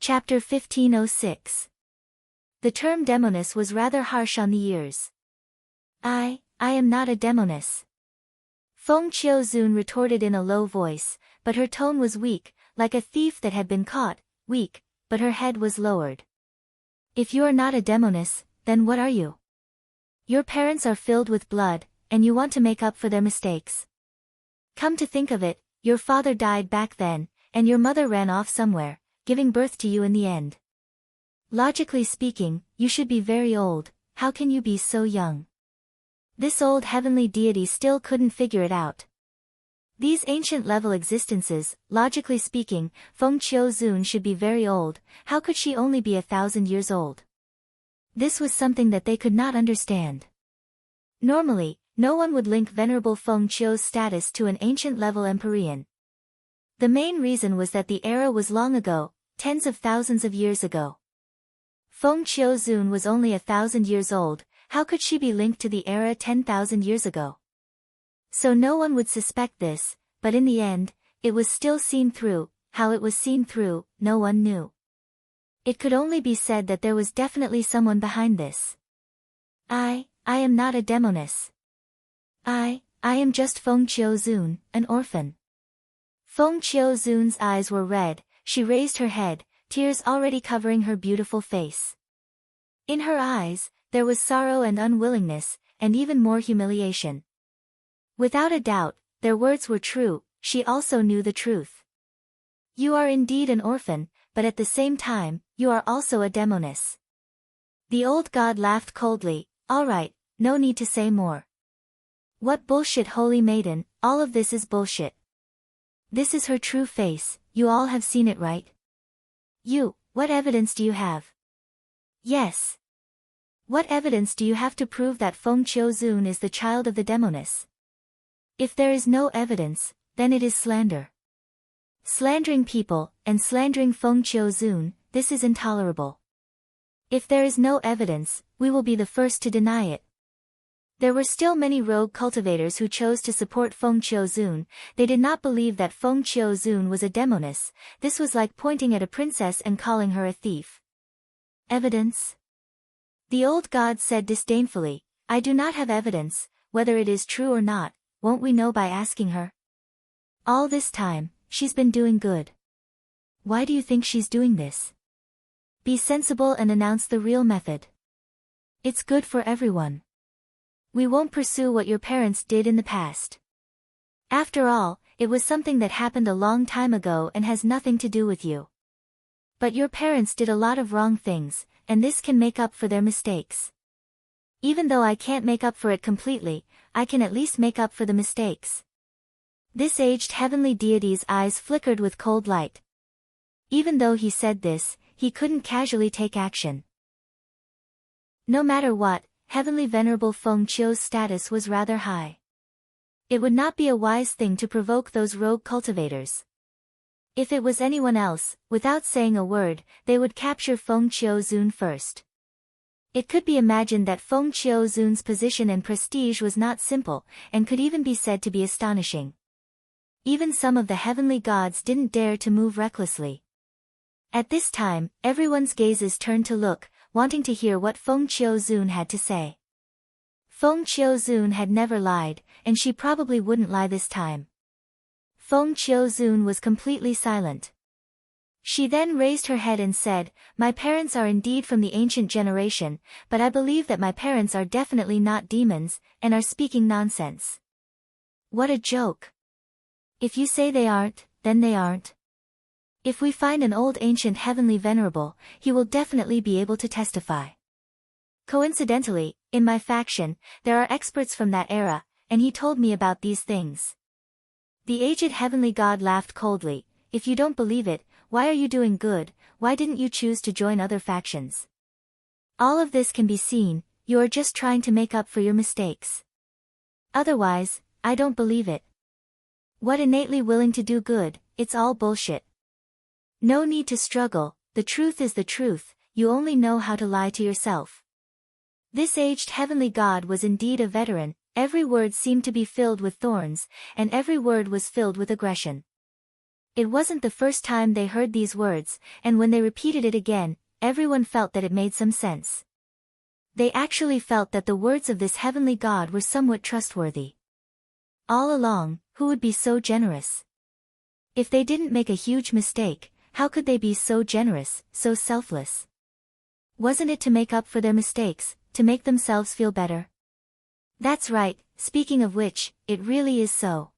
Chapter 1506. The term demoness was rather harsh on the ears. I am not a demoness. Feng Qiuzun retorted in a low voice, but her tone was weak, like a thief that had been caught, weak, but her head was lowered. If you are not a demoness, then what are you? Your parents are filled with blood, and you want to make up for their mistakes. Come to think of it, your father died back then, and your mother ran off somewhere, giving birth to you in the end. Logically speaking, you should be very old. How can you be so young? This old heavenly deity still couldn't figure it out. These ancient-level existences, logically speaking, Feng Qiuzun should be very old. How could she only be 1,000 years old? This was something that they could not understand. Normally, no one would link Venerable Feng Qiu's status to an ancient-level Empyrean. The main reason was that the era was long ago, tens of thousands of years ago. Feng Qiuzun was only 1,000 years old. How could she be linked to the era 10,000 years ago? So no one would suspect this, but in the end, it was still seen through. How it was seen through, no one knew. It could only be said that there was definitely someone behind this. I am not a demoness. I am just Feng Qiuzun, an orphan. Feng Qiuzun's eyes were red. She raised her head, tears already covering her beautiful face. In her eyes, there was sorrow and unwillingness, and even more humiliation. Without a doubt, their words were true. She also knew the truth. You are indeed an orphan, but at the same time, you are also a demoness. The old god laughed coldly. All right, no need to say more. What bullshit, holy maiden, all of this is bullshit. This is her true face. You all have seen it, right? What evidence do you have? Yes. What evidence do you have to prove that Feng Qiuzun is the child of the demoness? If there is no evidence, then it is slander. Slandering people, and slandering Feng Qiuzun, this is intolerable. If there is no evidence, we will be the first to deny it. There were still many rogue cultivators who chose to support Feng Qiuzun. They did not believe that Feng Qiuzun was a demoness. This was like pointing at a princess and calling her a thief. Evidence? The old god said disdainfully, I do not have evidence. Whether it is true or not, won't we know by asking her? All this time, she's been doing good. Why do you think she's doing this? Be sensible and announce the real method. It's good for everyone. We won't pursue what your parents did in the past. After all, it was something that happened a long time ago and has nothing to do with you. But your parents did a lot of wrong things, and this can make up for their mistakes. Even though I can't make up for it completely, I can at least make up for the mistakes. This aged heavenly deity's eyes flickered with cold light. Even though he said this, he couldn't casually take action. No matter what, Heavenly Venerable Feng Qiu's status was rather high. It would not be a wise thing to provoke those rogue cultivators. If it was anyone else, without saying a word, they would capture Feng Qiuzun first. It could be imagined that Feng Qiuzun's position and prestige was not simple, and could even be said to be astonishing. Even some of the heavenly gods didn't dare to move recklessly. At this time, everyone's gazes turned to look, wanting to hear what Feng Qiuzun had to say. Feng Qiuzun had never lied, and she probably wouldn't lie this time. Feng Qiuzun was completely silent. She then raised her head and said, My parents are indeed from the ancient generation, but I believe that my parents are definitely not demons, and are speaking nonsense. What a joke. If you say they aren't, then they aren't. If we find an old ancient heavenly venerable, he will definitely be able to testify. Coincidentally, in my faction, there are experts from that era, and he told me about these things. The aged heavenly god laughed coldly. If you don't believe it, why are you doing good? Why didn't you choose to join other factions? All of this can be seen. You are just trying to make up for your mistakes. Otherwise, I don't believe it. What innately willing to do good? It's all bullshit. No need to struggle. The truth is the truth. You only know how to lie to yourself. This aged heavenly god was indeed a veteran. Every word seemed to be filled with thorns, and every word was filled with aggression. It wasn't the first time they heard these words, and when they repeated it again, everyone felt that it made some sense. They actually felt that the words of this heavenly God were somewhat trustworthy. All along, who would be so generous? If they didn't make a huge mistake, how could they be so generous, so selfless? Wasn't it to make up for their mistakes, to make themselves feel better? That's right, speaking of which, it really is so.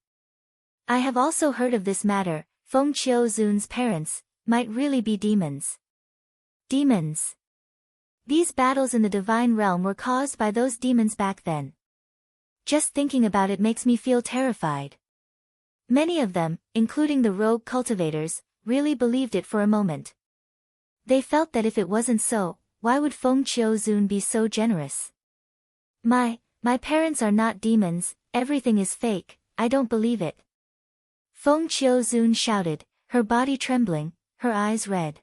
I have also heard of this matter. Feng Qiuzun's parents might really be demons. Demons. These battles in the divine realm were caused by those demons back then. Just thinking about it makes me feel terrified. Many of them, including the rogue cultivators, really believed it for a moment. They felt that if it wasn't so, why would Feng Qiuzun be so generous? My parents are not demons, everything is fake, I don't believe it. Feng Qiuzun shouted, her body trembling, her eyes red.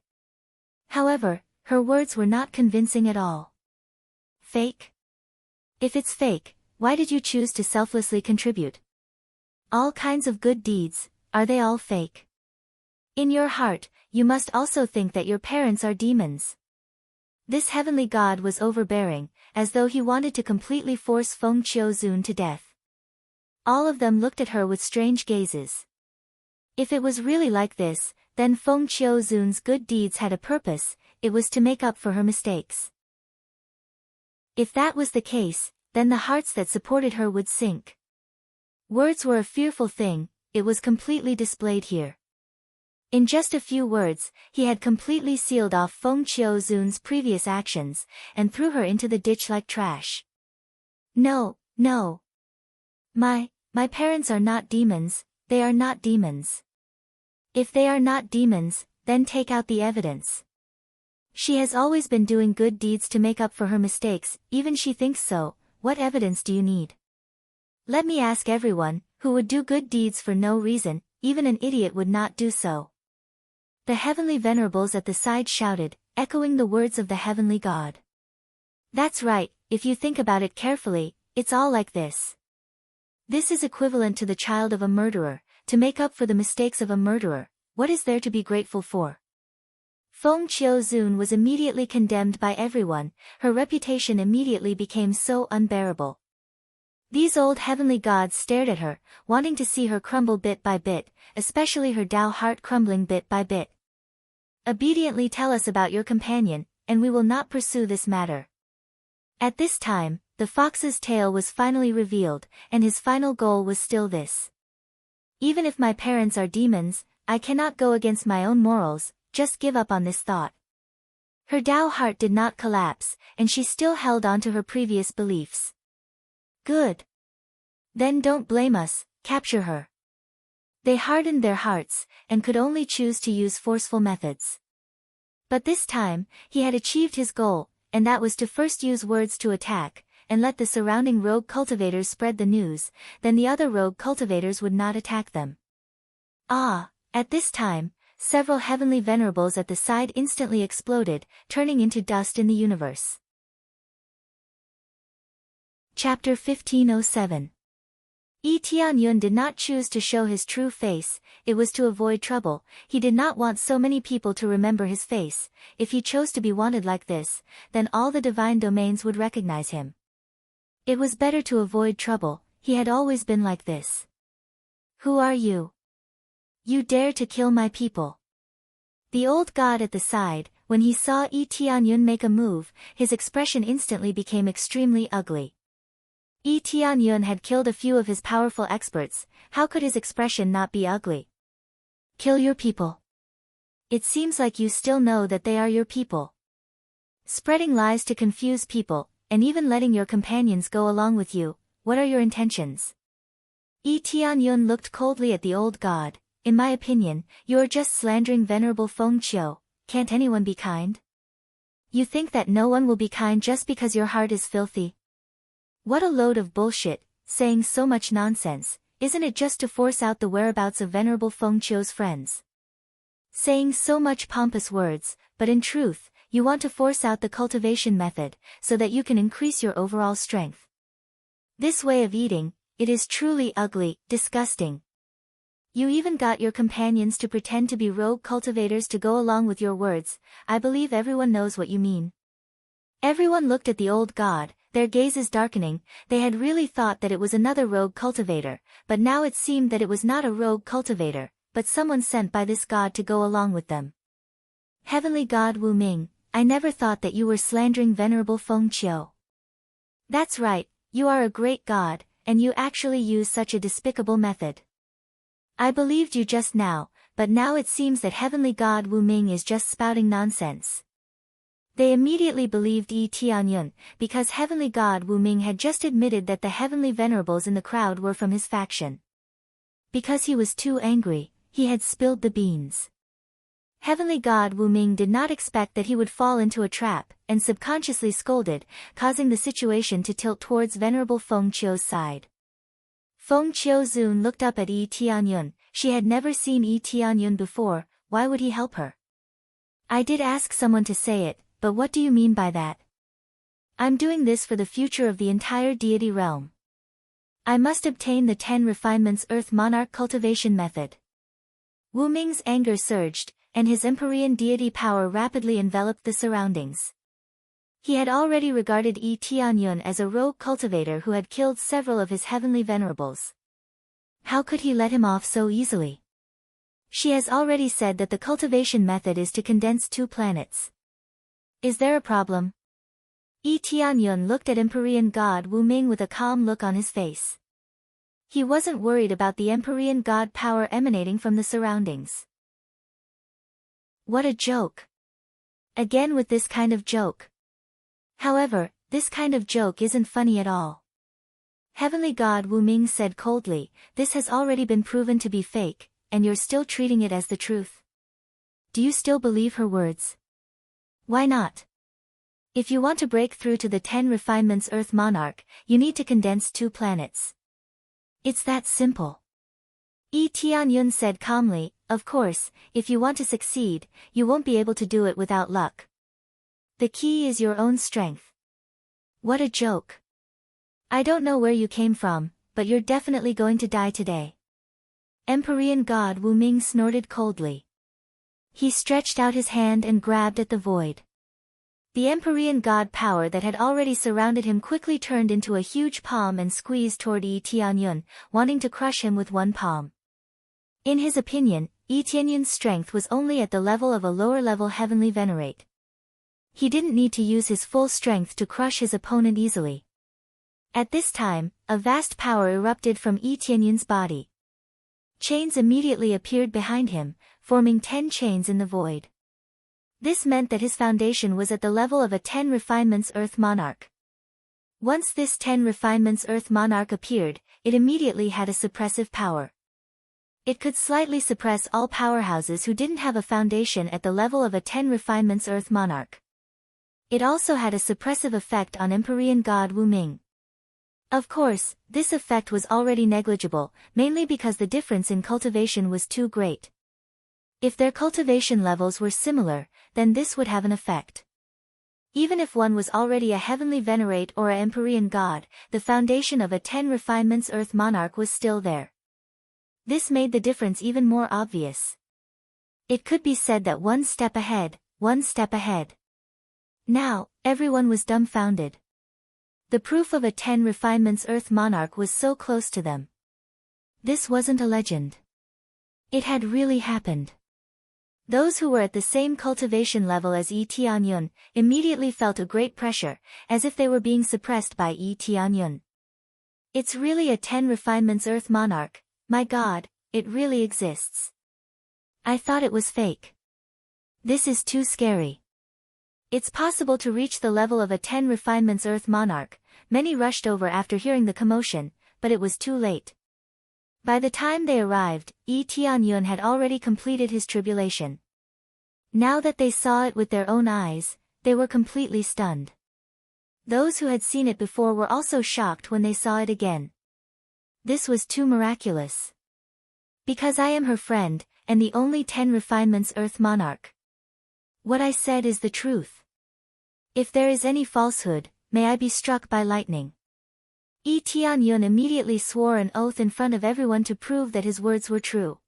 However, her words were not convincing at all. Fake? If it's fake, why did you choose to selflessly contribute? All kinds of good deeds, are they all fake? In your heart, you must also think that your parents are demons. This heavenly God was overbearing, as though he wanted to completely force Feng Qiuzun to death. All of them looked at her with strange gazes. If it was really like this, then Feng Qiuzun's good deeds had a purpose, it was to make up for her mistakes. If that was the case, then the hearts that supported her would sink. Words were a fearful thing, it was completely displayed here. In just a few words, he had completely sealed off Feng Qiuzun's previous actions, and threw her into the ditch like trash. No, no. My parents are not demons, they are not demons. If they are not demons, then take out the evidence. She has always been doing good deeds to make up for her mistakes, even she thinks so, what evidence do you need? Let me ask everyone, who would do good deeds for no reason, even an idiot would not do so. The heavenly venerables at the side shouted, echoing the words of the heavenly God. That's right, if you think about it carefully, it's all like this. This is equivalent to the child of a murderer. To make up for the mistakes of a murderer, what is there to be grateful for? Feng Qiuzun was immediately condemned by everyone, her reputation immediately became so unbearable. These old heavenly gods stared at her, wanting to see her crumble bit by bit, especially her Tao heart crumbling bit by bit. Obediently tell us about your companion, and we will not pursue this matter. At this time, the fox's tail was finally revealed, and his final goal was still this. Even if my parents are demons, I cannot go against my own morals, just give up on this thought. Her Tao heart did not collapse, and she still held on to her previous beliefs. Good. Then don't blame us, capture her. They hardened their hearts, and could only choose to use forceful methods. But this time, he had achieved his goal, and that was to first use words to attack, and let the surrounding rogue cultivators spread the news, then the other rogue cultivators would not attack them. At this time, several heavenly venerables at the side instantly exploded, turning into dust in the universe. Chapter 1507. Yi Tianyun did not choose to show his true face, it was to avoid trouble, he did not want so many people to remember his face, if he chose to be wanted like this, then all the divine domains would recognize him. It was better to avoid trouble, he had always been like this. Who are you? You dare to kill my people. The old god at the side, when he saw Yi Tianyun make a move, his expression instantly became extremely ugly. Yi Tianyun had killed a few of his powerful experts, how could his expression not be ugly? Kill your people. It seems like you still know that they are your people. Spreading lies to confuse people, and even letting your companions go along with you, what are your intentions? Yi Tianyun looked coldly at the old god, in my opinion, you are just slandering venerable Feng Qiu, can't anyone be kind? You think that no one will be kind just because your heart is filthy? What a load of bullshit, saying so much nonsense, isn't it just to force out the whereabouts of venerable Feng Qiu's friends? Saying so much pompous words, but in truth, you want to force out the cultivation method, so that you can increase your overall strength. This way of eating, it is truly ugly, disgusting. You even got your companions to pretend to be rogue cultivators to go along with your words. I believe everyone knows what you mean. Everyone looked at the old god, their gazes darkening. They had really thought that it was another rogue cultivator, but now it seemed that it was not a rogue cultivator, but someone sent by this god to go along with them. Heavenly God Wu Ming, I never thought that you were slandering Venerable Feng Qiu. That's right, you are a great god, and you actually use such a despicable method. I believed you just now, but now it seems that Heavenly God Wu Ming is just spouting nonsense. They immediately believed Yi Tianyun, because Heavenly God Wu Ming had just admitted that the heavenly venerables in the crowd were from his faction. Because he was too angry, he had spilled the beans. Heavenly God Wu Ming did not expect that he would fall into a trap, and subconsciously scolded, causing the situation to tilt towards Venerable Feng Qiu's side. Feng Qiuzun looked up at Yi Tianyun. She had never seen Yi Tianyun before. Why would he help her? I did ask someone to say it, but what do you mean by that? I'm doing this for the future of the entire deity realm. I must obtain the 10 refinements Earth Monarch cultivation method. Wu Ming's anger surged, and his Empyrean deity power rapidly enveloped the surroundings. He had already regarded Yi Tianyun as a rogue cultivator who had killed several of his heavenly venerables. How could he let him off so easily? She has already said that the cultivation method is to condense 2 planets. Is there a problem? Yi Tianyun looked at Empyrean God Wu Ming with a calm look on his face. He wasn't worried about the Empyrean God power emanating from the surroundings. What a joke! Again with this kind of joke. However, this kind of joke isn't funny at all. Heavenly God Wu Ming said coldly, this has already been proven to be fake, and you're still treating it as the truth. Do you still believe her words? Why not? If you want to break through to the 10 refinements Earth Monarch, you need to condense 2 planets. It's that simple. Yi Tianyun said calmly, of course, if you want to succeed, you won't be able to do it without luck. The key is your own strength. What a joke. I don't know where you came from, but you're definitely going to die today. Empyrean God Wu Ming snorted coldly. He stretched out his hand and grabbed at the void. The Empyrean God power that had already surrounded him quickly turned into a huge palm and squeezed toward Yi Tianyun, wanting to crush him with one palm. In his opinion, Yi Tianyun's strength was only at the level of a lower-level heavenly venerate. He didn't need to use his full strength to crush his opponent easily. At this time, a vast power erupted from Yi Tianyun's body. Chains immediately appeared behind him, forming 10 chains in the void. This meant that his foundation was at the level of a 10 refinements Earth Monarch. Once this 10 refinements Earth Monarch appeared, it immediately had a suppressive power. It could slightly suppress all powerhouses who didn't have a foundation at the level of a 10 refinements Earth Monarch. It also had a suppressive effect on Empyrean God Wu Ming. Of course, this effect was already negligible, mainly because the difference in cultivation was too great. If their cultivation levels were similar, then this would have an effect. Even if one was already a heavenly venerate or a Empyrean god, the foundation of a 10 refinements Earth Monarch was still there. This made the difference even more obvious. It could be said that one step ahead, one step ahead. Now, everyone was dumbfounded. The proof of a 10 refinements Earth Monarch was so close to them. This wasn't a legend. It had really happened. Those who were at the same cultivation level as Yi Tianyun immediately felt a great pressure, as if they were being suppressed by Yi Tianyun. It's really a 10 refinements Earth Monarch, my god, it really exists. I thought it was fake. This is too scary. It's possible to reach the level of a 10 refinements Earth Monarch. Many rushed over after hearing the commotion, but it was too late. By the time they arrived, Yi Tianyun had already completed his tribulation. Now that they saw it with their own eyes, they were completely stunned. Those who had seen it before were also shocked when they saw it again. This was too miraculous. Because I am her friend, and the only 10 refinements Earth Monarch. What I said is the truth. If there is any falsehood, may I be struck by lightning. Yi Tianyun immediately swore an oath in front of everyone to prove that his words were true.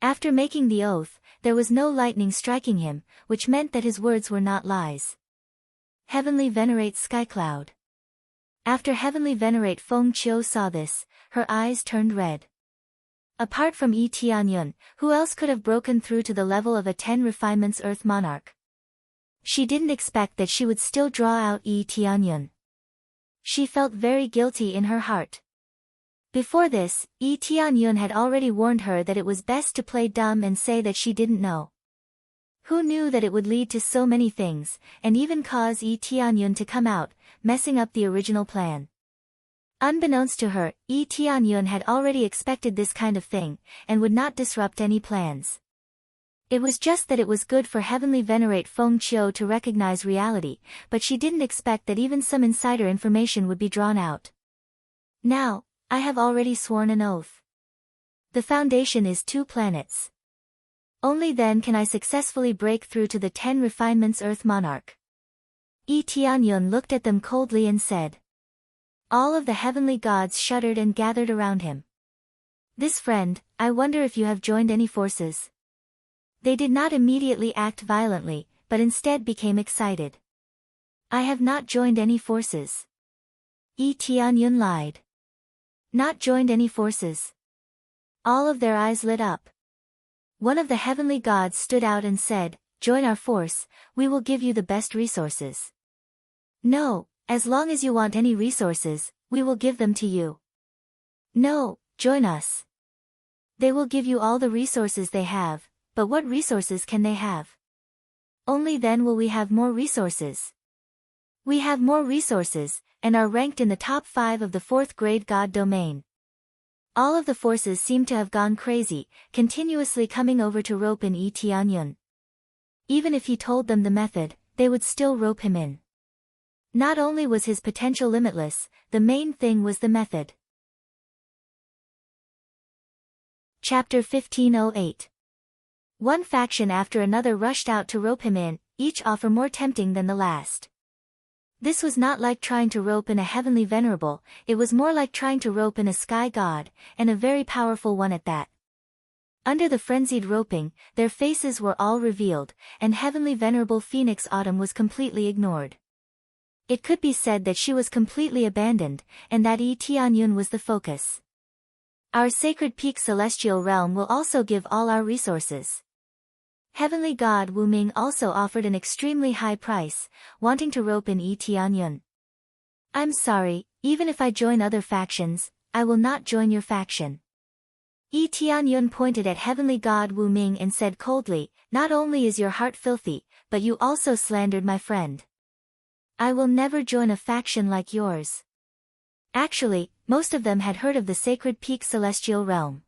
After making the oath, there was no lightning striking him, which meant that his words were not lies. Heavenly Venerate Skycloud. After Heavenly Venerate Feng Qiu saw this, her eyes turned red. Apart from Yi Tianyun, who else could have broken through to the level of a 10 refinements Earth Monarch? She didn't expect that she would still draw out Yi Tianyun. She felt very guilty in her heart. Before this, Yi Tianyun had already warned her that it was best to play dumb and say that she didn't know. Who knew that it would lead to so many things, and even cause Yi Tianyun to come out, messing up the original plan. Unbeknownst to her, Yi Tianyun had already expected this kind of thing, and would not disrupt any plans. It was just that it was good for Heavenly Venerate Feng Qiu to recognize reality, but she didn't expect that even some insider information would be drawn out. Now, I have already sworn an oath. The foundation is 2 planets. Only then can I successfully break through to the 10 refinements Earth Monarch. Yi Tianyun looked at them coldly and said. All of the heavenly gods shuddered and gathered around him. This friend, I wonder if you have joined any forces. They did not immediately act violently, but instead became excited. I have not joined any forces. Yi Tianyun lied. Not joined any forces. All of their eyes lit up. One of the heavenly gods stood out and said, join our force, we will give you the best resources. No, as long as you want any resources, we will give them to you. No, join us. They will give you all the resources they have, but what resources can they have? Only then will we have more resources. We have more resources, and are ranked in the top 5 of the 4th grade god domain. All of the forces seem to have gone crazy, continuously coming over to rope in Yi Tianyun. Even if he told them the method, they would still rope him in. Not only was his potential limitless, the main thing was the method. Chapter 1508. One faction after another rushed out to rope him in, each offer more tempting than the last. This was not like trying to rope in a heavenly venerable, it was more like trying to rope in a sky god, and a very powerful one at that. Under the frenzied roping, their faces were all revealed, and heavenly venerable Phoenix Autumn was completely ignored. It could be said that she was completely abandoned, and that Yi Tianyun was the focus. Our sacred peak celestial realm will also give all our resources. Heavenly God Wu Ming also offered an extremely high price, wanting to rope in Yi Tianyun. I'm sorry, even if I join other factions, I will not join your faction. Yi Tianyun pointed at Heavenly God Wu Ming and said coldly, not only is your heart filthy, but you also slandered my friend. I will never join a faction like yours. Actually, most of them had heard of the sacred peak celestial realm.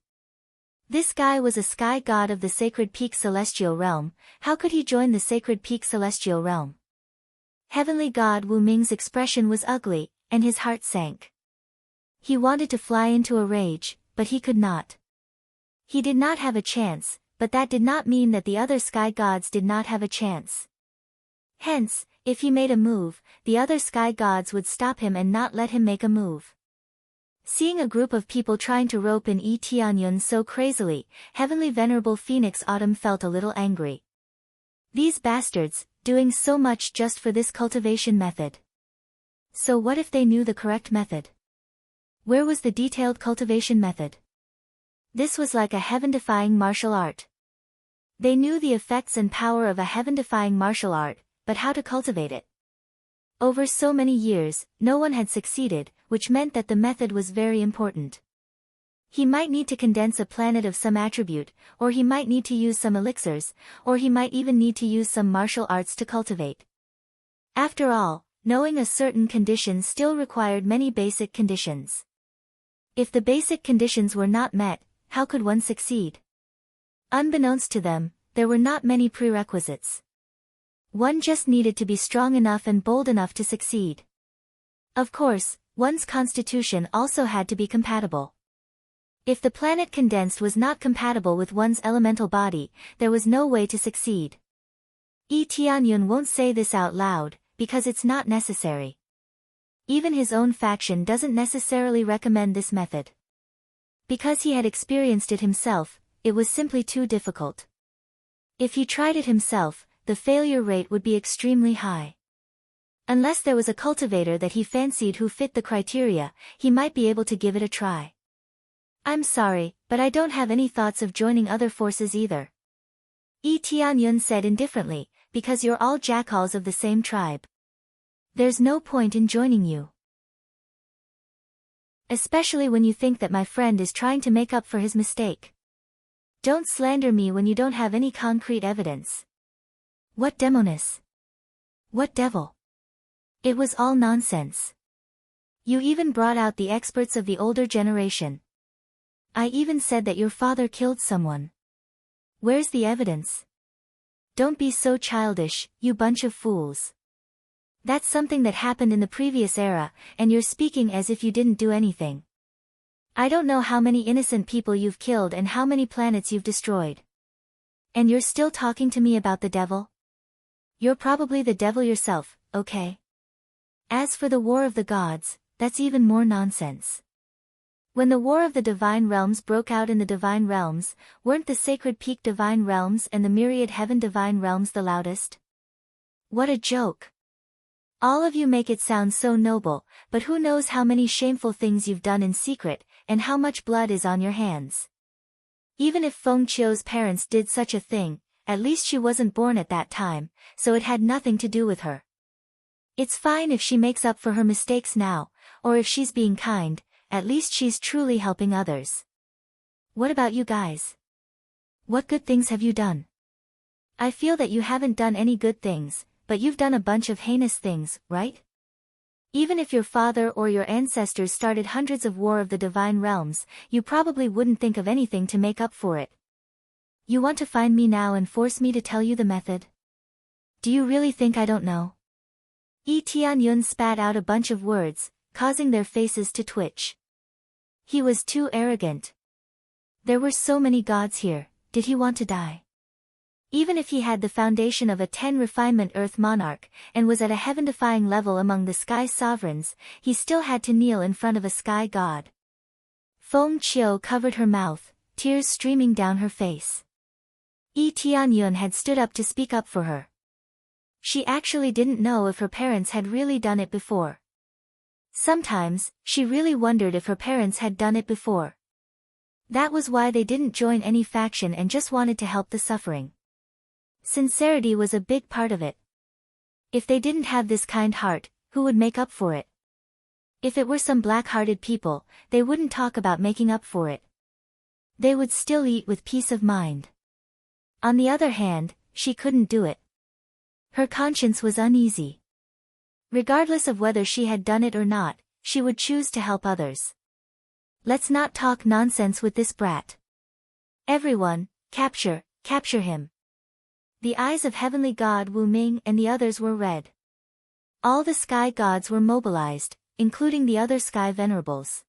This guy was a sky god of the sacred peak celestial realm, how could he join the sacred peak celestial realm? Heavenly God Wu Ming's expression was ugly, and his heart sank. He wanted to fly into a rage, but he could not. He did not have a chance, but that did not mean that the other sky gods did not have a chance. Hence, if he made a move, the other sky gods would stop him and not let him make a move. Seeing a group of people trying to rope in Yi Tianyun so crazily, Heavenly Venerable Phoenix Autumn felt a little angry. These bastards, doing so much just for this cultivation method. So what if they knew the correct method? Where was the detailed cultivation method? This was like a heaven-defying martial art. They knew the effects and power of a heaven-defying martial art, but how to cultivate it? Over so many years, no one had succeeded, which meant that the method was very important. He might need to condense a planet of some attribute, or he might need to use some elixirs, or he might even need to use some martial arts to cultivate. After all, knowing a certain condition still required many basic conditions. If the basic conditions were not met, how could one succeed? Unbeknownst to them, there were not many prerequisites. One just needed to be strong enough and bold enough to succeed. Of course, one's constitution also had to be compatible. If the planet condensed was not compatible with one's elemental body, there was no way to succeed. Yi Tianyun won't say this out loud, because it's not necessary. Even his own faction doesn't necessarily recommend this method. Because he had experienced it himself, it was simply too difficult. If he tried it himself, the failure rate would be extremely high. Unless there was a cultivator that he fancied who fit the criteria, he might be able to give it a try. I'm sorry, but I don't have any thoughts of joining other forces either. Yi Tianyun said indifferently, because you're all jackals of the same tribe. There's no point in joining you. Especially when you think that my friend is trying to make up for his mistake. Don't slander me when you don't have any concrete evidence. What demoness? What devil? It was all nonsense. You even brought out the experts of the older generation. I even said that your father killed someone. Where's the evidence? Don't be so childish, you bunch of fools. That's something that happened in the previous era, and you're speaking as if you didn't do anything. I don't know how many innocent people you've killed and how many planets you've destroyed. And you're still talking to me about the devil? You're probably the devil yourself, okay? As for the War of the Gods, that's even more nonsense. When the War of the Divine Realms broke out in the Divine Realms, weren't the Sacred Peak Divine Realms and the Myriad Heaven Divine Realms the loudest? What a joke. All of you make it sound so noble, but who knows how many shameful things you've done in secret, and how much blood is on your hands. Even if Feng Qiu's parents did such a thing, at least she wasn't born at that time, so it had nothing to do with her. It's fine if she makes up for her mistakes now, or if she's being kind, at least she's truly helping others. What about you guys? What good things have you done? I feel that you haven't done any good things, but you've done a bunch of heinous things, right? Even if your father or your ancestors started hundreds of War of the Divine Realms, you probably wouldn't think of anything to make up for it. You want to find me now and force me to tell you the method? Do you really think I don't know? Yi Tianyun spat out a bunch of words, causing their faces to twitch. He was too arrogant. There were so many gods here, did he want to die? Even if he had the foundation of a 10-refinement Earth monarch, and was at a heaven-defying level among the sky sovereigns, he still had to kneel in front of a sky god. Feng Qiu covered her mouth, tears streaming down her face. Yi Tianyun had stood up to speak up for her. She actually didn't know if her parents had really done it before. Sometimes, she really wondered if her parents had done it before. That was why they didn't join any faction and just wanted to help the suffering. Sincerity was a big part of it. If they didn't have this kind heart, who would make up for it? If it were some black-hearted people, they wouldn't talk about making up for it. They would still eat with peace of mind. On the other hand, she couldn't do it. Her conscience was uneasy. Regardless of whether she had done it or not, she would choose to help others. Let's not talk nonsense with this brat. Everyone, capture him. The eyes of Heavenly God Wu Ming and the others were red. All the sky gods were mobilized, including the other sky venerables.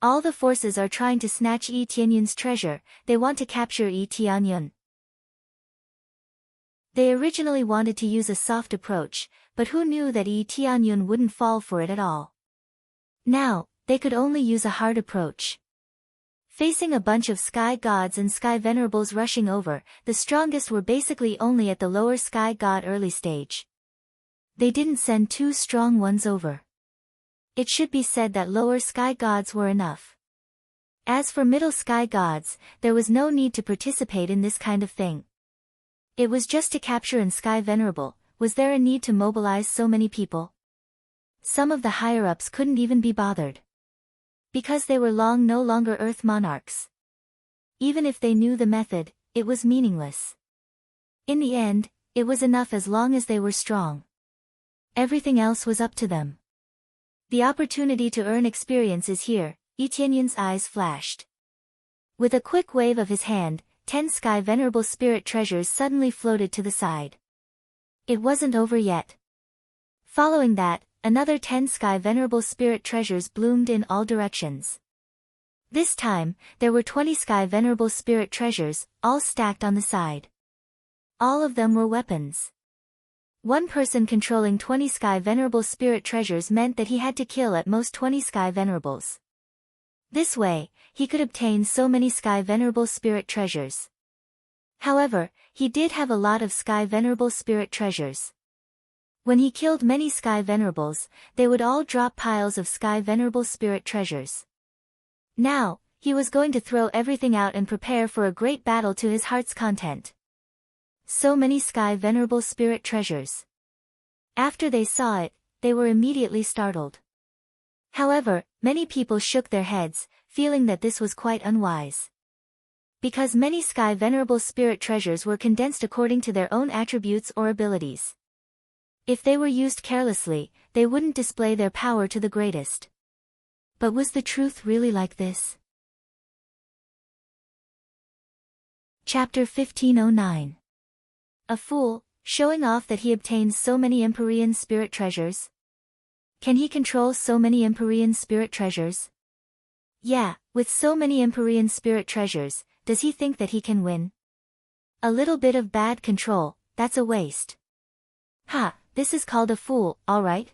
All the forces are trying to snatch Yi Tianyun's treasure, they want to capture Yi Tianyun. They originally wanted to use a soft approach, but who knew that Yi Tianyun wouldn't fall for it at all? Now, they could only use a hard approach. Facing a bunch of sky gods and sky venerables rushing over, the strongest were basically only at the lower sky god early stage. They didn't send two strong ones over. It should be said that lower sky gods were enough. As for middle sky gods, there was no need to participate in this kind of thing. It was just to capture an sky venerable. Was there a need to mobilize so many people? Some of the higher-ups couldn't even be bothered. Because they were no longer Earth monarchs. Even if they knew the method, it was meaningless. In the end, it was enough as long as they were strong. Everything else was up to them. The opportunity to earn experience is here, Yi Tianyun's eyes flashed. With a quick wave of his hand, 10 sky venerable spirit treasures suddenly floated to the side. It wasn't over yet. Following that, another 10 sky venerable spirit treasures bloomed in all directions. This time, there were 20 sky venerable spirit treasures, all stacked on the side. All of them were weapons. One person controlling 20 sky venerable spirit treasures meant that he had to kill at most 20 sky venerables. This way, he could obtain so many Sky Venerable Spirit treasures. However, he did have a lot of Sky Venerable Spirit treasures. When he killed many Sky Venerables, they would all drop piles of Sky Venerable Spirit treasures. Now, he was going to throw everything out and prepare for a great battle to his heart's content. So many Sky Venerable Spirit treasures. After they saw it, they were immediately startled. However, many people shook their heads, feeling that this was quite unwise. Because many Sky Venerable Spirit treasures were condensed according to their own attributes or abilities. If they were used carelessly, they wouldn't display their power to the greatest. But was the truth really like this? Chapter 1509. A fool, showing off that he obtains so many Empyrean spirit treasures. Can he control so many Empyrean spirit treasures? Yeah, with so many Empyrean spirit treasures, does he think that he can win? A little bit of bad control, that's a waste. Ha, this is called a fool, alright?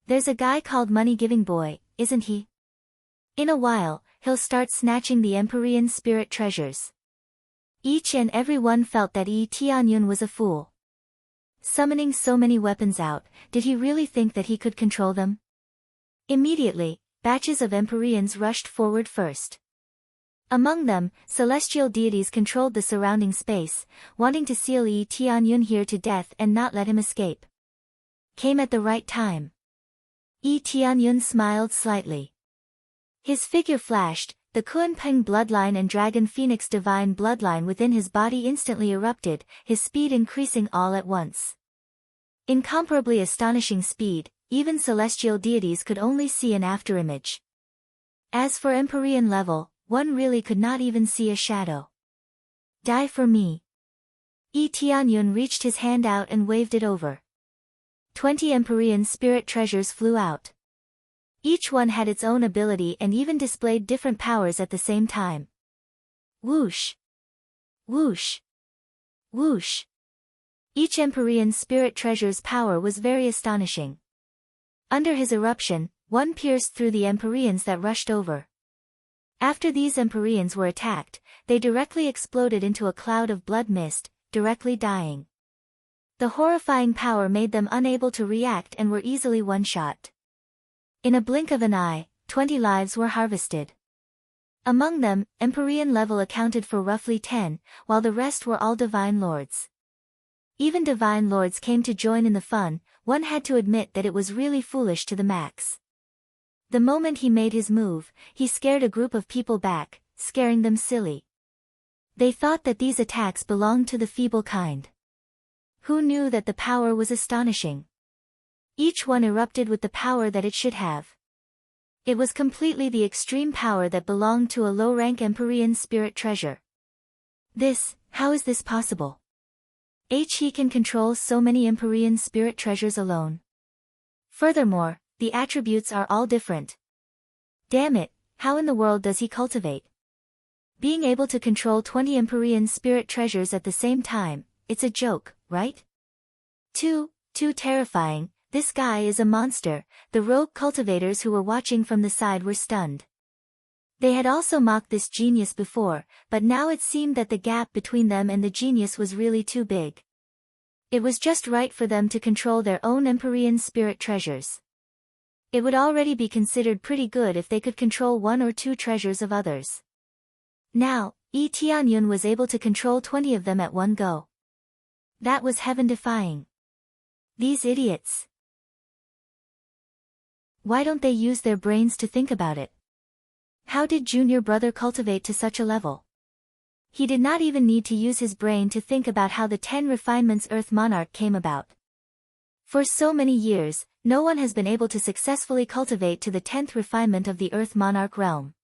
There's a guy called Money Giving Boy, isn't he? In a while, he'll start snatching the Empyrean spirit treasures. Each and every one felt that Tianyun was a fool. Summoning so many weapons out, did he really think that he could control them? Immediately, batches of Empyreans rushed forward first. Among them, celestial deities controlled the surrounding space, wanting to seal Tianyun here to death and not let him escape. Came at the right time. Tianyun smiled slightly. His figure flashed, the Kunpeng bloodline and Dragon Phoenix divine bloodline within his body instantly erupted, his speed increasing all at once. Incomparably astonishing speed, even celestial deities could only see an afterimage. As for Empyrean level, one really could not even see a shadow. Die for me. Tianyun reached his hand out and waved it over. 20 Empyrean spirit treasures flew out. Each one had its own ability and even displayed different powers at the same time. Whoosh! Whoosh! Whoosh! Each Empyrean spirit treasure's power was very astonishing. Under his eruption, one pierced through the Empyreans that rushed over. After these Empyreans were attacked, they directly exploded into a cloud of blood mist, directly dying. The horrifying power made them unable to react and were easily one-shot. In a blink of an eye, 20 lives were harvested. Among them, Empyrean level accounted for roughly 10, while the rest were all Divine Lords. Even Divine Lords came to join in the fun, one had to admit that it was really foolish to the max. The moment he made his move, he scared a group of people back, scaring them silly. They thought that these attacks belonged to the feeble kind. Who knew that the power was astonishing? Each one erupted with the power that it should have. It was completely the extreme power that belonged to a low-rank Empyrean spirit treasure. How is this possible? He can control so many Empyrean spirit treasures alone. Furthermore, the attributes are all different. Damn it, how in the world does he cultivate? Being able to control 20 Empyrean spirit treasures at the same time, it's a joke, right? Too terrifying. This guy is a monster. The rogue cultivators who were watching from the side were stunned. They had also mocked this genius before, but now it seemed that the gap between them and the genius was really too big. It was just right for them to control their own Empyrean spirit treasures. It would already be considered pretty good if they could control 1 or 2 treasures of others. Now, Tianyun was able to control 20 of them at one go. That was heaven-defying. These idiots. Why don't they use their brains to think about it? How did Junior Brother cultivate to such a level? He did not even need to use his brain to think about how the 10 refinements Earth Monarch came about. For so many years, no one has been able to successfully cultivate to the 10th refinement of the Earth Monarch realm.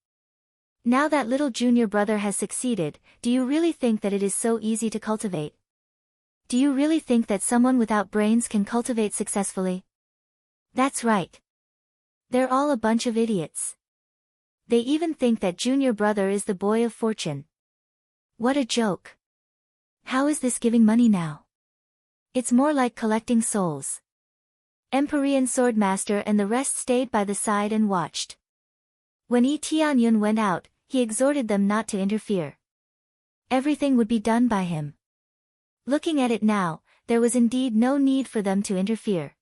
Now that little Junior Brother has succeeded, do you really think that it is so easy to cultivate? Do you really think that someone without brains can cultivate successfully? That's right. They're all a bunch of idiots. They even think that Junior Brother is the boy of fortune. What a joke. How is this giving money now? It's more like collecting souls. Empyrean Swordmaster and the rest stayed by the side and watched. When Tianyun went out, he exhorted them not to interfere. Everything would be done by him. Looking at it now, there was indeed no need for them to interfere.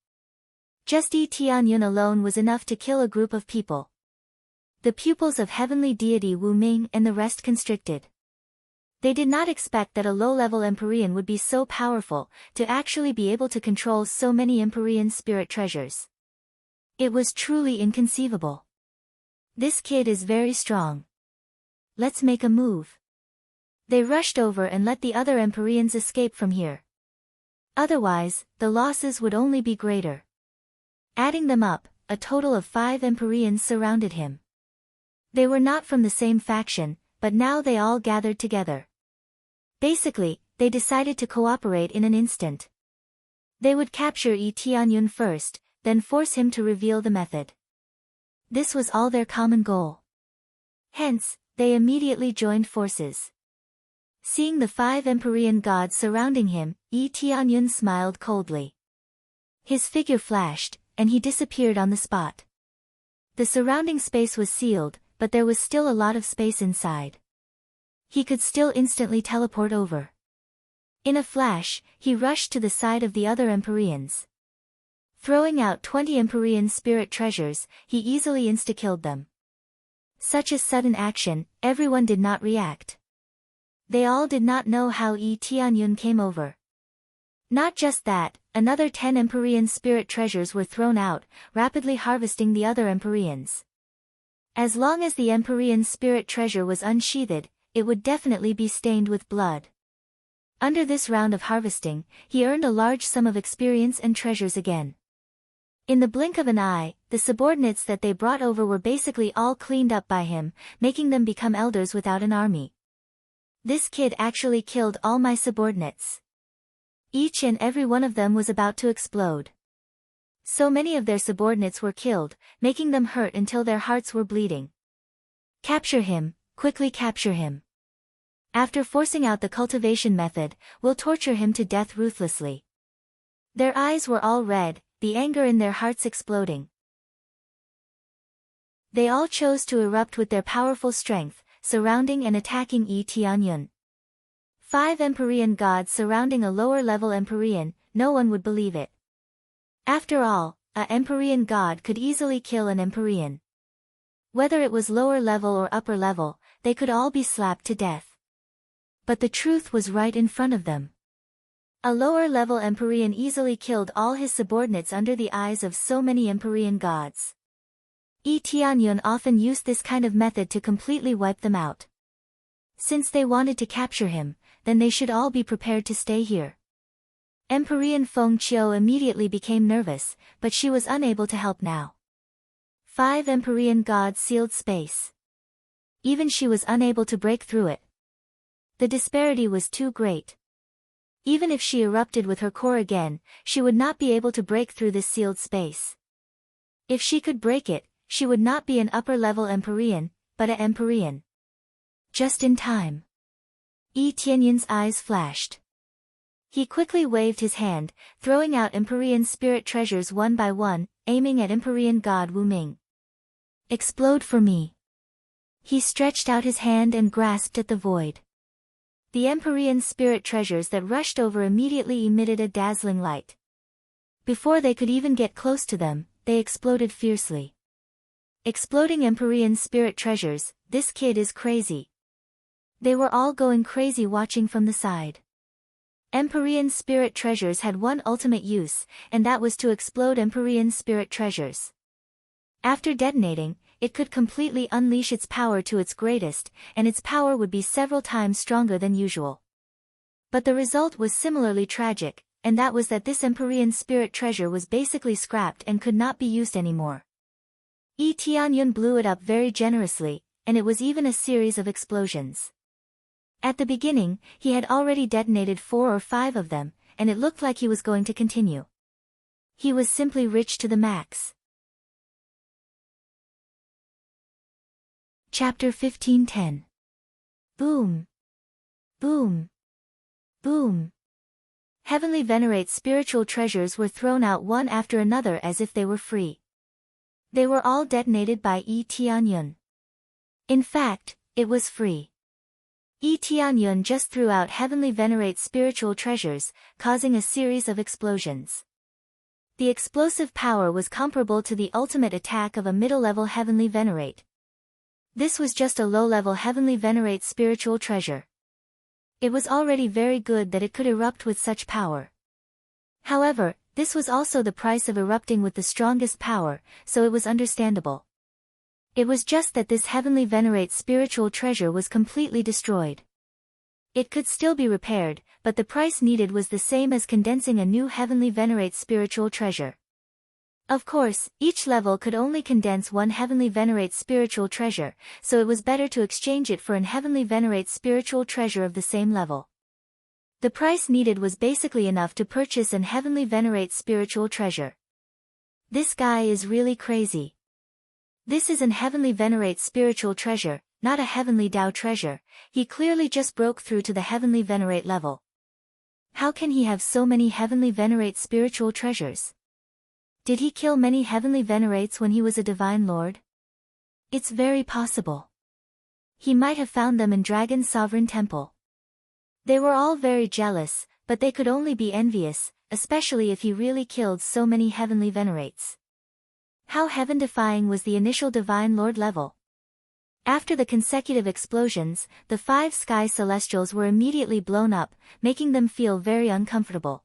Just Tianyun alone was enough to kill a group of people. The pupils of heavenly deity Wu Ming and the rest constricted. They did not expect that a low-level Empyrean would be so powerful, to actually be able to control so many Empyrean spirit treasures. It was truly inconceivable. This kid is very strong. Let's make a move. They rushed over and let the other Empyreans escape from here. Otherwise, the losses would only be greater. Adding them up, a total of 5 Empyreans surrounded him. They were not from the same faction, but now they all gathered together. Basically, they decided to cooperate in an instant. They would capture Tianyun first, then force him to reveal the method. This was all their common goal. Hence, they immediately joined forces. Seeing the 5 Empyrean gods surrounding him, Tianyun smiled coldly. His figure flashed, and he disappeared on the spot. The surrounding space was sealed, but there was still a lot of space inside. He could still instantly teleport over. In a flash, he rushed to the side of the other Empyreans. Throwing out 20 Empyrean spirit treasures, he easily insta-killed them. Such a sudden action, everyone did not react. They all did not know how Tianyun came over. Not just that, another 10 Empyrean spirit treasures were thrown out, rapidly harvesting the other Empyreans. As long as the Empyrean spirit treasure was unsheathed, it would definitely be stained with blood. Under this round of harvesting, he earned a large sum of experience and treasures again. In the blink of an eye, the subordinates that they brought over were basically all cleaned up by him, making them become elders without an army. This kid actually killed all my subordinates. Each and every one of them was about to explode. So many of their subordinates were killed, making them hurt until their hearts were bleeding. Capture him, quickly capture him. After forcing out the cultivation method, we'll torture him to death ruthlessly. Their eyes were all red, the anger in their hearts exploding. They all chose to erupt with their powerful strength, surrounding and attacking Tianyun. 5 Empyrean gods surrounding a lower-level Empyrean, no one would believe it. After all, a Empyrean god could easily kill an Empyrean. Whether it was lower level or upper level, they could all be slapped to death. But the truth was right in front of them. A lower-level Empyrean easily killed all his subordinates under the eyes of so many Empyrean gods. Tianyun often used this kind of method to completely wipe them out. Since they wanted to capture him, then they should all be prepared to stay here. Empyrean Feng Qiu immediately became nervous, but she was unable to help now. 5 Empyrean gods sealed space. Even she was unable to break through it. The disparity was too great. Even if she erupted with her core again, she would not be able to break through this sealed space. If she could break it, she would not be an upper-level Empyrean, but a Empyrean. Just in time. Tianyun's eyes flashed. He quickly waved his hand, throwing out Empyrean spirit treasures one by one, aiming at Empyrean god Wu Ming. Explode for me. He stretched out his hand and grasped at the void. The Empyrean spirit treasures that rushed over immediately emitted a dazzling light. Before they could even get close to them, they exploded fiercely. Exploding Empyrean spirit treasures, this kid is crazy. They were all going crazy watching from the side. Empyrean spirit treasures had one ultimate use, and that was to explode Empyrean spirit treasures. After detonating, it could completely unleash its power to its greatest, and its power would be several times stronger than usual. But the result was similarly tragic, and that was that this Empyrean spirit treasure was basically scrapped and could not be used anymore. Tianyun blew it up very generously, and it was even a series of explosions. At the beginning, he had already detonated 4 or 5 of them, and it looked like he was going to continue. He was simply rich to the max. Chapter 15:10. Boom. Boom. Boom. Heavenly venerate spiritual treasures were thrown out one after another as if they were free. They were all detonated by Tianyun. In fact, it was free. Yi Tianyun just threw out Heavenly Venerate's spiritual treasures, causing a series of explosions. The explosive power was comparable to the ultimate attack of a middle-level Heavenly Venerate. This was just a low-level Heavenly Venerate spiritual treasure. It was already very good that it could erupt with such power. However, this was also the price of erupting with the strongest power, so it was understandable. It was just that this Heavenly Venerate's spiritual treasure was completely destroyed. It could still be repaired, but the price needed was the same as condensing a new Heavenly Venerate spiritual treasure. Of course, each level could only condense one Heavenly Venerate spiritual treasure, so it was better to exchange it for an Heavenly Venerate spiritual treasure of the same level. The price needed was basically enough to purchase an Heavenly Venerate spiritual treasure. This guy is really crazy. This is an Heavenly Venerate spiritual treasure, not a Heavenly Tao treasure. He clearly just broke through to the Heavenly Venerate level. How can he have so many Heavenly Venerate spiritual treasures? Did he kill many Heavenly Venerates when he was a Divine Lord? It's very possible. He might have found them in Dragon's Sovereign Temple. They were all very jealous, but they could only be envious, especially if he really killed so many Heavenly Venerates. How heaven-defying was the initial Divine Lord level? After the consecutive explosions, the 5 sky celestials were immediately blown up, making them feel very uncomfortable.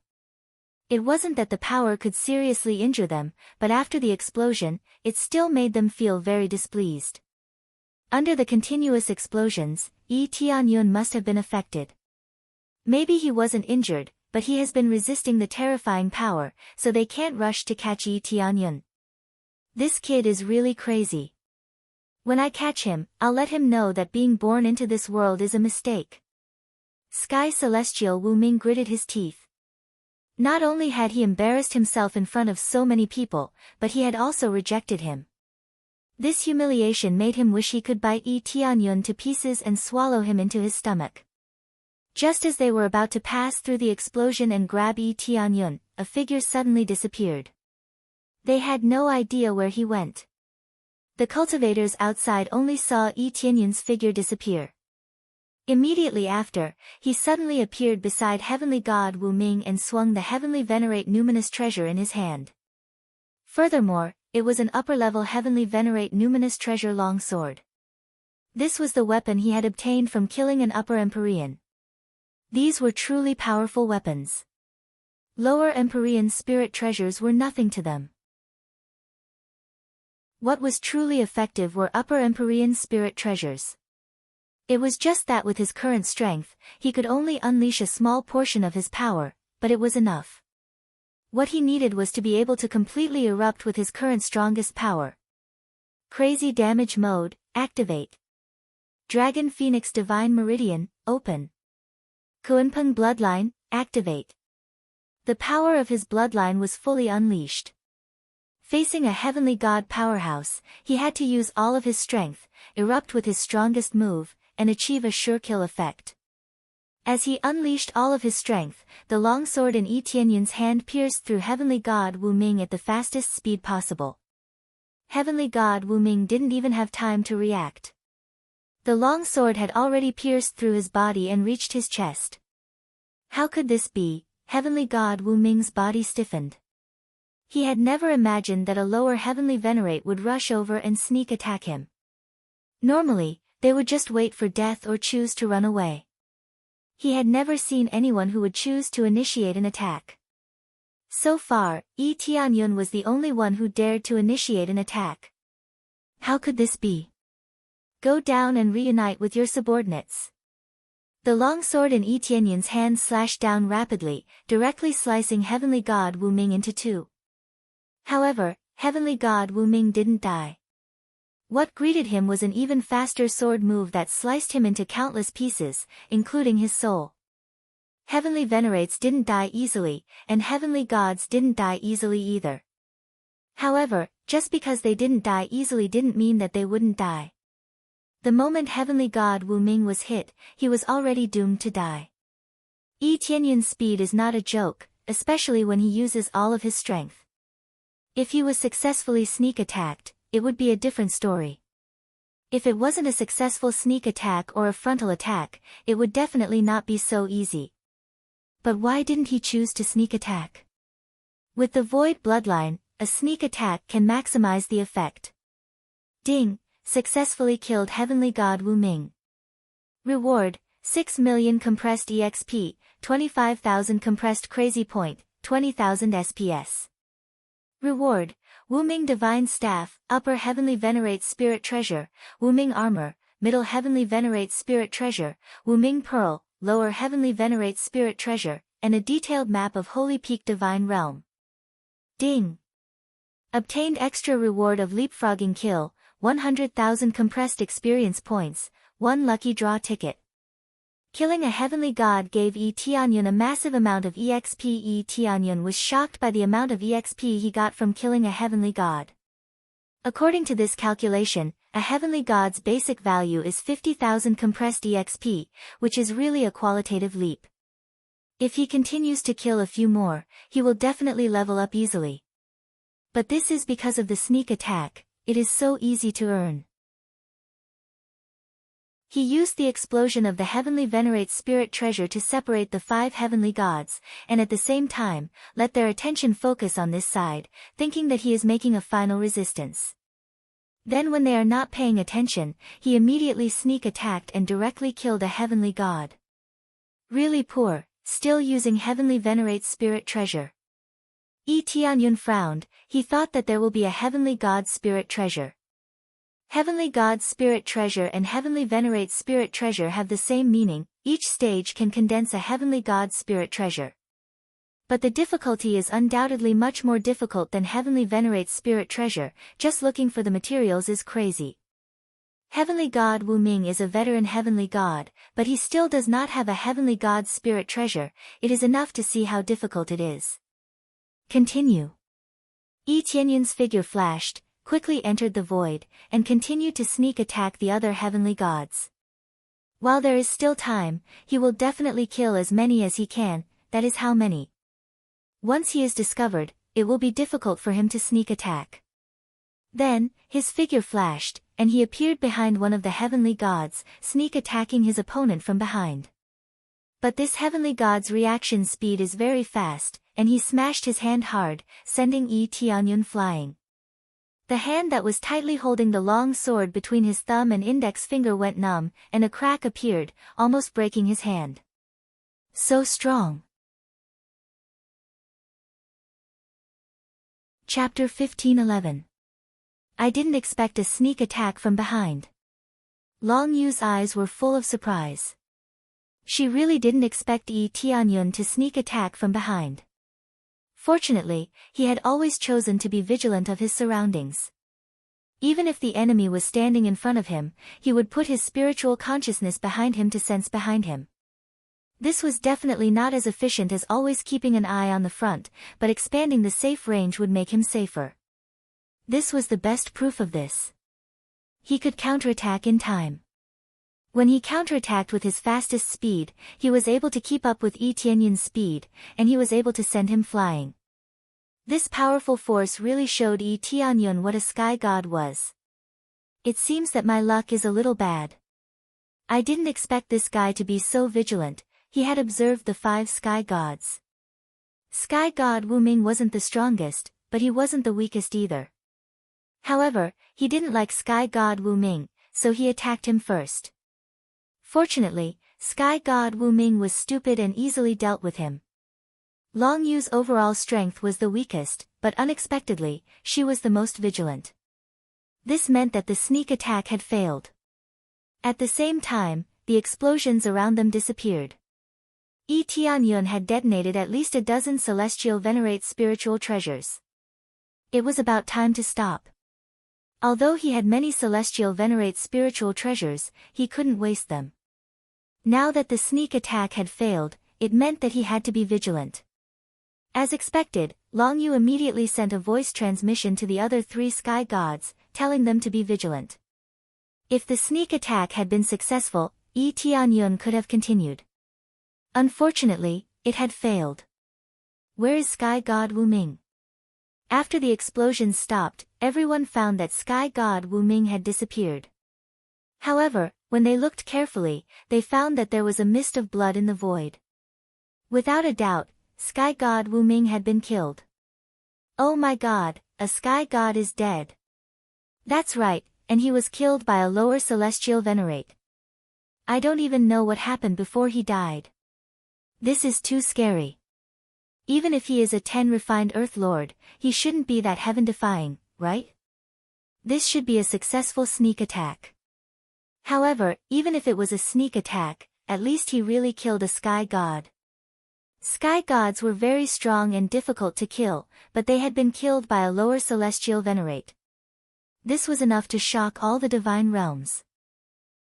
It wasn't that the power could seriously injure them, but after the explosion, it still made them feel very displeased. Under the continuous explosions, Yi Tianyun must have been affected. Maybe he wasn't injured, but he has been resisting the terrifying power, so they can't rush to catch Yi Tianyun. This kid is really crazy. When I catch him, I'll let him know that being born into this world is a mistake. Sky Celestial Wu Ming gritted his teeth. Not only had he embarrassed himself in front of so many people, but he had also rejected him. This humiliation made him wish he could bite Yi Tianyun to pieces and swallow him into his stomach. Just as they were about to pass through the explosion and grab Yi Tianyun, a figure suddenly disappeared. They had no idea where he went. The cultivators outside only saw Yi Tianyun's figure disappear. Immediately after, he suddenly appeared beside Heavenly God Wu Ming and swung the Heavenly Venerate Numinous Treasure in his hand. Furthermore, it was an upper-level Heavenly Venerate Numinous Treasure longsword. This was the weapon he had obtained from killing an Upper Empyrean. These were truly powerful weapons. Lower Empyrean spirit treasures were nothing to them. What was truly effective were Upper Empyrean spirit treasures. It was just that with his current strength, he could only unleash a small portion of his power, but it was enough. What he needed was to be able to completely erupt with his current strongest power. Crazy Damage Mode, activate. Dragon Phoenix Divine Meridian, open. Kuanpeng Bloodline, activate. The power of his bloodline was fully unleashed. Facing a Heavenly God powerhouse, he had to use all of his strength, erupt with his strongest move, and achieve a sure kill effect. As he unleashed all of his strength, the longsword in Yi Tianyun's hand pierced through Heavenly God Wu Ming at the fastest speed possible. Heavenly God Wu Ming didn't even have time to react. The longsword had already pierced through his body and reached his chest. How could this be? Heavenly God Wu Ming's body stiffened. He had never imagined that a lower Heavenly Venerate would rush over and sneak attack him. Normally, they would just wait for death or choose to run away. He had never seen anyone who would choose to initiate an attack. So far, Yi Tianyun was the only one who dared to initiate an attack. How could this be? Go down and reunite with your subordinates. The longsword in Yi Tianyun's hand slashed down rapidly, directly slicing Heavenly God Wu Ming into 2. However, Heavenly God Wu Ming didn't die. What greeted him was an even faster sword move that sliced him into countless pieces, including his soul. Heavenly Venerates didn't die easily, and Heavenly Gods didn't die easily either. However, just because they didn't die easily didn't mean that they wouldn't die. The moment Heavenly God Wu Ming was hit, he was already doomed to die. Yi Tianyun's speed is not a joke, especially when he uses all of his strength. If he was successfully sneak attacked, it would be a different story. If it wasn't a successful sneak attack or a frontal attack, it would definitely not be so easy. But why didn't he choose to sneak attack? With the Void bloodline, a sneak attack can maximize the effect. Ding! Successfully killed Heavenly God Wu Ming. Reward, 6 million compressed EXP, 25,000 compressed crazy point, 20,000 SPS. Reward, Wu Ming Divine Staff, Upper Heavenly Venerate Spirit Treasure, Wu Ming Armor, Middle Heavenly Venerate Spirit Treasure, Wu Ming Pearl, Lower Heavenly Venerate Spirit Treasure, and a detailed map of Holy Peak Divine Realm. Ding! Obtained extra reward of leapfrogging kill, 100,000 compressed experience points, 1 lucky draw ticket. Killing a heavenly god gave Yi Tianyun a massive amount of EXP. Yi Tianyun was shocked by the amount of EXP he got from killing a heavenly god. According to this calculation, a heavenly god's basic value is 50,000 compressed EXP, which is really a qualitative leap. If he continues to kill a few more, he will definitely level up easily. But this is because of the sneak attack. It is so easy to earn. He used the explosion of the Heavenly Venerate Spirit Treasure to separate the 5 heavenly gods, and at the same time, let their attention focus on this side, thinking that he is making a final resistance. Then when they are not paying attention, he immediately sneak attacked and directly killed a heavenly god. Really poor, still using Heavenly Venerate Spirit Treasure. Yi Tianyun frowned. He thought that there will be a Heavenly God Spirit Treasure. Heavenly God Spirit Treasure and Heavenly Venerate Spirit Treasure have the same meaning. Each stage can condense a Heavenly God Spirit Treasure. But the difficulty is undoubtedly much more difficult than Heavenly Venerate Spirit Treasure. Just looking for the materials is crazy. Heavenly God Wu Ming is a veteran heavenly god, but he still does not have a Heavenly God Spirit Treasure. It is enough to see how difficult it is. Continue. Yi Tianyun's figure flashed, quickly entered the void, and continued to sneak attack the other heavenly gods. While there is still time, he will definitely kill as many as he can. That is how many. Once he is discovered, it will be difficult for him to sneak attack. Then, his figure flashed, and he appeared behind one of the heavenly gods, sneak attacking his opponent from behind. But this heavenly god's reaction speed is very fast, and he smashed his hand hard, sending Yi Tianyun flying. The hand that was tightly holding the long sword between his thumb and index finger went numb, and a crack appeared, almost breaking his hand. So strong. Chapter 15:11. I didn't expect a sneak attack from behind. Long Yu's eyes were full of surprise. She really didn't expect Yi Tianyun to sneak attack from behind. Fortunately, he had always chosen to be vigilant of his surroundings. Even if the enemy was standing in front of him, he would put his spiritual consciousness behind him to sense behind him. This was definitely not as efficient as always keeping an eye on the front, but expanding the safe range would make him safer. This was the best proof of this. He could counterattack in time. When he counterattacked with his fastest speed, he was able to keep up with Yi Tianyun's speed, and he was able to send him flying. This powerful force really showed Yi Tianyun what a sky god was. It seems that my luck is a little bad. I didn't expect this guy to be so vigilant. He had observed the 5 sky gods. Sky god Wu Ming wasn't the strongest, but he wasn't the weakest either. However, he didn't like sky god Wu Ming, so he attacked him first. Fortunately, sky god Wu Ming was stupid and easily dealt with him. Long Yu's overall strength was the weakest, but unexpectedly, she was the most vigilant. This meant that the sneak attack had failed. At the same time, the explosions around them disappeared. Yi Tianyun had detonated at least a dozen celestial venerate spiritual treasures. It was about time to stop. Although he had many celestial venerate spiritual treasures, he couldn't waste them. Now that the sneak attack had failed, it meant that he had to be vigilant. As expected, Long Yu immediately sent a voice transmission to the other 3 sky gods, telling them to be vigilant. If the sneak attack had been successful, Yi Tianyun could have continued. Unfortunately, it had failed. Where is sky god Wu Ming? After the explosions stopped, everyone found that sky god Wu Ming had disappeared. However, when they looked carefully, they found that there was a mist of blood in the void. Without a doubt, Sky God Wu Ming had been killed. Oh my god, a sky god is dead. That's right, and he was killed by a lower celestial venerate. I don't even know what happened before he died. This is too scary. Even if he is a 10 refined Earth Lord, he shouldn't be that heaven-defying, right? This should be a successful sneak attack. However, even if it was a sneak attack, at least he really killed a sky god. Sky gods were very strong and difficult to kill, but they had been killed by a lower celestial venerate. This was enough to shock all the divine realms.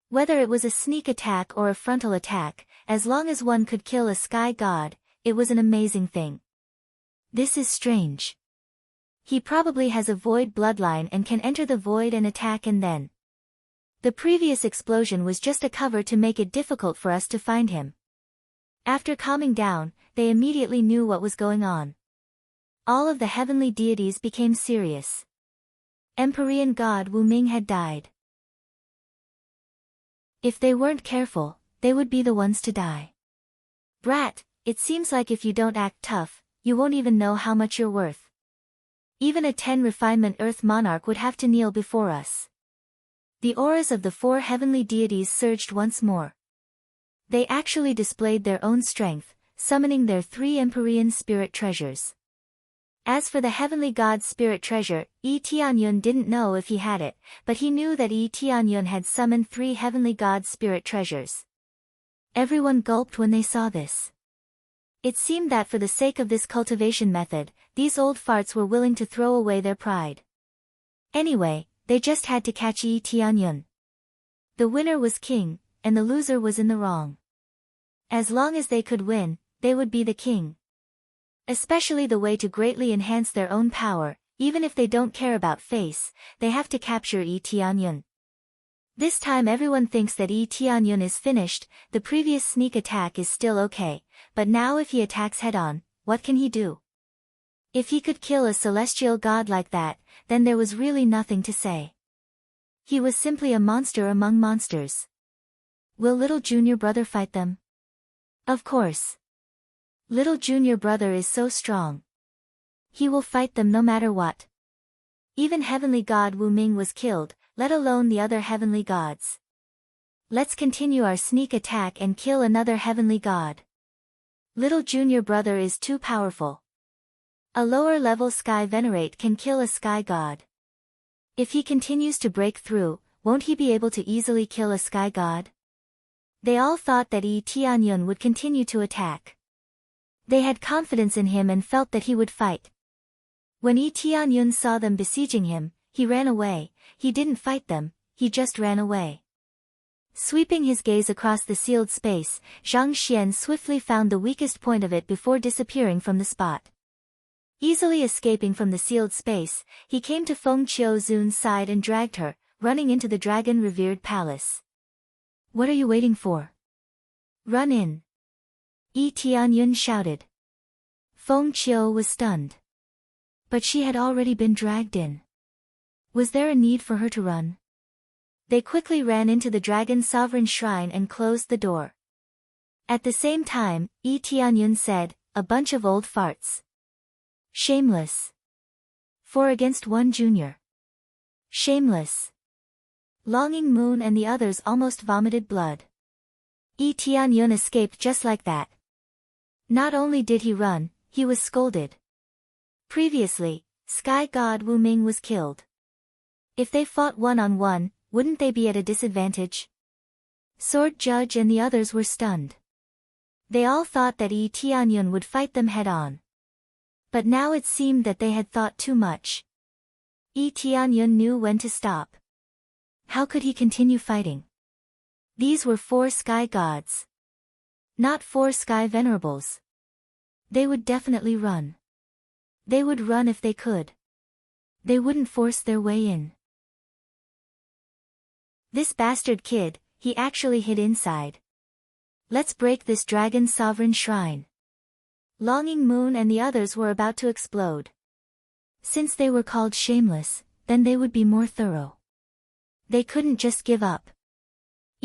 Whether it was a sneak attack or a frontal attack, as long as one could kill a sky god, it was an amazing thing. This is strange. He probably has a void bloodline and can enter the void and attack and then. The previous explosion was just a cover to make it difficult for us to find him. After calming down, they immediately knew what was going on. All of the heavenly deities became serious. Empyrean god Wu Ming had died. If they weren't careful, they would be the ones to die. Brat, it seems like if you don't act tough, you won't even know how much you're worth. Even a 10 refinement Earth monarch would have to kneel before us. The auras of the 4 heavenly deities surged once more. They actually displayed their own strength, summoning their 3 Empyrean spirit treasures. As for the heavenly god's spirit treasure, Yi Tianyun didn't know if he had it, but he knew that Yi Tianyun had summoned 3 heavenly god's spirit treasures. Everyone gulped when they saw this. It seemed that for the sake of this cultivation method, these old farts were willing to throw away their pride. Anyway, they just had to catch Yi Tianyun. The winner was king, and the loser was in the wrong. As long as they could win, they would be the king. Especially the way to greatly enhance their own power, even if they don't care about face, they have to capture Yi Tianyun. This time everyone thinks that Yi Tianyun is finished, the previous sneak attack is still okay, but now if he attacks head-on, what can he do? If he could kill a celestial god like that, then there was really nothing to say. He was simply a monster among monsters. Will little junior brother fight them? Of course. Little junior brother is so strong. He will fight them no matter what. Even heavenly god Wu Ming was killed, let alone the other heavenly gods. Let's continue our sneak attack and kill another heavenly god. Little junior brother is too powerful. A lower level sky venerate can kill a sky god. If he continues to break through, won't he be able to easily kill a sky god? They all thought that Yi Tianyun would continue to attack. They had confidence in him and felt that he would fight. When Yi Tianyun saw them besieging him, he ran away. He didn't fight them, he just ran away. Sweeping his gaze across the sealed space, Zhang Xian swiftly found the weakest point of it before disappearing from the spot. Easily escaping from the sealed space, he came to Feng Qiuzun's side and dragged her, running into the dragon-revered palace. What are you waiting for? Run in. Yi Tianyun shouted. Feng Qiu was stunned. But she had already been dragged in. Was there a need for her to run? They quickly ran into the dragon's sovereign shrine and closed the door. At the same time, Yi Tianyun said, a bunch of old farts. Shameless. 4 against 1 junior. Shameless. Longing Moon and the others almost vomited blood. Yi Tianyun escaped just like that. Not only did he run, he was scolded. Previously, Sky God Wu Ming was killed. If they fought one-on-one, wouldn't they be at a disadvantage? Sword Judge and the others were stunned. They all thought that Yi Tianyun would fight them head-on. But now it seemed that they had thought too much. Yi Tianyun knew when to stop. How could he continue fighting? These were 4 sky gods. Not 4 sky venerables. They would definitely run. They would run if they could. They wouldn't force their way in. This bastard kid, he actually hid inside. Let's break this dragon's sovereign shrine. Longing Moon and the others were about to explode. Since they were called shameless, then they would be more thorough. They couldn't just give up.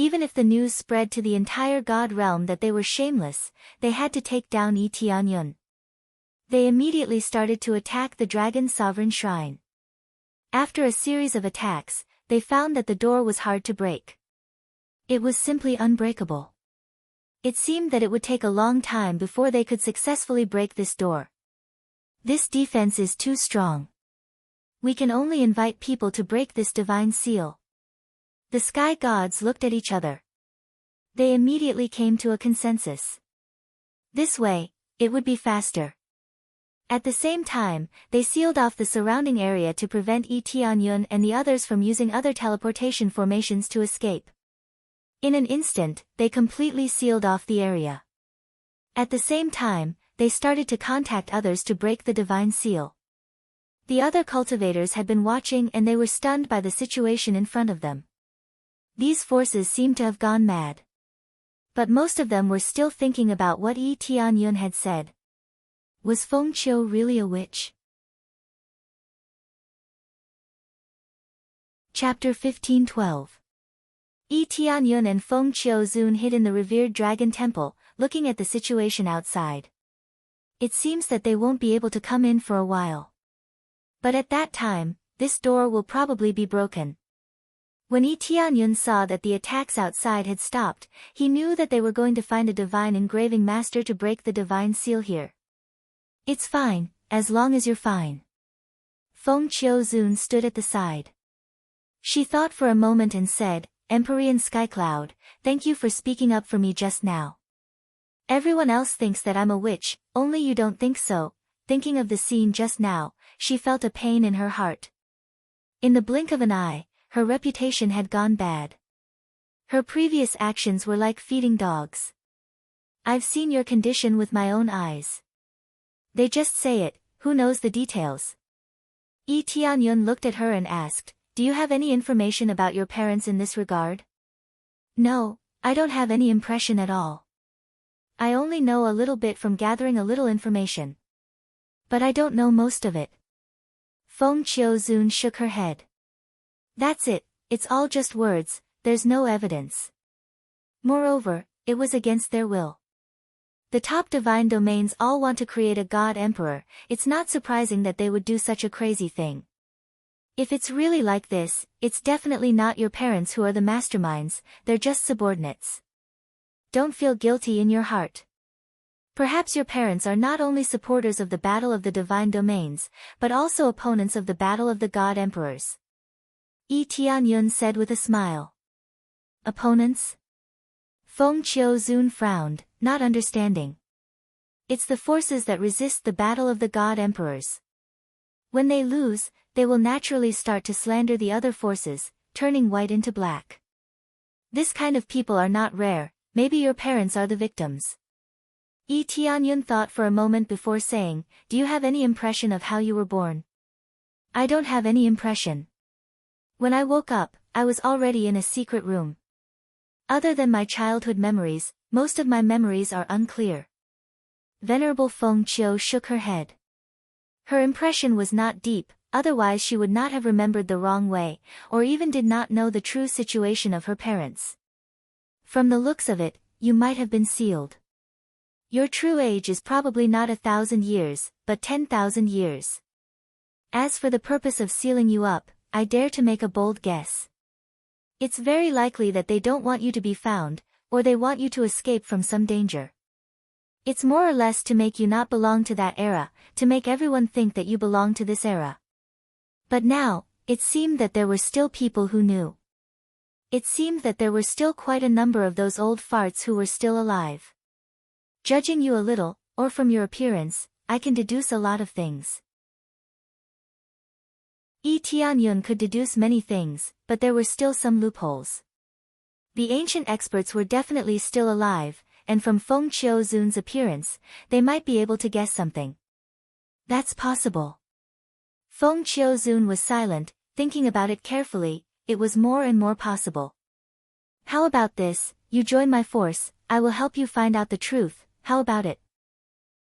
Even if the news spread to the entire god realm that they were shameless, they had to take down Yi Tianyun. They immediately started to attack the dragon's sovereign shrine. After a series of attacks, they found that the door was hard to break. It was simply unbreakable. It seemed that it would take a long time before they could successfully break this door. This defense is too strong. We can only invite people to break this divine seal. The sky gods looked at each other. They immediately came to a consensus. This way, it would be faster. At the same time, they sealed off the surrounding area to prevent Yi Tianyun and the others from using other teleportation formations to escape. In an instant, they completely sealed off the area. At the same time, they started to contact others to break the divine seal. The other cultivators had been watching and they were stunned by the situation in front of them. These forces seemed to have gone mad. But most of them were still thinking about what Yi Tianyun had said. Was Feng Qiu really a witch? Chapter 15-12. Yi Tianyun and Feng Qiu hid in the revered dragon temple, looking at the situation outside. It seems that they won't be able to come in for a while. But at that time, this door will probably be broken. When Yi Tianyun saw that the attacks outside had stopped, he knew that they were going to find a divine engraving master to break the divine seal here. It's fine, as long as you're fine. Feng Qiu stood at the side. She thought for a moment and said, Empyrean Skycloud, thank you for speaking up for me just now. Everyone else thinks that I'm a witch, only you don't think so. Thinking of the scene just now, she felt a pain in her heart. In the blink of an eye, her reputation had gone bad. Her previous actions were like feeding dogs. I've seen your condition with my own eyes. They just say it, who knows the details? Yi Tianyun looked at her and asked, do you have any information about your parents in this regard? No, I don't have any impression at all. I only know a little bit from gathering a little information. But I don't know most of it. Feng Qiu shook her head. That's it, it's all just words, there's no evidence. Moreover, it was against their will. The top divine domains all want to create a god emperor, it's not surprising that they would do such a crazy thing. If it's really like this, it's definitely not your parents who are the masterminds, they're just subordinates. Don't feel guilty in your heart. Perhaps your parents are not only supporters of the battle of the divine domains, but also opponents of the battle of the god emperors. Yi Tianyun said with a smile. Opponents? Feng Qiu frowned, not understanding. It's the forces that resist the battle of the god emperors. When they lose, they will naturally start to slander the other forces, turning white into black. This kind of people are not rare, maybe your parents are the victims. Yi Tianyun thought for a moment before saying, do you have any impression of how you were born? I don't have any impression. When I woke up, I was already in a secret room. Other than my childhood memories, most of my memories are unclear. Venerable Feng Qiu shook her head. Her impression was not deep, otherwise she would not have remembered the wrong way, or even did not know the true situation of her parents. From the looks of it, you might have been sealed. Your true age is probably not 1,000 years, but 10,000 years. As for the purpose of sealing you up, I dare to make a bold guess. It's very likely that they don't want you to be found, or they want you to escape from some danger. It's more or less to make you not belong to that era, to make everyone think that you belong to this era. But now, it seemed that there were still people who knew. It seemed that there were still quite a number of those old farts who were still alive. Judging you a little, or from your appearance, I can deduce a lot of things. Yi Tianyun could deduce many things, but there were still some loopholes. The ancient experts were definitely still alive, and from Feng Qiu's appearance, they might be able to guess something. That's possible. Feng Qiu was silent, thinking about it carefully. It was more and more possible. How about this, you join my force, I will help you find out the truth, how about it?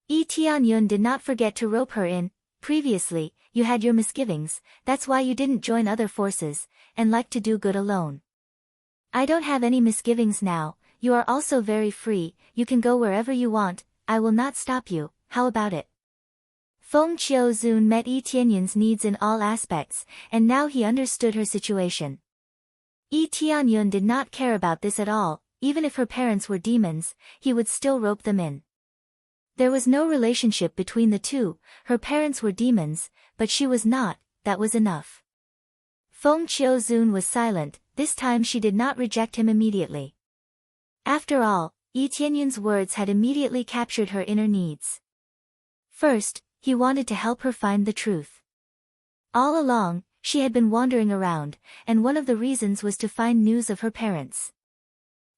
Yi Tianyun did not forget to rope her in. Previously, you had your misgivings, that's why you didn't join other forces, and liked to do good alone. I don't have any misgivings now, you are also very free, you can go wherever you want, I will not stop you, how about it? Feng Qiuzun met Yi Tianyun's needs in all aspects, and now he understood her situation. Yi Tianyun did not care about this at all, even if her parents were demons, he would still rope them in. There was no relationship between the two, her parents were demons, but she was not, that was enough. Feng Qiuzun was silent, this time she did not reject him immediately. After all, Yi Tianyun's words had immediately captured her inner needs. First, he wanted to help her find the truth. All along, she had been wandering around, and one of the reasons was to find news of her parents.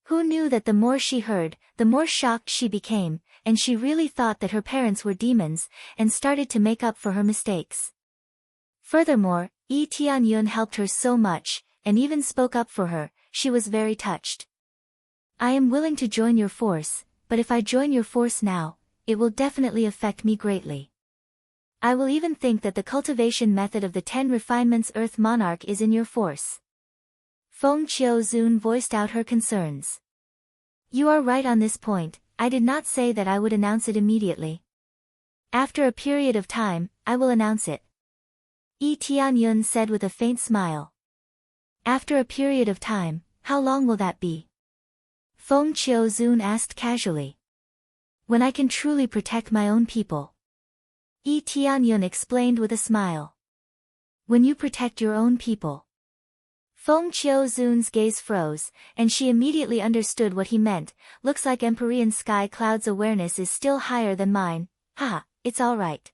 Who knew that the more she heard, the more shocked she became, and she really thought that her parents were demons, and started to make up for her mistakes. Furthermore, Yi Tianyun helped her so much, and even spoke up for her, she was very touched. I am willing to join your force, but if I join your force now, it will definitely affect me greatly. I will even think that the cultivation method of the 10 refinements Earth Monarch is in your force. Feng Qiuzun voiced out her concerns. You are right on this point, I did not say that I would announce it immediately. After a period of time, I will announce it. Yi Tianyun said with a faint smile. After a period of time, how long will that be? Feng Qiuzun asked casually. When I can truly protect my own people. Yi Tianyun explained with a smile. When you protect your own people. Feng Qiuzun's gaze froze, and she immediately understood what he meant. Looks like Empyrean Sky Cloud's awareness is still higher than mine, haha, it's alright.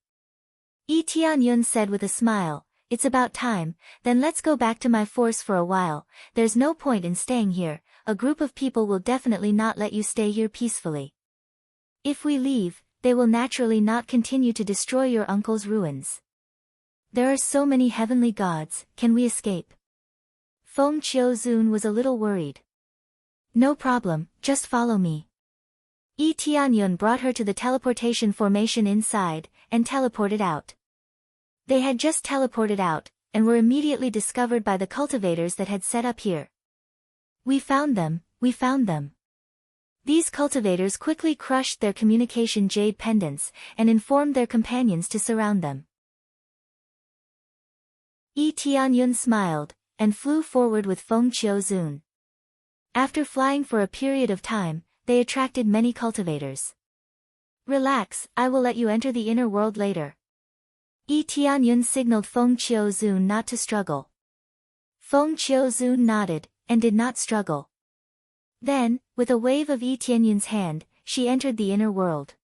Yi Tianyun said with a smile, it's about time, then let's go back to my force for a while, there's no point in staying here, a group of people will definitely not let you stay here peacefully. If we leave, they will naturally not continue to destroy your uncle's ruins. There are so many heavenly gods, can we escape? Feng Qiuzun was a little worried. No problem, just follow me. Yi Tianyun brought her to the teleportation formation inside, and teleported out. They had just teleported out, and were immediately discovered by the cultivators that had set up here. We found them, we found them. These cultivators quickly crushed their communication jade pendants, and informed their companions to surround them. Yi Tianyun smiled, and flew forward with Feng Qiuzun. After flying for a period of time, they attracted many cultivators. Relax, I will let you enter the inner world later. Yi Tianyun signaled Feng Qiuzun not to struggle. Feng Qiuzun nodded, and did not struggle. Then, with a wave of Yi Tianyun's hand, she entered the inner world.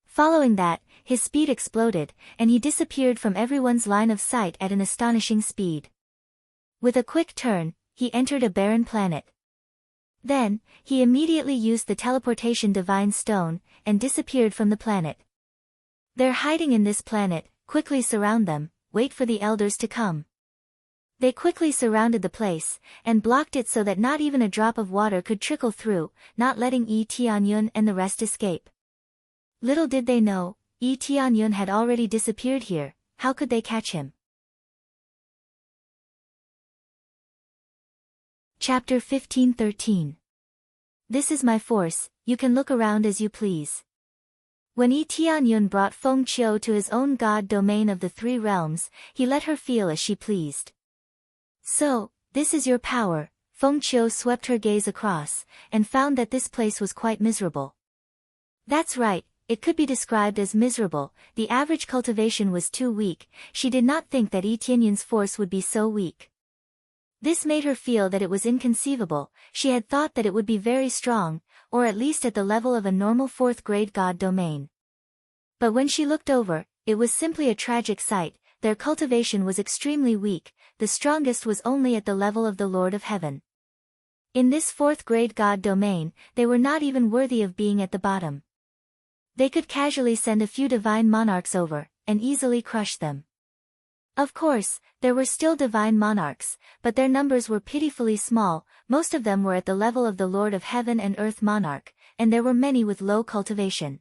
Following that, his speed exploded, and he disappeared from everyone's line of sight at an astonishing speed. With a quick turn, he entered a barren planet. Then, he immediately used the teleportation divine stone, and disappeared from the planet. They're hiding in this planet, quickly surround them, wait for the elders to come. They quickly surrounded the place, and blocked it so that not even a drop of water could trickle through, not letting Yi Tianyun and the rest escape. Little did they know, Yi Tianyun had already disappeared here, how could they catch him? Chapter 15:13. This is my force, you can look around as you please. When Yi Tianyun brought Feng Qiu to his own god domain of the 3 realms, he let her feel as she pleased. So, this is your power, Feng Qiu swept her gaze across, and found that this place was quite miserable. That's right, it could be described as miserable, the average cultivation was too weak, she did not think that Yi Tianyun's force would be so weak. This made her feel that it was inconceivable, she had thought that it would be very strong, or at least at the level of a normal 4th grade god domain. But when she looked over, it was simply a tragic sight, their cultivation was extremely weak, the strongest was only at the level of the Lord of Heaven. In this 4th grade god domain, they were not even worthy of being at the bottom. They could casually send a few divine monarchs over, and easily crush them. Of course, there were still divine monarchs, but their numbers were pitifully small, most of them were at the level of the Lord of Heaven and Earth monarch, and there were many with low cultivation.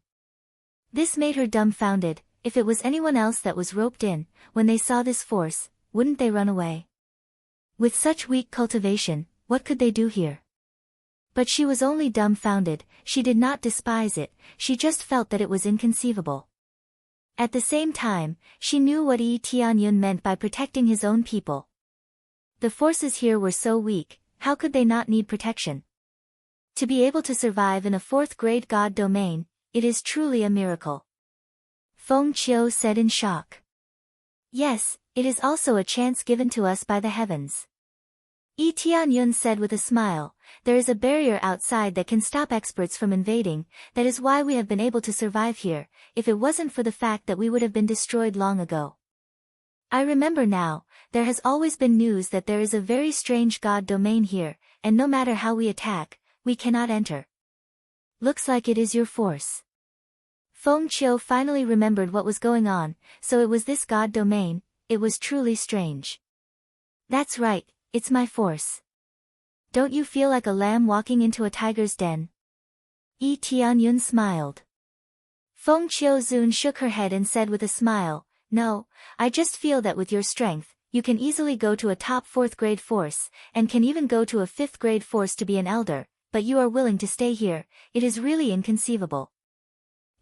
This made her dumbfounded, if it was anyone else that was roped in, when they saw this force, wouldn't they run away? With such weak cultivation, what could they do here? But she was only dumbfounded, she did not despise it, she just felt that it was inconceivable. At the same time, she knew what Yi Tianyun meant by protecting his own people. The forces here were so weak, how could they not need protection? To be able to survive in a fourth-grade god domain, it is truly a miracle. Feng Qiu said in shock. Yes, it is also a chance given to us by the heavens. Yi Tianyun said with a smile, there is a barrier outside that can stop experts from invading, that is why we have been able to survive here, if it wasn't for the fact that we would have been destroyed long ago. I remember now, there has always been news that there is a very strange god domain here, and no matter how we attack, we cannot enter. Looks like it is your force. Feng Qiu finally remembered what was going on, so it was this god domain, it was truly strange. That's right, it's my force. Don't you feel like a lamb walking into a tiger's den? Yi Tianyun smiled. Feng Qiuzun shook her head and said with a smile, no, I just feel that with your strength, you can easily go to a top 4th grade force, and can even go to a 5th grade force to be an elder, but you are willing to stay here, it is really inconceivable.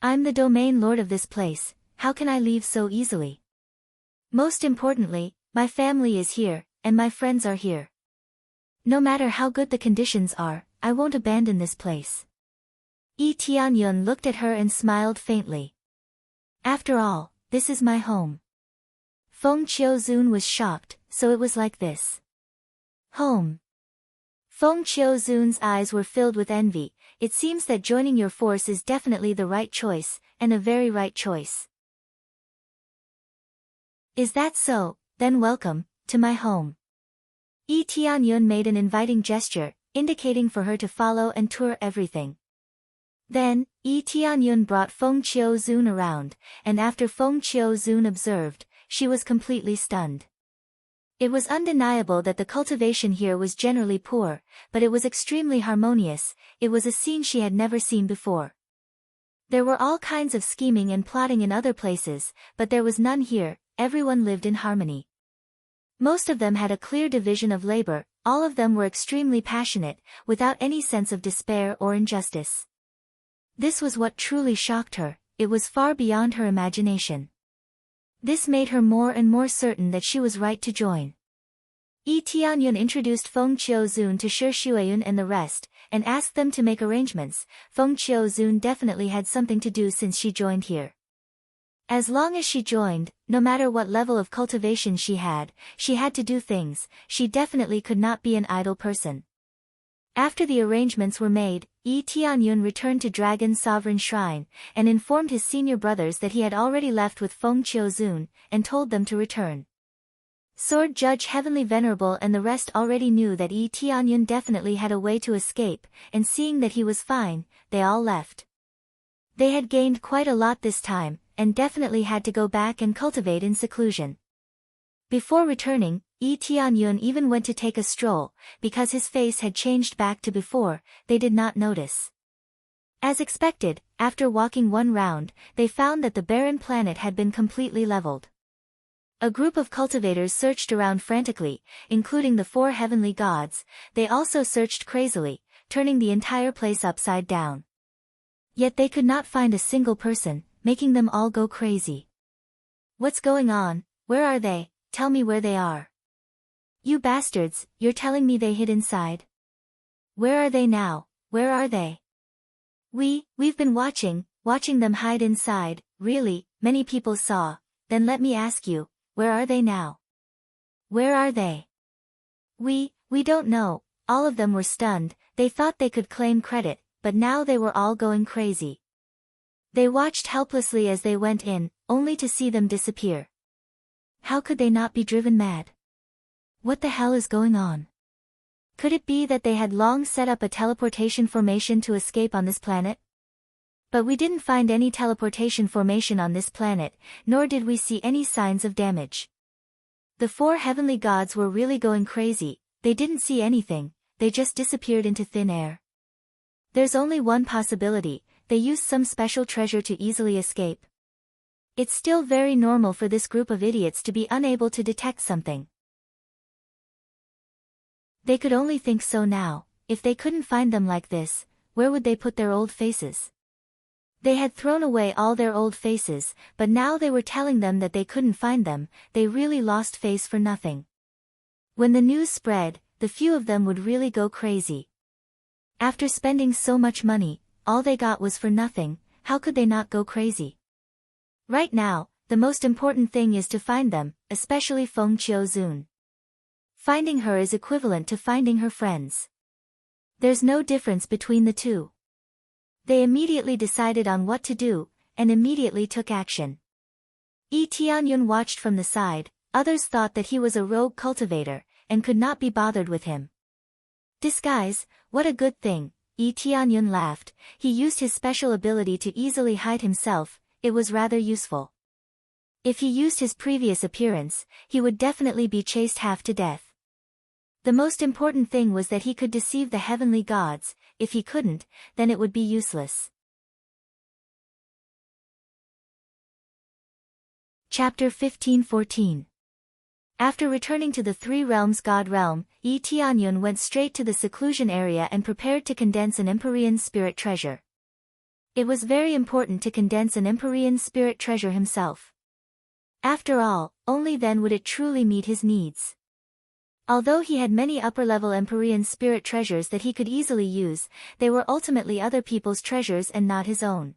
I'm the domain lord of this place, how can I leave so easily? Most importantly, my family is here, and my friends are here. No matter how good the conditions are, I won't abandon this place. Yi Tianyun looked at her and smiled faintly. After all, this is my home. Feng Qiuzun was shocked, so it was like this. Home. Feng Qiuzun's eyes were filled with envy, it seems that joining your force is definitely the right choice, and a very right choice. Is that so, then welcome, to my home. Yi Tianyun made an inviting gesture, indicating for her to follow and tour everything. Then, Yi Tianyun brought Feng Qiuzun around, and after Feng Qiuzun observed, she was completely stunned. It was undeniable that the cultivation here was generally poor, but it was extremely harmonious, it was a scene she had never seen before. There were all kinds of scheming and plotting in other places, but there was none here, everyone lived in harmony. Most of them had a clear division of labor, all of them were extremely passionate, without any sense of despair or injustice. This was what truly shocked her, it was far beyond her imagination. This made her more and more certain that she was right to join. Yi Tianyun introduced Feng Qiuzun to Shi Xueyun and the rest, and asked them to make arrangements. Feng Qiuzun definitely had something to do since she joined here. As long as she joined, no matter what level of cultivation she had to do things, she definitely could not be an idle person. After the arrangements were made, Yi Tianyun returned to Dragon Sovereign Shrine, and informed his senior brothers that he had already left with Feng Qiuzun, and told them to return. Sword Judge Heavenly Venerable and the rest already knew that Yi Tianyun definitely had a way to escape, and seeing that he was fine, they all left. They had gained quite a lot this time, and definitely had to go back and cultivate in seclusion. Before returning, Yi Tianyun even went to take a stroll, because his face had changed back to before, they did not notice. As expected, after walking one round, they found that the barren planet had been completely leveled. A group of cultivators searched around frantically, including the 4 heavenly gods, they also searched crazily, turning the entire place upside down. Yet they could not find a single person, making them all go crazy. What's going on? Where are they? Tell me where they are. You bastards, you're telling me they hid inside? Where are they now? Where are they? We've been watching them hide inside, really, many people saw, then let me ask you, where are they now? Where are they? We don't know, all of them were stunned, they thought they could claim credit, but now they were all going crazy. They watched helplessly as they went in, only to see them disappear. How could they not be driven mad? What the hell is going on? Could it be that they had long set up a teleportation formation to escape on this planet? But we didn't find any teleportation formation on this planet, nor did we see any signs of damage. The 4 heavenly gods were really going crazy, they didn't see anything, they just disappeared into thin air. There's only one possibility, they used some special treasure to easily escape. It's still very normal for this group of idiots to be unable to detect something. They could only think so now. If they couldn't find them like this, where would they put their old faces? They had thrown away all their old faces, but now they were telling them that they couldn't find them. They really lost face for nothing. When the news spread, the few of them would really go crazy. After spending so much money, all they got was for nothing. How could they not go crazy? Right now, the most important thing is to find them, especially Feng Qiuzun. Finding her is equivalent to finding her friends. There's no difference between the two. They immediately decided on what to do, and immediately took action. Yi Tianyun watched from the side. Others thought that he was a rogue cultivator, and could not be bothered with him. Disguise, what a good thing, Yi Tianyun laughed. He used his special ability to easily hide himself. It was rather useful. If he used his previous appearance, he would definitely be chased half to death. The most important thing was that he could deceive the heavenly gods. If he couldn't, then it would be useless. Chapter 15-14. After returning to the Three Realms God Realm, Yi Tianyun went straight to the seclusion area and prepared to condense an Empyrean spirit treasure. It was very important to condense an Empyrean spirit treasure himself. After all, only then would it truly meet his needs. Although he had many upper-level Empyrean spirit treasures that he could easily use, they were ultimately other people's treasures and not his own.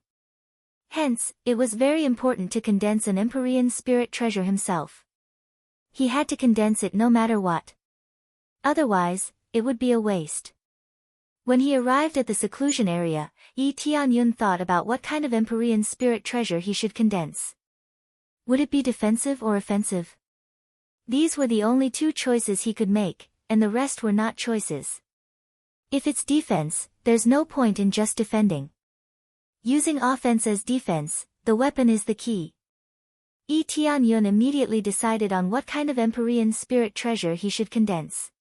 Hence, it was very important to condense an Empyrean spirit treasure himself. He had to condense it no matter what. Otherwise, it would be a waste. When he arrived at the seclusion area, Yi Tianyun thought about what kind of Empyrean spirit treasure he should condense. Would it be defensive or offensive? These were the only two choices he could make, and the rest were not choices. If it's defense, there's no point in just defending. Using offense as defense, the weapon is the key. Yi Tianyun immediately decided on what kind of Empyrean spirit treasure he should condense.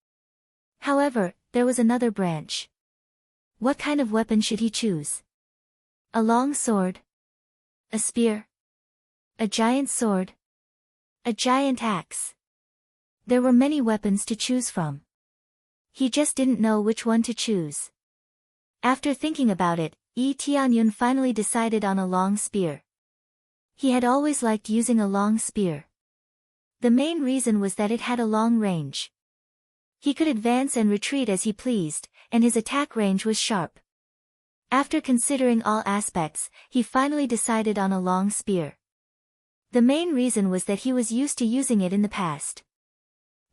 However, there was another branch. What kind of weapon should he choose? A long sword? A spear? A giant sword? A giant axe? There were many weapons to choose from. He just didn't know which one to choose. After thinking about it, Yi Tianyun finally decided on a long spear. He had always liked using a long spear. The main reason was that it had a long range. He could advance and retreat as he pleased, and his attack range was sharp. After considering all aspects, he finally decided on a long spear. The main reason was that he was used to using it in the past.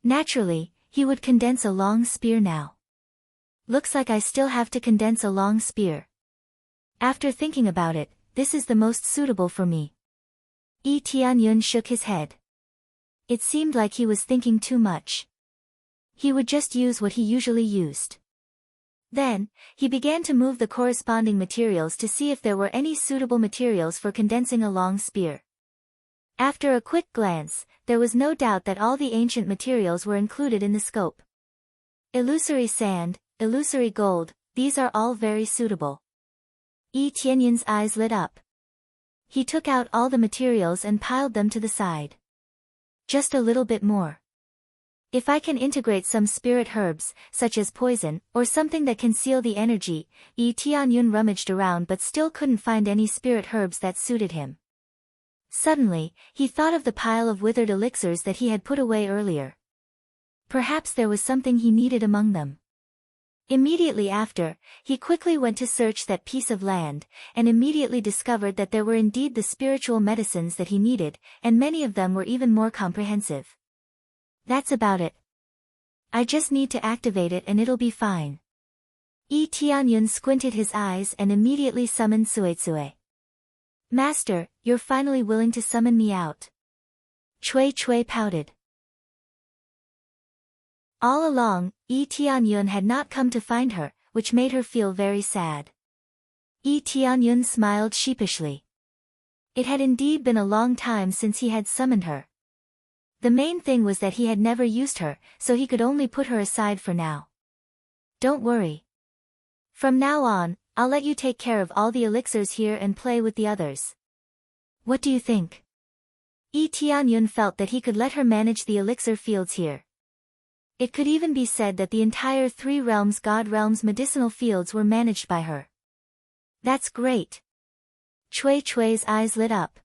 Naturally, he would condense a long spear now. Looks like I still have to condense a long spear. After thinking about it, this is the most suitable for me. Yi Tianyun shook his head. It seemed like he was thinking too much. He would just use what he usually used. Then, he began to move the corresponding materials to see if there were any suitable materials for condensing a long spear. After a quick glance, there was no doubt that all the ancient materials were included in the scope. Illusory sand, illusory gold, these are all very suitable. Yi Tianyun's eyes lit up. He took out all the materials and piled them to the side. Just a little bit more. If I can integrate some spirit herbs, such as poison, or something that can seal the energy, Yi Tianyun rummaged around but still couldn't find any spirit herbs that suited him. Suddenly, he thought of the pile of withered elixirs that he had put away earlier. Perhaps there was something he needed among them. Immediately after, he quickly went to search that piece of land, and immediately discovered that there were indeed the spiritual medicines that he needed, and many of them were even more comprehensive. That's about it. I just need to activate it and it'll be fine. Yi Tianyun squinted his eyes and immediately summoned Suetsue. Master, you're finally willing to summon me out. Cui Cui pouted. All along, Yi Tianyun had not come to find her, which made her feel very sad. Yi Tianyun smiled sheepishly. It had indeed been a long time since he had summoned her. The main thing was that he had never used her, so he could only put her aside for now. Don't worry. From now on, I'll let you take care of all the elixirs here and play with the others. What do you think? Yi Tianyun felt that he could let her manage the elixir fields here. It could even be said that the entire three realms God realms medicinal fields were managed by her. That's great. Cui Cui's eyes lit up.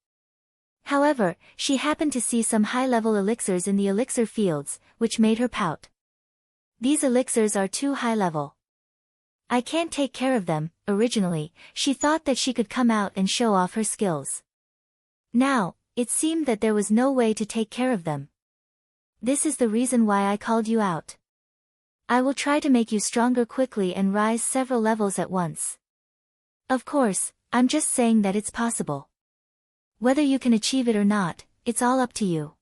However, she happened to see some high-level elixirs in the elixir fields, which made her pout. These elixirs are too high-level. I can't take care of them. Originally, she thought that she could come out and show off her skills. Now, it seemed that there was no way to take care of them. This is the reason why I called you out. I will try to make you stronger quickly and rise several levels at once. Of course, I'm just saying that it's possible. Whether you can achieve it or not, it's all up to you.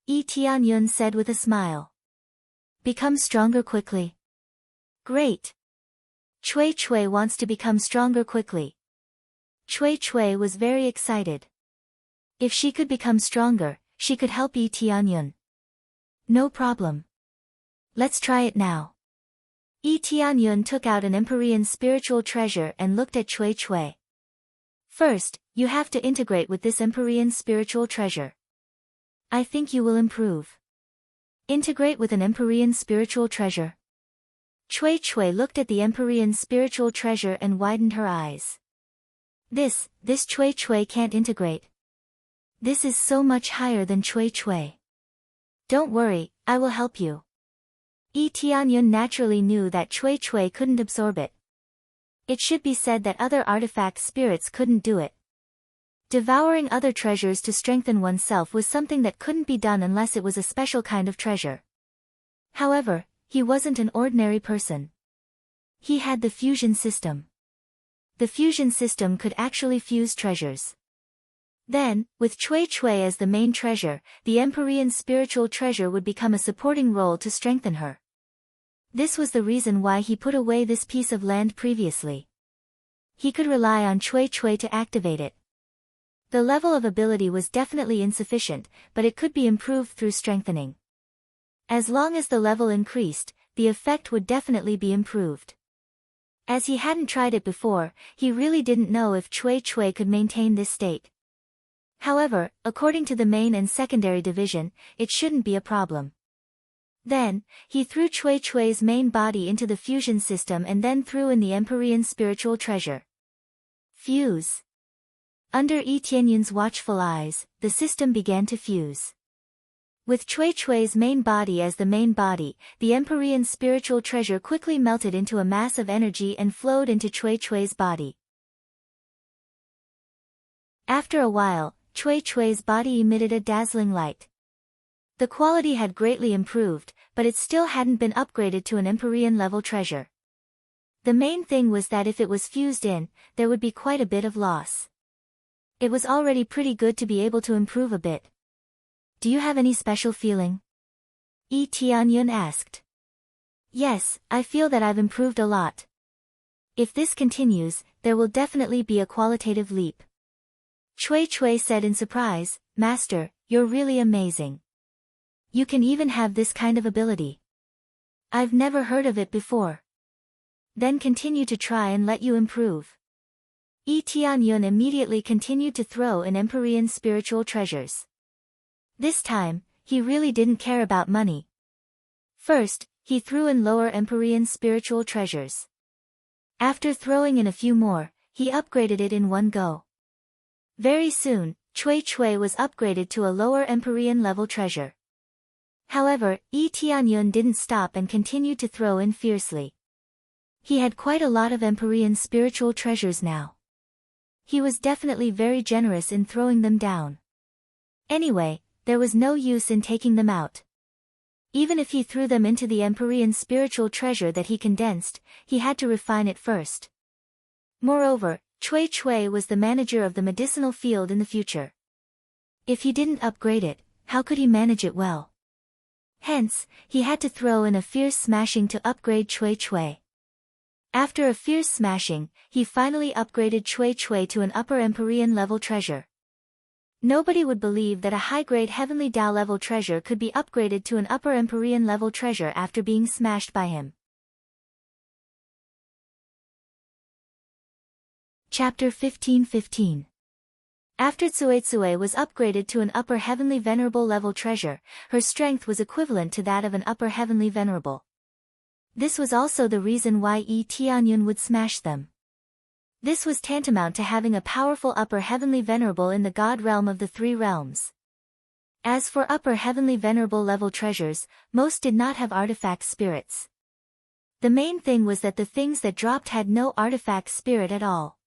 Yi Tianyun said with a smile. Become stronger quickly. Great. Cui Cui wants to become stronger quickly. Cui Cui was very excited. If she could become stronger, she could help Yi Tianyun. No problem. Let's try it now. Yi Tianyun took out an Empyrean spiritual treasure and looked at Cui Cui. First, you have to integrate with this Empyrean spiritual treasure. I think you will improve. Integrate with an Empyrean spiritual treasure. Cui Cui looked at the Empyrean spiritual treasure and widened her eyes. This Cui Cui can't integrate. This is so much higher than Cui Cui. Don't worry, I will help you. Yi Tianyun naturally knew that Cui Cui couldn't absorb it. It should be said that other artifact spirits couldn't do it. Devouring other treasures to strengthen oneself was something that couldn't be done unless it was a special kind of treasure. However, he wasn't an ordinary person. He had the fusion system. The fusion system could actually fuse treasures. Then, with Cui Cui as the main treasure, the Empyrean spiritual treasure would become a supporting role to strengthen her. This was the reason why he put away this piece of land previously. He could rely on Cui Cui to activate it. The level of ability was definitely insufficient, but it could be improved through strengthening. As long as the level increased, the effect would definitely be improved. As he hadn't tried it before, he really didn't know if Cui Cui could maintain this state. However, according to the main and secondary division, it shouldn't be a problem. Then, he threw Cui Cui's main body into the fusion system and then threw in the Empyrean spiritual treasure. Fuse. Under Yi Tianyun's watchful eyes, the system began to fuse. With Cui Cui's main body as the main body, the Empyrean spiritual treasure quickly melted into a mass of energy and flowed into Cui Cui's body. After a while, Cui Cui's body emitted a dazzling light. The quality had greatly improved, but it still hadn't been upgraded to an Empyrean level treasure. The main thing was that if it was fused in, there would be quite a bit of loss. It was already pretty good to be able to improve a bit. Do you have any special feeling? Yi Tianyun asked. Yes, I feel that I've improved a lot. If this continues, there will definitely be a qualitative leap. Cui Cui said in surprise, Master, you're really amazing. You can even have this kind of ability. I've never heard of it before. Then continue to try and let you improve. Yi Tianyun immediately continued to throw in Empyrean spiritual treasures. This time, he really didn't care about money. First, he threw in lower Empyrean spiritual treasures. After throwing in a few more, he upgraded it in one go. Very soon, Cui Cui was upgraded to a lower Empyrean level treasure. However, Yi Tianyun didn't stop and continued to throw in fiercely. He had quite a lot of Empyrean spiritual treasures now. He was definitely very generous in throwing them down. Anyway, there was no use in taking them out. Even if he threw them into the Empyrean spiritual treasure that he condensed, he had to refine it first. Moreover, Cui Cui was the manager of the medicinal field in the future. If he didn't upgrade it, how could he manage it well? Hence, he had to throw in a fierce smashing to upgrade Cui Cui. After a fierce smashing, he finally upgraded Cui Cui to an upper Empyrean level treasure. Nobody would believe that a high-grade Heavenly Tao level treasure could be upgraded to an upper Empyrean level treasure after being smashed by him. Chapter 15:15 After Tsuetsue was upgraded to an upper heavenly venerable level treasure, her strength was equivalent to that of an upper heavenly venerable. This was also the reason why Yi Tianyun would smash them. This was tantamount to having a powerful upper heavenly venerable in the god realm of the three realms. As for upper heavenly venerable level treasures, most did not have artifact spirits. The main thing was that the things that dropped had no artifact spirit at all.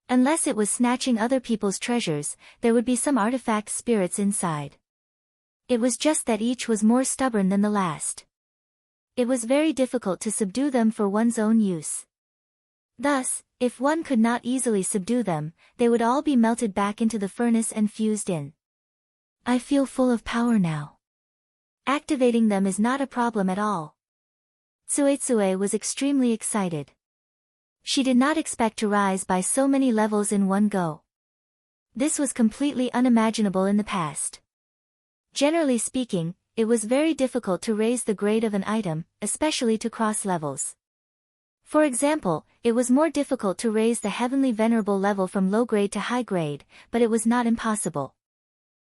Unless it was snatching other people's treasures, there would be some artifact spirits inside. It was just that each was more stubborn than the last. It was very difficult to subdue them for one's own use. Thus, if one could not easily subdue them, they would all be melted back into the furnace and fused in. I feel full of power now. Activating them is not a problem at all. Tsuetsue was extremely excited. She did not expect to rise by so many levels in one go. This was completely unimaginable in the past. Generally speaking, it was very difficult to raise the grade of an item, especially to cross levels. For example, it was more difficult to raise the heavenly venerable level from low grade to high grade, but it was not impossible.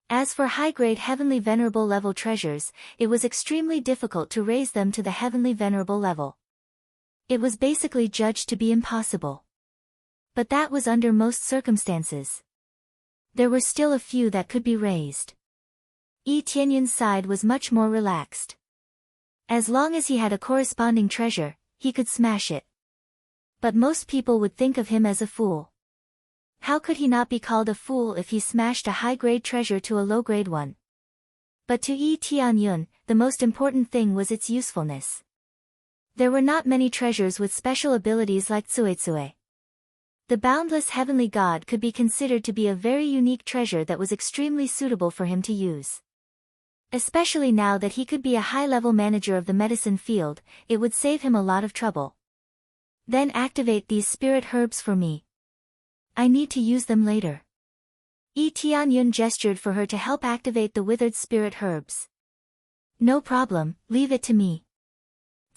As for high-grade heavenly venerable level treasures, it was extremely difficult to raise them to the heavenly venerable level. It was basically judged to be impossible. But that was under most circumstances. There were still a few that could be raised. Yi Tianyun's side was much more relaxed. As long as he had a corresponding treasure, he could smash it. But most people would think of him as a fool. How could he not be called a fool if he smashed a high-grade treasure to a low-grade one? But to Yi Tianyun, the most important thing was its usefulness. There were not many treasures with special abilities like Tsuetsue. The Boundless Heavenly God could be considered to be a very unique treasure that was extremely suitable for him to use. Especially now that he could be a high-level manager of the medicine field, it would save him a lot of trouble. Then activate these spirit herbs for me. I need to use them later. Yi Tianyun gestured for her to help activate the withered spirit herbs. No problem, leave it to me.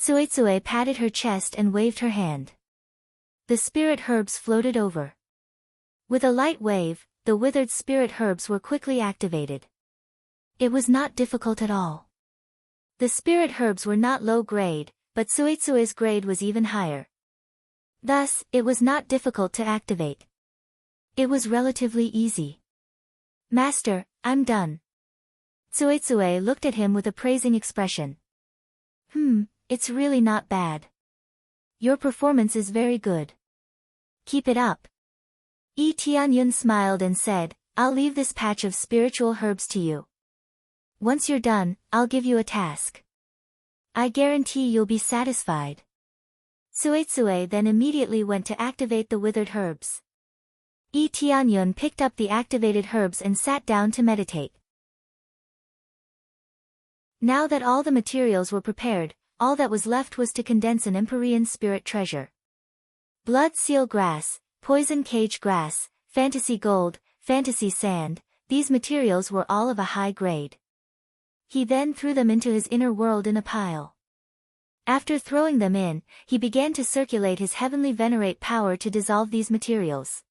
Tsuetsue patted her chest and waved her hand. The spirit herbs floated over. With a light wave, the withered spirit herbs were quickly activated. It was not difficult at all. The spirit herbs were not low grade, but Tsuetsue's grade was even higher. Thus, it was not difficult to activate. It was relatively easy. Master, I'm done. Tsuetsue looked at him with a praising expression. It's really not bad. Your performance is very good. Keep it up. Yi Tianyun smiled and said, I'll leave this patch of spiritual herbs to you. Once you're done, I'll give you a task. I guarantee you'll be satisfied. Tsuetsue then immediately went to activate the withered herbs. Yi Tianyun picked up the activated herbs and sat down to meditate. Now that all the materials were prepared, all that was left was to condense an Empyrean spirit treasure. Blood seal grass, poison cage grass, fantasy gold, fantasy sand, these materials were all of a high grade. He then threw them into his inner world in a pile. After throwing them in, he began to circulate his heavenly venerate power to dissolve these materials.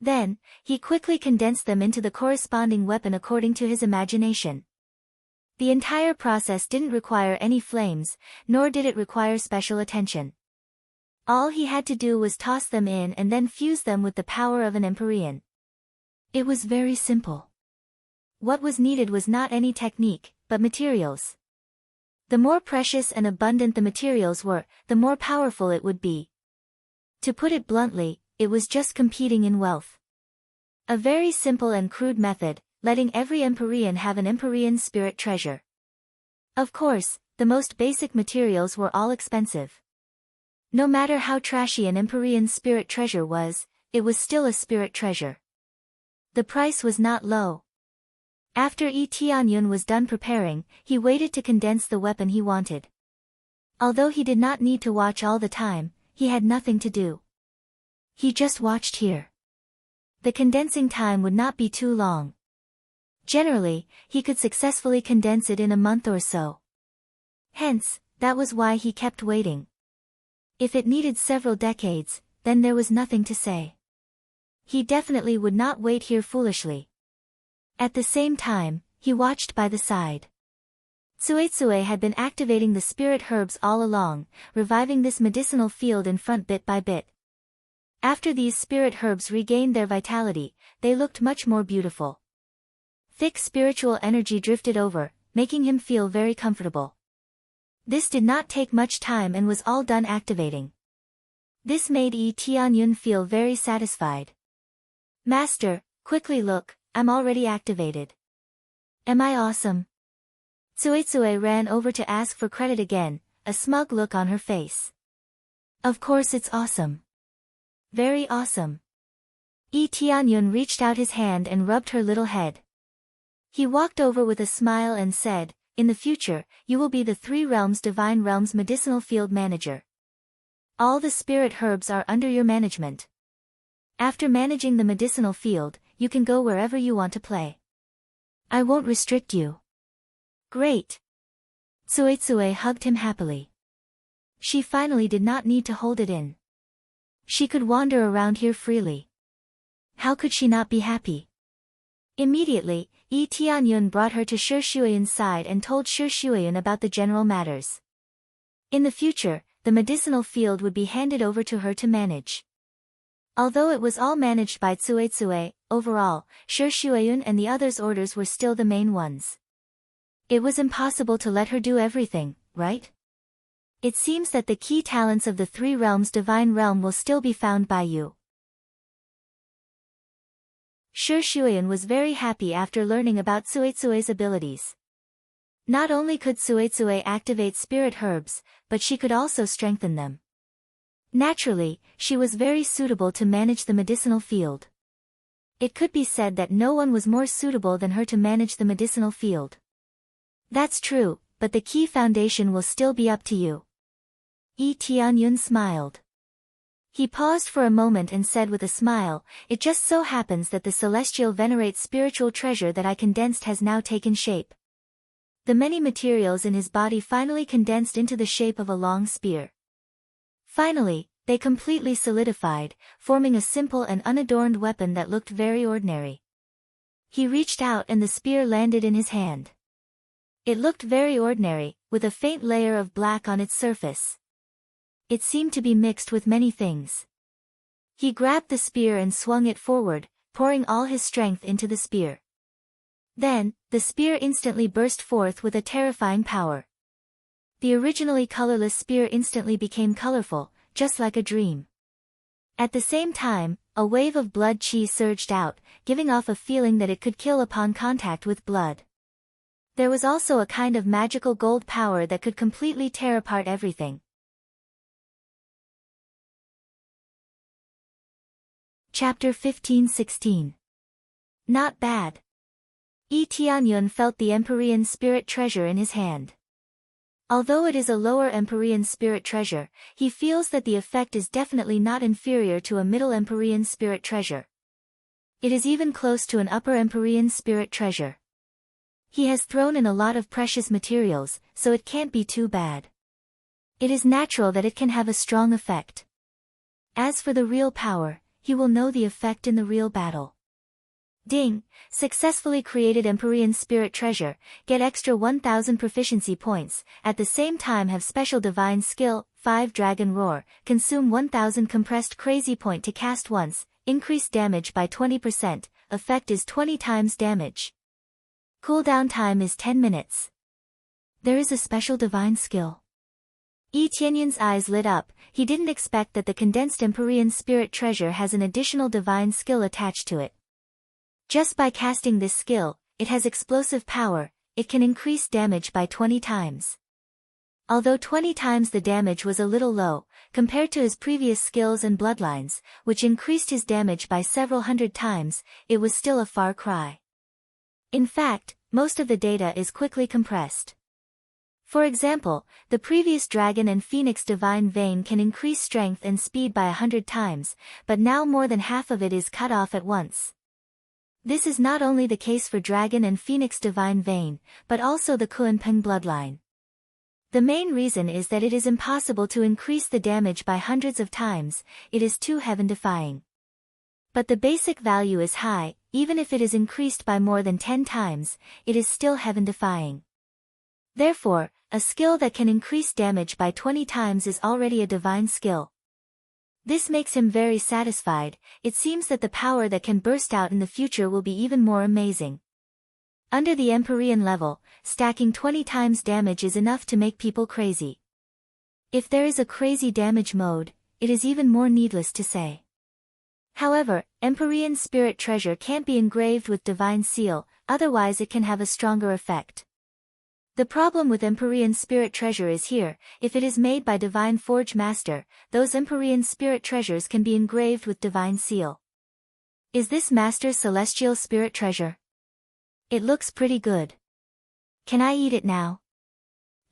Then, he quickly condensed them into the corresponding weapon according to his imagination. The entire process didn't require any flames, nor did it require special attention. All he had to do was toss them in and then fuse them with the power of an Empyrean. It was very simple. What was needed was not any technique, but materials. The more precious and abundant the materials were, the more powerful it would be. To put it bluntly, it was just competing in wealth. A very simple and crude method, letting every Empyrean have an Empyrean spirit treasure. Of course, the most basic materials were all expensive. No matter how trashy an Empyrean spirit treasure was, it was still a spirit treasure. The price was not low. After Yi Tianyun was done preparing, he waited to condense the weapon he wanted. Although he did not need to watch all the time, he had nothing to do. He just watched here. The condensing time would not be too long. Generally, he could successfully condense it in a month or so. Hence, that was why he kept waiting. If it needed several decades, then there was nothing to say. He definitely would not wait here foolishly. At the same time, he watched by the side. Tsuetsue had been activating the spirit herbs all along, reviving this medicinal field in front bit by bit. After these spirit herbs regained their vitality, they looked much more beautiful. Thick spiritual energy drifted over, making him feel very comfortable. This did not take much time and was all done activating. This made Yi Tianyun feel very satisfied. Master, quickly look, I'm already activated. Am I awesome? Tsuetsue ran over to ask for credit again, a smug look on her face. Of course it's awesome. Very awesome. Yi Tianyun reached out his hand and rubbed her little head. He walked over with a smile and said, in the future, you will be the Three Realms Divine Realms Medicinal Field Manager. All the spirit herbs are under your management. After managing the medicinal field, you can go wherever you want to play. I won't restrict you. Great. Tsuetsue hugged him happily. She finally did not need to hold it in. She could wander around here freely. How could she not be happy? Immediately, Yi Tianyun brought her to Shueyun's side and told Shueyun about the general matters. In the future, the medicinal field would be handed over to her to manage. Although it was all managed by Tsuetsue, overall, Shueyun and the others' orders were still the main ones. It was impossible to let her do everything, right? It seems that the key talents of the Three Realms Divine Realm will still be found by you. Shueyun was very happy after learning about Tsuetsue's abilities. Not only could Tsuetsue activate spirit herbs, but she could also strengthen them. Naturally, she was very suitable to manage the medicinal field. It could be said that no one was more suitable than her to manage the medicinal field. That's true, but the key foundation will still be up to you. Yi Tianyun smiled. He paused for a moment and said with a smile, it just so happens that the celestial venerate spiritual treasure that I condensed has now taken shape. The many materials in his body finally condensed into the shape of a long spear. Finally, they completely solidified, forming a simple and unadorned weapon that looked very ordinary. He reached out and the spear landed in his hand. It looked very ordinary, with a faint layer of black on its surface. It seemed to be mixed with many things. He grabbed the spear and swung it forward, pouring all his strength into the spear. Then, the spear instantly burst forth with a terrifying power. The originally colorless spear instantly became colorful, just like a dream. At the same time, a wave of blood chi surged out, giving off a feeling that it could kill upon contact with blood. There was also a kind of magical gold power that could completely tear apart everything. Chapter 15-16. Not bad. Yi Tianyun felt the Empyrean spirit treasure in his hand. Although it is a lower Empyrean spirit treasure, he feels that the effect is definitely not inferior to a middle Empyrean spirit treasure. It is even close to an upper Empyrean spirit treasure. He has thrown in a lot of precious materials, so it can't be too bad. It is natural that it can have a strong effect. As for the real power, he will know the effect in the real battle. Ding! Successfully created Empyrean Spirit Treasure, get extra 1000 proficiency points, at the same time have special divine skill, 5 Dragon Roar, consume 1000 compressed crazy point to cast once, increase damage by 20%, effect is 20 times damage. Cooldown time is 10 minutes. There is a special divine skill. Yi Tianyun's eyes lit up, he didn't expect that the condensed Empyrean Spirit Treasure has an additional divine skill attached to it. Just by casting this skill, it has explosive power, it can increase damage by 20 times. Although 20 times the damage was a little low, compared to his previous skills and bloodlines, which increased his damage by several hundred times, it was still a far cry. In fact, most of the data is quickly compressed. For example, the previous Dragon and Phoenix Divine Vein can increase strength and speed by 100 times, but now more than half of it is cut off at once. This is not only the case for Dragon and Phoenix Divine Vein, but also the Kuanpeng bloodline. The main reason is that it is impossible to increase the damage by hundreds of times, it is too heaven-defying. But the basic value is high, even if it is increased by more than 10 times, it is still heaven-defying. Therefore, a skill that can increase damage by 20 times is already a divine skill. This makes him very satisfied. It seems that the power that can burst out in the future will be even more amazing. Under the Empyrean level, stacking 20 times damage is enough to make people crazy. If there is a crazy damage mode, it is even more needless to say. However, Empyrean Spirit Treasure can't be engraved with Divine Seal, otherwise it can have a stronger effect. The problem with Empyrean Spirit Treasure is here: if it is made by Divine Forge Master, those Empyrean Spirit Treasures can be engraved with Divine Seal. Is this Master's Celestial Spirit Treasure? It looks pretty good. Can I eat it now?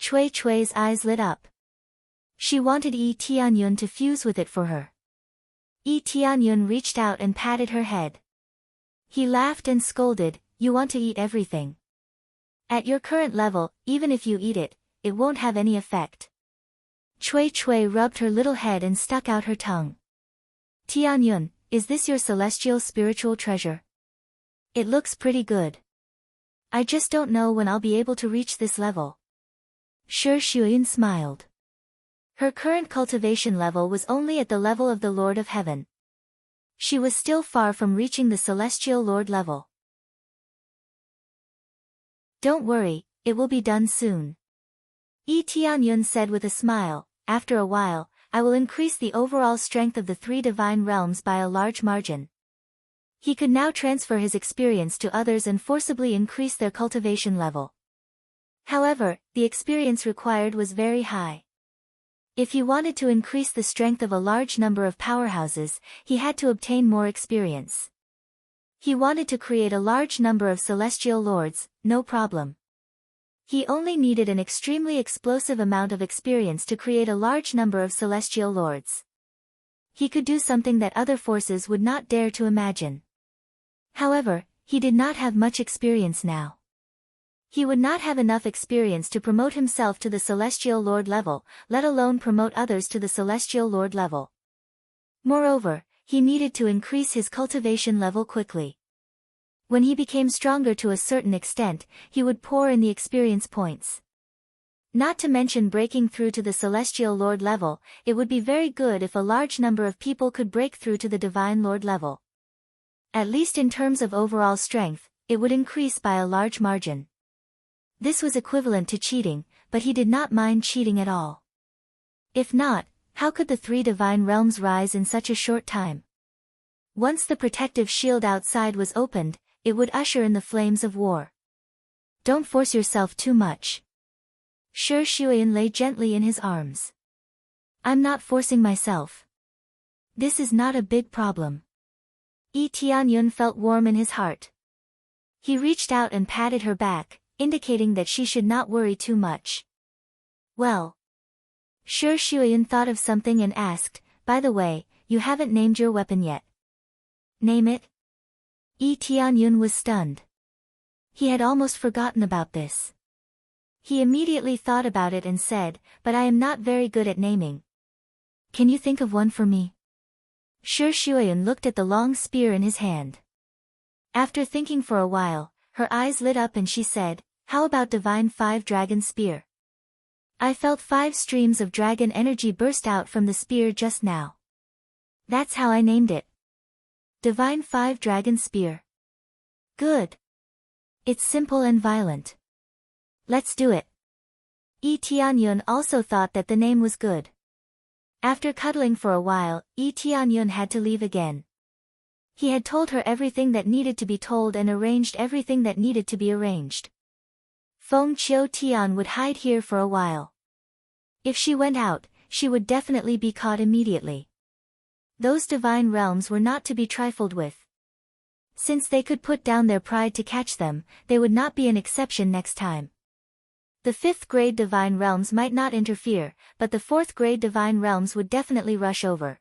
Cui Cui's eyes lit up. She wanted Yi Tianyun to fuse with it for her. Yi Tianyun reached out and patted her head. He laughed and scolded, "You want to eat everything. At your current level, even if you eat it, it won't have any effect." Cui Cui rubbed her little head and stuck out her tongue. "Tianyun, is this your celestial spiritual treasure? It looks pretty good. I just don't know when I'll be able to reach this level." Shi Shuyin smiled. Her current cultivation level was only at the level of the Lord of Heaven. She was still far from reaching the Celestial Lord level. "Don't worry, it will be done soon," Yi Tianyun said with a smile. "After a while, I will increase the overall strength of the 3 divine realms by a large margin." He could now transfer his experience to others and forcibly increase their cultivation level. However, the experience required was very high. If he wanted to increase the strength of a large number of powerhouses, he had to obtain more experience. He wanted to create a large number of celestial lords, no problem. He only needed an extremely explosive amount of experience to create a large number of celestial lords. He could do something that other forces would not dare to imagine. However, he did not have much experience now. He would not have enough experience to promote himself to the Celestial Lord level, let alone promote others to the Celestial Lord level. Moreover, he needed to increase his cultivation level quickly. When he became stronger to a certain extent, he would pour in the experience points. Not to mention breaking through to the Celestial Lord level, it would be very good if a large number of people could break through to the Divine Lord level. At least in terms of overall strength, it would increase by a large margin. This was equivalent to cheating, but he did not mind cheating at all. If not, how could the 3 divine realms rise in such a short time? Once the protective shield outside was opened, it would usher in the flames of war. "Don't force yourself too much." Shi Shuyin lay gently in his arms. "I'm not forcing myself. This is not a big problem." Yi Tianyun felt warm in his heart. He reached out and patted her back, indicating that she should not worry too much. "Well." Shi Shuyin thought of something and asked, "By the way, you haven't named your weapon yet." "Name it?" Yi Tianyun was stunned. He had almost forgotten about this. He immediately thought about it and said, "But I am not very good at naming. Can you think of one for me?" Shi Shuyin looked at the long spear in his hand. After thinking for a while, her eyes lit up and she said, "How about Divine 5 Dragon Spear? I felt 5 streams of dragon energy burst out from the spear just now. That's how I named it. Divine 5 Dragon Spear. Good. It's simple and violent. Let's do it." Yi Tianyun also thought that the name was good. After cuddling for a while, Yi Tianyun had to leave again. He had told her everything that needed to be told and arranged everything that needed to be arranged. Feng Qiu Tian would hide here for a while. If she went out, she would definitely be caught immediately. Those divine realms were not to be trifled with. Since they could put down their pride to catch them, they would not be an exception next time. The 5th grade divine realms might not interfere, but the 4th grade divine realms would definitely rush over.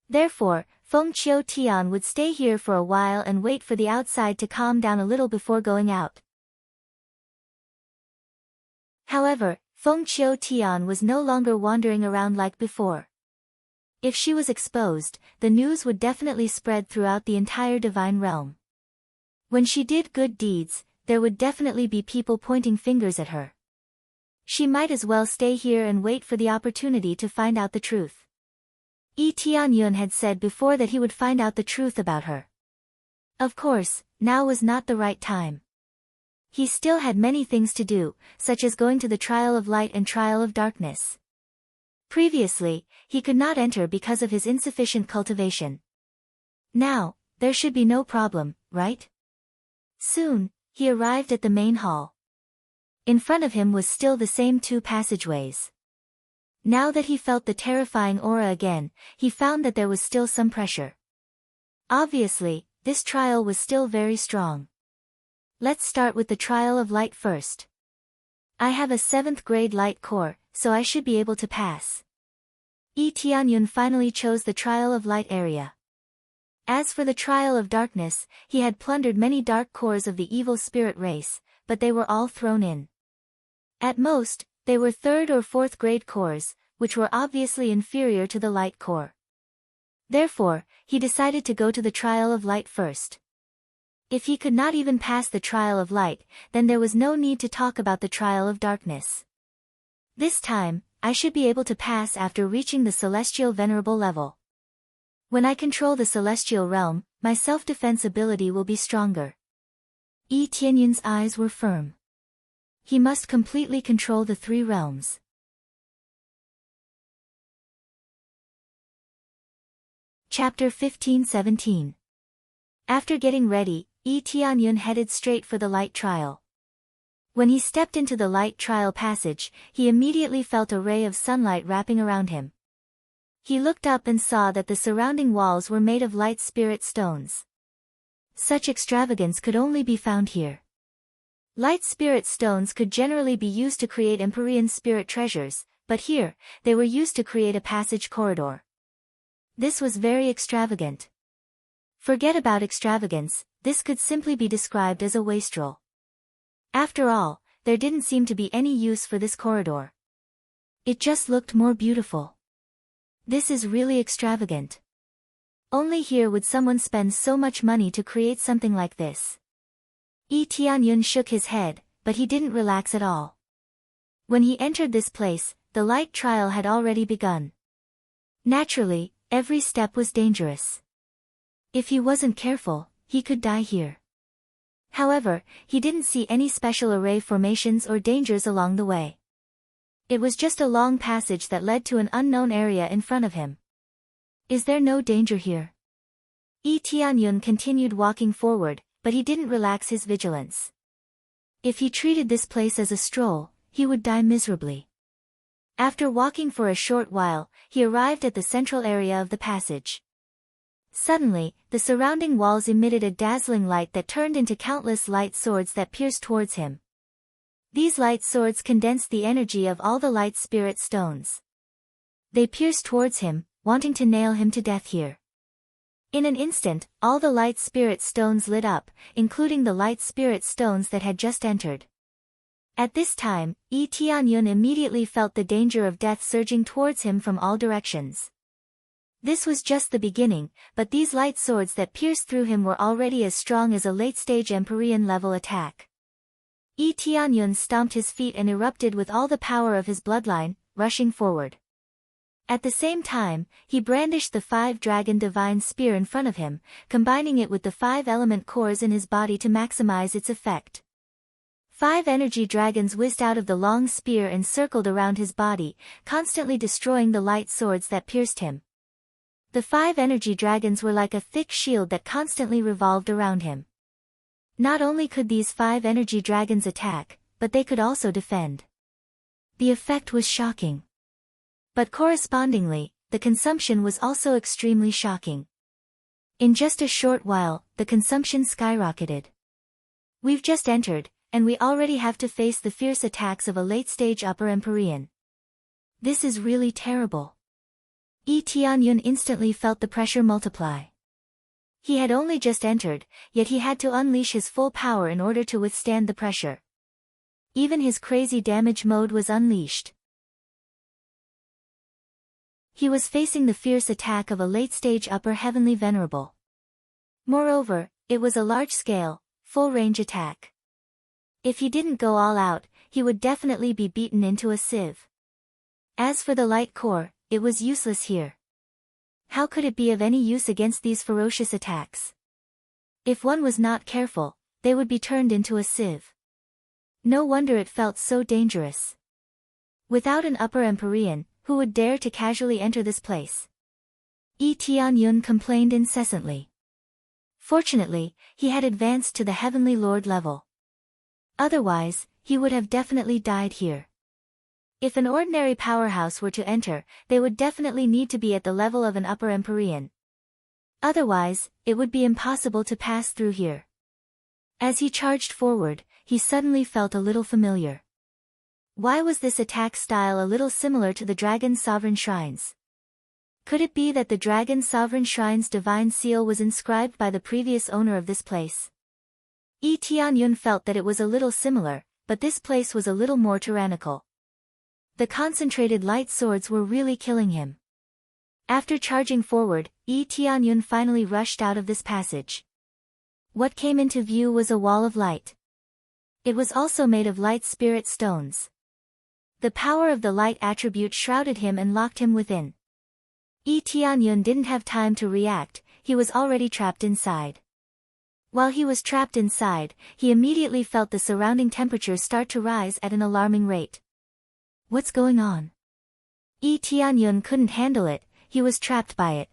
Therefore, Feng Qiu Tian would stay here for a while and wait for the outside to calm down a little before going out. However, Feng Qiu Tian was no longer wandering around like before. If she was exposed, the news would definitely spread throughout the entire divine realm. When she did good deeds, there would definitely be people pointing fingers at her. She might as well stay here and wait for the opportunity to find out the truth. Tianyun had said before that he would find out the truth about her. Of course, now was not the right time. He still had many things to do, such as going to the trial of light and trial of darkness. Previously, he could not enter because of his insufficient cultivation. Now, there should be no problem, right? Soon, he arrived at the main hall. In front of him was still the same two passageways. Now that he felt the terrifying aura again, he found that there was still some pressure. Obviously, this trial was still very strong. Let's start with the trial of light first. I have a 7th grade light core, so I should be able to pass. Tianyun finally chose the trial of light area. As for the trial of darkness, he had plundered many dark cores of the evil spirit race, but they were all thrown in. At most, they were 3rd or 4th grade cores, which were obviously inferior to the light core. Therefore, he decided to go to the trial of light first. If he could not even pass the trial of light, then there was no need to talk about the trial of darkness. This time, I should be able to pass after reaching the celestial venerable level. When I control the celestial realm, my self-defense ability will be stronger. Tianyun's eyes were firm. He must completely control the 3 realms. Chapter 15-17. After getting ready, Tianyun headed straight for the light trial. When he stepped into the light trial passage, he immediately felt a ray of sunlight wrapping around him. He looked up and saw that the surrounding walls were made of light spirit stones. Such extravagance could only be found here. Light spirit stones could generally be used to create Empyrean spirit treasures, but here, they were used to create a passage corridor. This was very extravagant. Forget about extravagance, this could simply be described as a wastrel. After all, there didn't seem to be any use for this corridor. It just looked more beautiful. This is really extravagant. Only here would someone spend so much money to create something like this. Tianyun shook his head, but he didn't relax at all. When he entered this place, the light trial had already begun. Naturally, every step was dangerous. If he wasn't careful, he could die here. However, he didn't see any special array formations or dangers along the way. It was just a long passage that led to an unknown area in front of him. Is there no danger here? Tianyun continued walking forward, but he didn't relax his vigilance. If he treated this place as a stroll, he would die miserably. After walking for a short while, he arrived at the central area of the passage. Suddenly, the surrounding walls emitted a dazzling light that turned into countless light swords that pierced towards him. These light swords condensed the energy of all the light spirit stones. They pierced towards him, wanting to nail him to death here. In an instant, all the light spirit stones lit up, including the light spirit stones that had just entered. At this time, Tianyun immediately felt the danger of death surging towards him from all directions. This was just the beginning, but these light swords that pierced through him were already as strong as a late-stage Empyrean level attack. Tianyun stomped his feet and erupted with all the power of his bloodline, rushing forward. At the same time, he brandished the 5-dragon divine spear in front of him, combining it with the 5-element cores in his body to maximize its effect. 5 energy dragons whizzed out of the long spear and circled around his body, constantly destroying the light swords that pierced him. The 5 energy dragons were like a thick shield that constantly revolved around him. Not only could these 5 energy dragons attack, but they could also defend. The effect was shocking. But correspondingly, the consumption was also extremely shocking. In just a short while, the consumption skyrocketed. We've just entered, and we already have to face the fierce attacks of a late-stage Upper Empyrean. This is really terrible. Tianyun instantly felt the pressure multiply. He had only just entered, yet he had to unleash his full power in order to withstand the pressure. Even his crazy damage mode was unleashed. He was facing the fierce attack of a late-stage upper heavenly venerable. Moreover, it was a large-scale, full-range attack. If he didn't go all out, he would definitely be beaten into a sieve. As for the light core, it was useless here. How could it be of any use against these ferocious attacks? If one was not careful, they would be turned into a sieve. No wonder it felt so dangerous. Without an upper Empyrean, who would dare to casually enter this place? Yi Tianyun complained incessantly. Fortunately, he had advanced to the Heavenly Lord level. Otherwise, he would have definitely died here. If an ordinary powerhouse were to enter, they would definitely need to be at the level of an upper Empyrean. Otherwise, it would be impossible to pass through here. As he charged forward, he suddenly felt a little familiar. Why was this attack style a little similar to the Dragon Sovereign Shrines? Could it be that the Dragon Sovereign Shrine's divine seal was inscribed by the previous owner of this place? Yi Tianyun felt that it was a little similar, but this place was a little more tyrannical. The concentrated light swords were really killing him. After charging forward, Yi Tianyun finally rushed out of this passage. What came into view was a wall of light. It was also made of light spirit stones. The power of the light attribute shrouded him and locked him within. Yi Tianyun didn't have time to react, he was already trapped inside. While he was trapped inside, he immediately felt the surrounding temperature start to rise at an alarming rate. What's going on? Yi Tianyun couldn't handle it, he was trapped by it.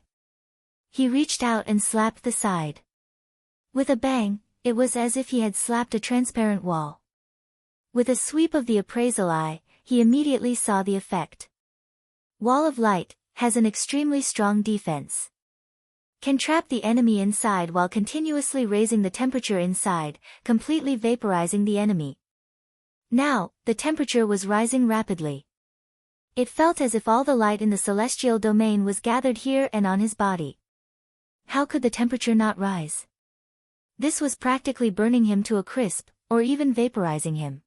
He reached out and slapped the side. With a bang, it was as if he had slapped a transparent wall. With a sweep of the appraisal eye, he immediately saw the effect. Wall of Light has an extremely strong defense. Can trap the enemy inside while continuously raising the temperature inside, completely vaporizing the enemy. Now, the temperature was rising rapidly. It felt as if all the light in the celestial domain was gathered here and on his body. How could the temperature not rise? This was practically burning him to a crisp, or even vaporizing him.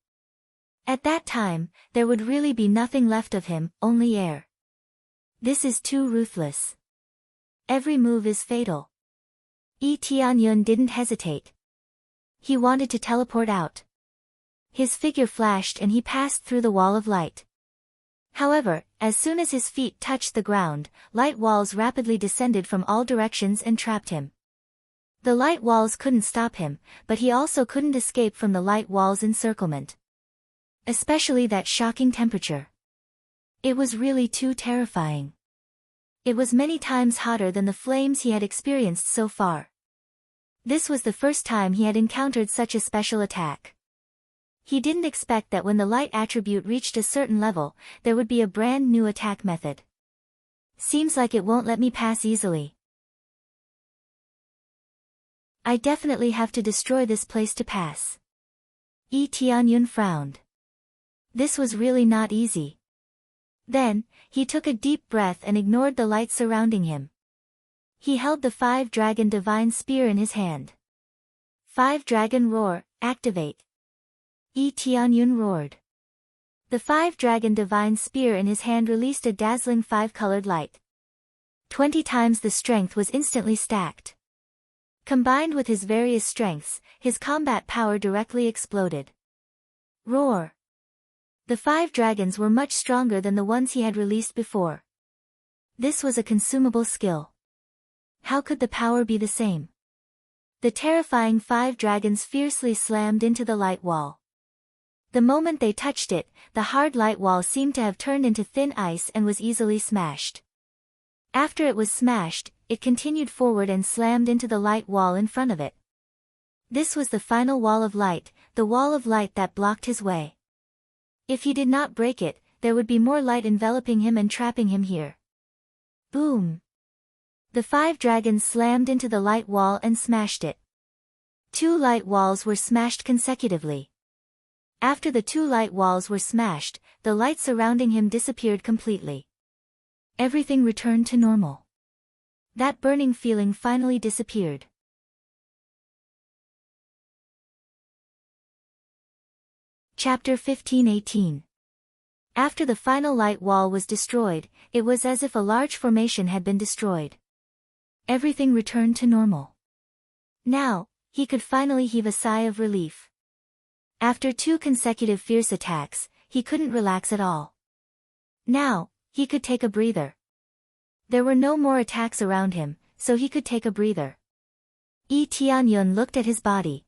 At that time, there would really be nothing left of him, only air. This is too ruthless. Every move is fatal. Yi Tianyun didn't hesitate. He wanted to teleport out. His figure flashed and he passed through the wall of light. However, as soon as his feet touched the ground, light walls rapidly descended from all directions and trapped him. The light walls couldn't stop him, but he also couldn't escape from the light walls' encirclement. Especially that shocking temperature. It was really too terrifying. It was many times hotter than the flames he had experienced so far. This was the first time he had encountered such a special attack. He didn't expect that when the light attribute reached a certain level, there would be a brand new attack method. Seems like it won't let me pass easily. I definitely have to destroy this place to pass. Yi Tianyun frowned. This was really not easy. Then, he took a deep breath and ignored the light surrounding him. He held the 5-dragon divine spear in his hand. 5-dragon roar, activate. Yi Tianyun roared. The 5-dragon divine spear in his hand released a dazzling 5-colored light. 20 times the strength was instantly stacked. Combined with his various strengths, his combat power directly exploded. Roar. The 5 dragons were much stronger than the ones he had released before. This was a consumable skill. How could the power be the same? The terrifying 5 dragons fiercely slammed into the light wall. The moment they touched it, the hard light wall seemed to have turned into thin ice and was easily smashed. After it was smashed, it continued forward and slammed into the light wall in front of it. This was the final wall of light, the wall of light that blocked his way. If he did not break it, there would be more light enveloping him and trapping him here. Boom! The 5 dragons slammed into the light wall and smashed it. 2 light walls were smashed consecutively. After the 2 light walls were smashed, the light surrounding him disappeared completely. Everything returned to normal. That burning feeling finally disappeared. Chapter 15:18. After the final light wall was destroyed, it was as if a large formation had been destroyed. Everything returned to normal. Now, he could finally heave a sigh of relief. After 2 consecutive fierce attacks, he couldn't relax at all. Now, he could take a breather. There were no more attacks around him, so he could take a breather. Yi Tianyun looked at his body.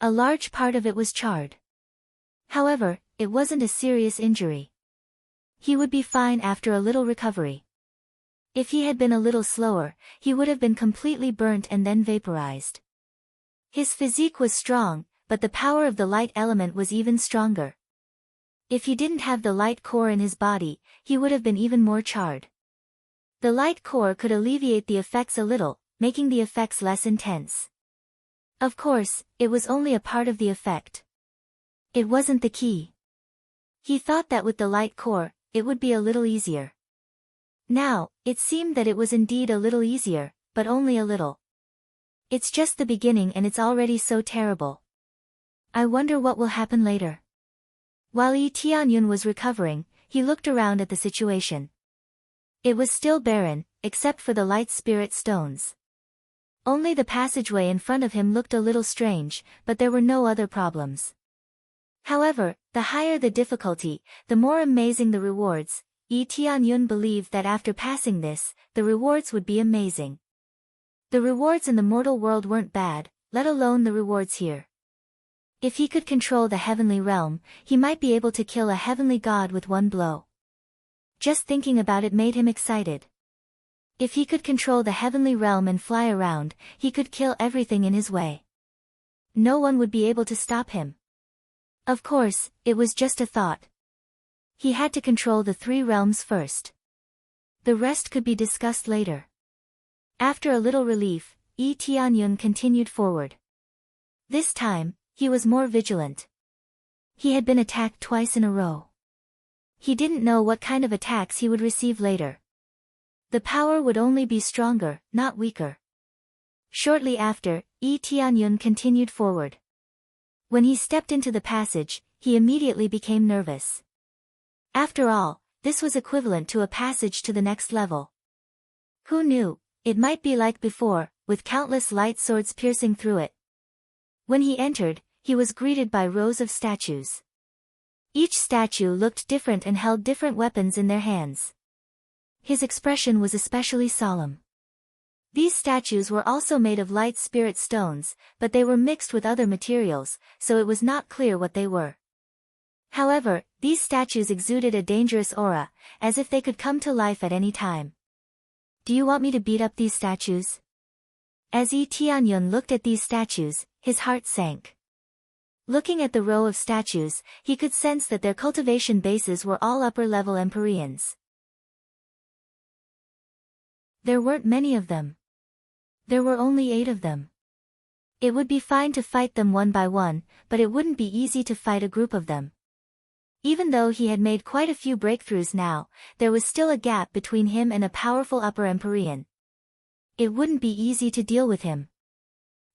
A large part of it was charred. However, it wasn't a serious injury. He would be fine after a little recovery. If he had been a little slower, he would have been completely burnt and then vaporized. His physique was strong, but the power of the light element was even stronger. If he didn't have the light core in his body, he would have been even more charred. The light core could alleviate the effects a little, making the effects less intense. Of course, it was only a part of the effect. It wasn't the key. He thought that with the light core, it would be a little easier. Now, it seemed that it was indeed a little easier, but only a little. It's just the beginning and it's already so terrible. I wonder what will happen later. While Yi Tianyun was recovering, he looked around at the situation. It was still barren, except for the light spirit stones. Only the passageway in front of him looked a little strange, but there were no other problems. However, the higher the difficulty, the more amazing the rewards. Yi Tianyun believed that after passing this, the rewards would be amazing. The rewards in the mortal world weren't bad, let alone the rewards here. If he could control the heavenly realm, he might be able to kill a heavenly god with one blow. Just thinking about it made him excited. If he could control the heavenly realm and fly around, he could kill everything in his way. No one would be able to stop him. Of course, it was just a thought. He had to control the 3 realms first. The rest could be discussed later. After a little relief, Yi Tianyun continued forward. This time, he was more vigilant. He had been attacked twice in a row. He didn't know what kind of attacks he would receive later. The power would only be stronger, not weaker. Shortly after, Yi Tianyun continued forward. When he stepped into the passage, he immediately became nervous. After all, this was equivalent to a passage to the next level. Who knew, it might be like before, with countless light swords piercing through it. When he entered, he was greeted by rows of statues. Each statue looked different and held different weapons in their hands. His expression was especially solemn. These statues were also made of light spirit stones, but they were mixed with other materials, so it was not clear what they were. However, these statues exuded a dangerous aura, as if they could come to life at any time. Do you want me to beat up these statues? As Yi Tianyun looked at these statues, his heart sank. Looking at the row of statues, he could sense that their cultivation bases were all upper-level Empyreans. There weren't many of them. There were only 8 of them. It would be fine to fight them one by one, but it wouldn't be easy to fight a group of them. Even though he had made quite a few breakthroughs now, there was still a gap between him and a powerful upper Empyrean. It wouldn't be easy to deal with him.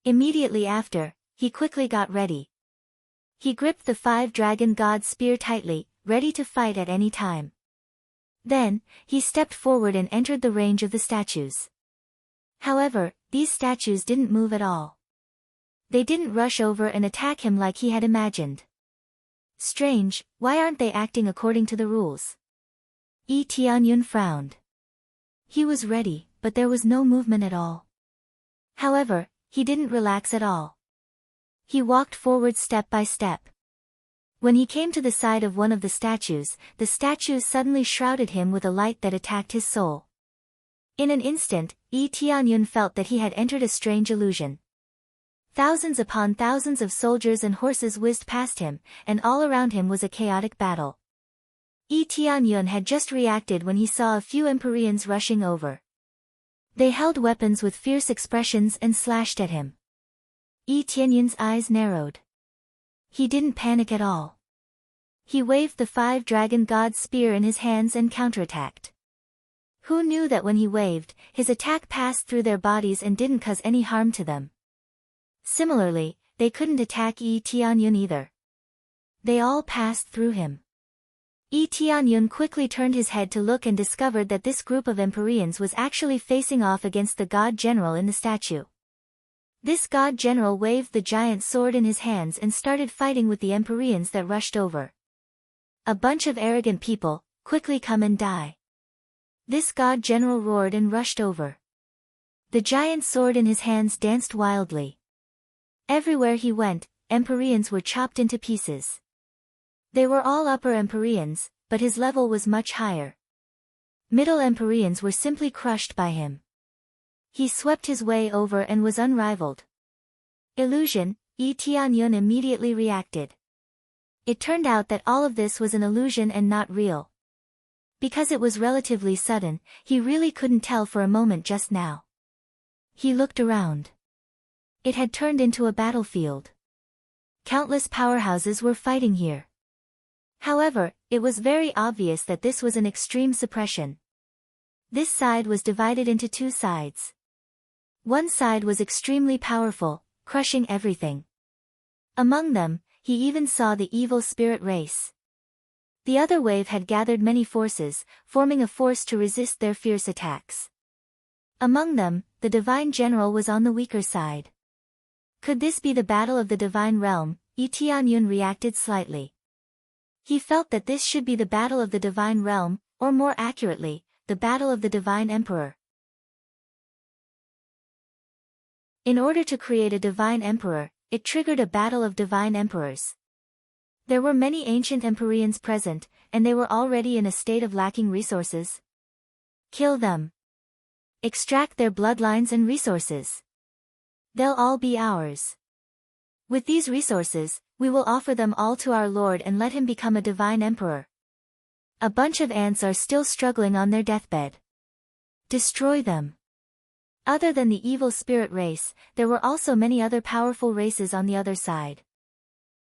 Immediately after, he quickly got ready. He gripped the 5-dragon god spear tightly, ready to fight at any time. Then, he stepped forward and entered the range of the statues. However, these statues didn't move at all. They didn't rush over and attack him like he had imagined. Strange, why aren't they acting according to the rules? Yi Tianyun frowned. He was ready, but there was no movement at all. However, he didn't relax at all. He walked forward step by step. When he came to the side of one of the statues suddenly shrouded him with a light that attacked his soul. In an instant, Yi Tianyun felt that he had entered a strange illusion. Thousands upon thousands of soldiers and horses whizzed past him, and all around him was a chaotic battle. Yi Tianyun had just reacted when he saw a few Empyreans rushing over. They held weapons with fierce expressions and slashed at him. Yi Tianyun's eyes narrowed. He didn't panic at all. He waved the 5-dragon god spear in his hands and counterattacked. Who knew that when he waved, his attack passed through their bodies and didn't cause any harm to them? Similarly, they couldn't attack Yi Tianyun either. They all passed through him. Tianyun quickly turned his head to look and discovered that this group of Empyreans was actually facing off against the god general in the statue. This god general waved the giant sword in his hands and started fighting with the Empyreans that rushed over. A bunch of arrogant people, quickly come and die. This god general roared and rushed over. The giant sword in his hands danced wildly. Everywhere he went, Empyreans were chopped into pieces. They were all upper Empyreans, but his level was much higher. Middle Empyreans were simply crushed by him. He swept his way over and was unrivaled. Illusion, Tianyun immediately reacted. It turned out that all of this was an illusion and not real. Because it was relatively sudden, he really couldn't tell for a moment just now. He looked around. It had turned into a battlefield. Countless powerhouses were fighting here. However, it was very obvious that this was an extreme suppression. This side was divided into two sides. One side was extremely powerful, crushing everything. Among them, he even saw the evil spirit race. The other wave had gathered many forces, forming a force to resist their fierce attacks. Among them, the divine general was on the weaker side. Could this be the battle of the divine realm? Tianyun reacted slightly. He felt that this should be the battle of the divine realm, or more accurately, the battle of the divine emperor. In order to create a divine emperor, it triggered a battle of divine emperors. There were many ancient Empyreans present, and they were already in a state of lacking resources. Kill them. Extract their bloodlines and resources. They'll all be ours. With these resources, we will offer them all to our Lord and let him become a divine emperor. A bunch of ants are still struggling on their deathbed. Destroy them. Other than the evil spirit race, there were also many other powerful races on the other side.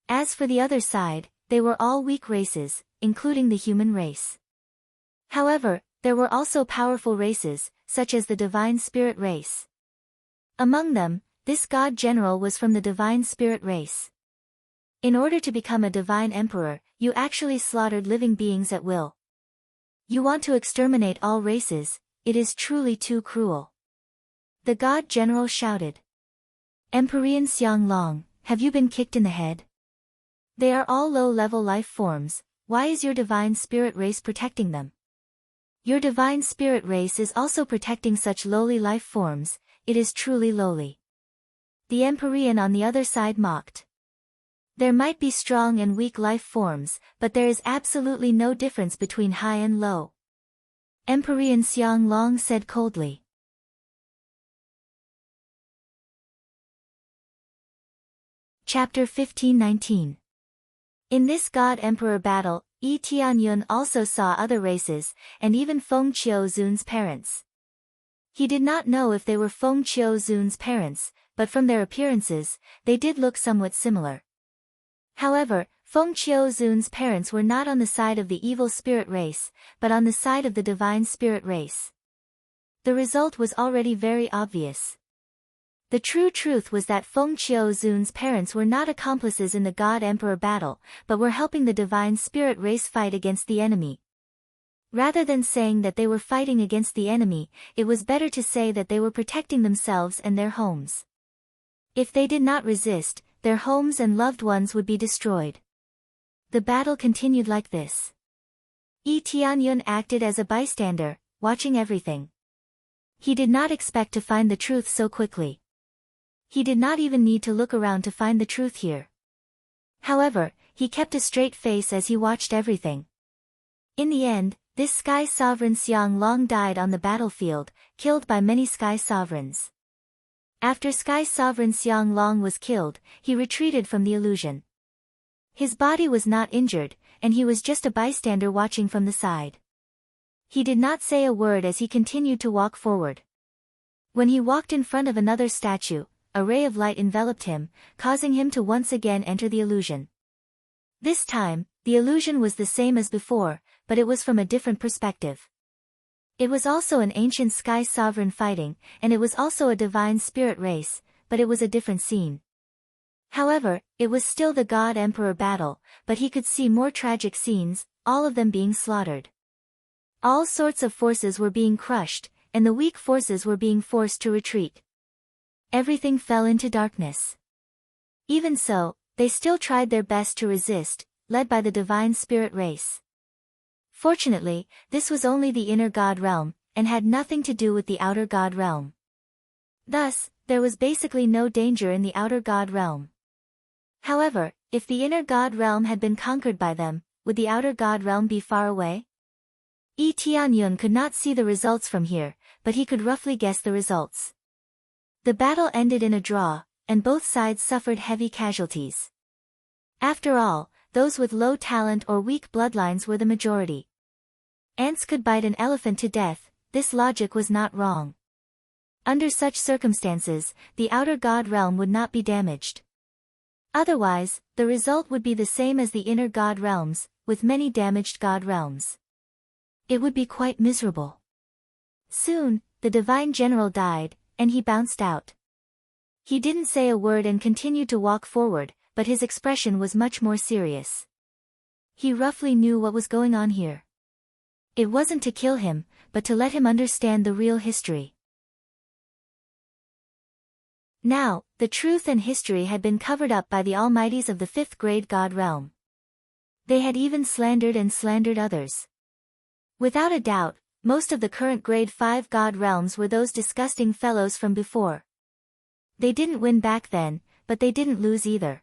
As for the other side, they were all weak races, including the human race. However, there were also powerful races, such as the divine spirit race. Among them, this god general was from the divine spirit race. In order to become a divine emperor, you actually slaughtered living beings at will. You want to exterminate all races, it is truly too cruel. The god general shouted. Empyrean Xianglong, have you been kicked in the head? They are all low-level life forms, why is your divine spirit race protecting them? Your divine spirit race is also protecting such lowly life forms, it is truly lowly. The Empyrean on the other side mocked. There might be strong and weak life forms, but there is absolutely no difference between high and low. Empyrean Xianglong said coldly. Chapter 15-19. In this God-Emperor battle, Tianyun also saw other races, and even Feng Qiuzun's parents. He did not know if they were Feng Qiuzun's parents, but from their appearances, they did look somewhat similar. However, Feng Qiuzun's parents were not on the side of the evil spirit race, but on the side of the divine spirit race. The result was already very obvious. The true truth was that Feng Qiuzun's parents were not accomplices in the God-Emperor battle, but were helping the divine spirit race fight against the enemy. Rather than saying that they were fighting against the enemy, it was better to say that they were protecting themselves and their homes. If they did not resist, their homes and loved ones would be destroyed. The battle continued like this. Tianyun acted as a bystander, watching everything. He did not expect to find the truth so quickly. He did not even need to look around to find the truth here. However, he kept a straight face as he watched everything. In the end, this Sky Sovereign Xianglong died on the battlefield, killed by many Sky Sovereigns. After Sky Sovereign Xianglong was killed, he retreated from the illusion. His body was not injured, and he was just a bystander watching from the side. He did not say a word as he continued to walk forward. When he walked in front of another statue, a ray of light enveloped him, causing him to once again enter the illusion. This time, the illusion was the same as before, but it was from a different perspective. It was also an ancient Sky Sovereign fighting, and it was also a divine spirit race, but it was a different scene. However, it was still the God-Emperor battle, but he could see more tragic scenes, all of them being slaughtered. All sorts of forces were being crushed, and the weak forces were being forced to retreat. Everything fell into darkness. Even so, they still tried their best to resist, led by the divine spirit race. Fortunately, this was only the inner god realm, and had nothing to do with the outer god realm. Thus, there was basically no danger in the outer god realm. However, if the inner god realm had been conquered by them, would the outer god realm be far away? Yi Tianyun could not see the results from here, but he could roughly guess the results. The battle ended in a draw, and both sides suffered heavy casualties. After all, those with low talent or weak bloodlines were the majority. Ants could bite an elephant to death, this logic was not wrong. Under such circumstances, the outer god realm would not be damaged. Otherwise, the result would be the same as the inner god realms, with many damaged god realms. It would be quite miserable. Soon, the divine general died, and he bounced out. He didn't say a word and continued to walk forward, but his expression was much more serious. He roughly knew what was going on here. It wasn't to kill him, but to let him understand the real history. Now, the truth and history had been covered up by the almighties of the fifth grade god realm. They had even slandered and slandered others. Without a doubt, most of the current grade 5 god realms were those disgusting fellows from before. They didn't win back then, but they didn't lose either.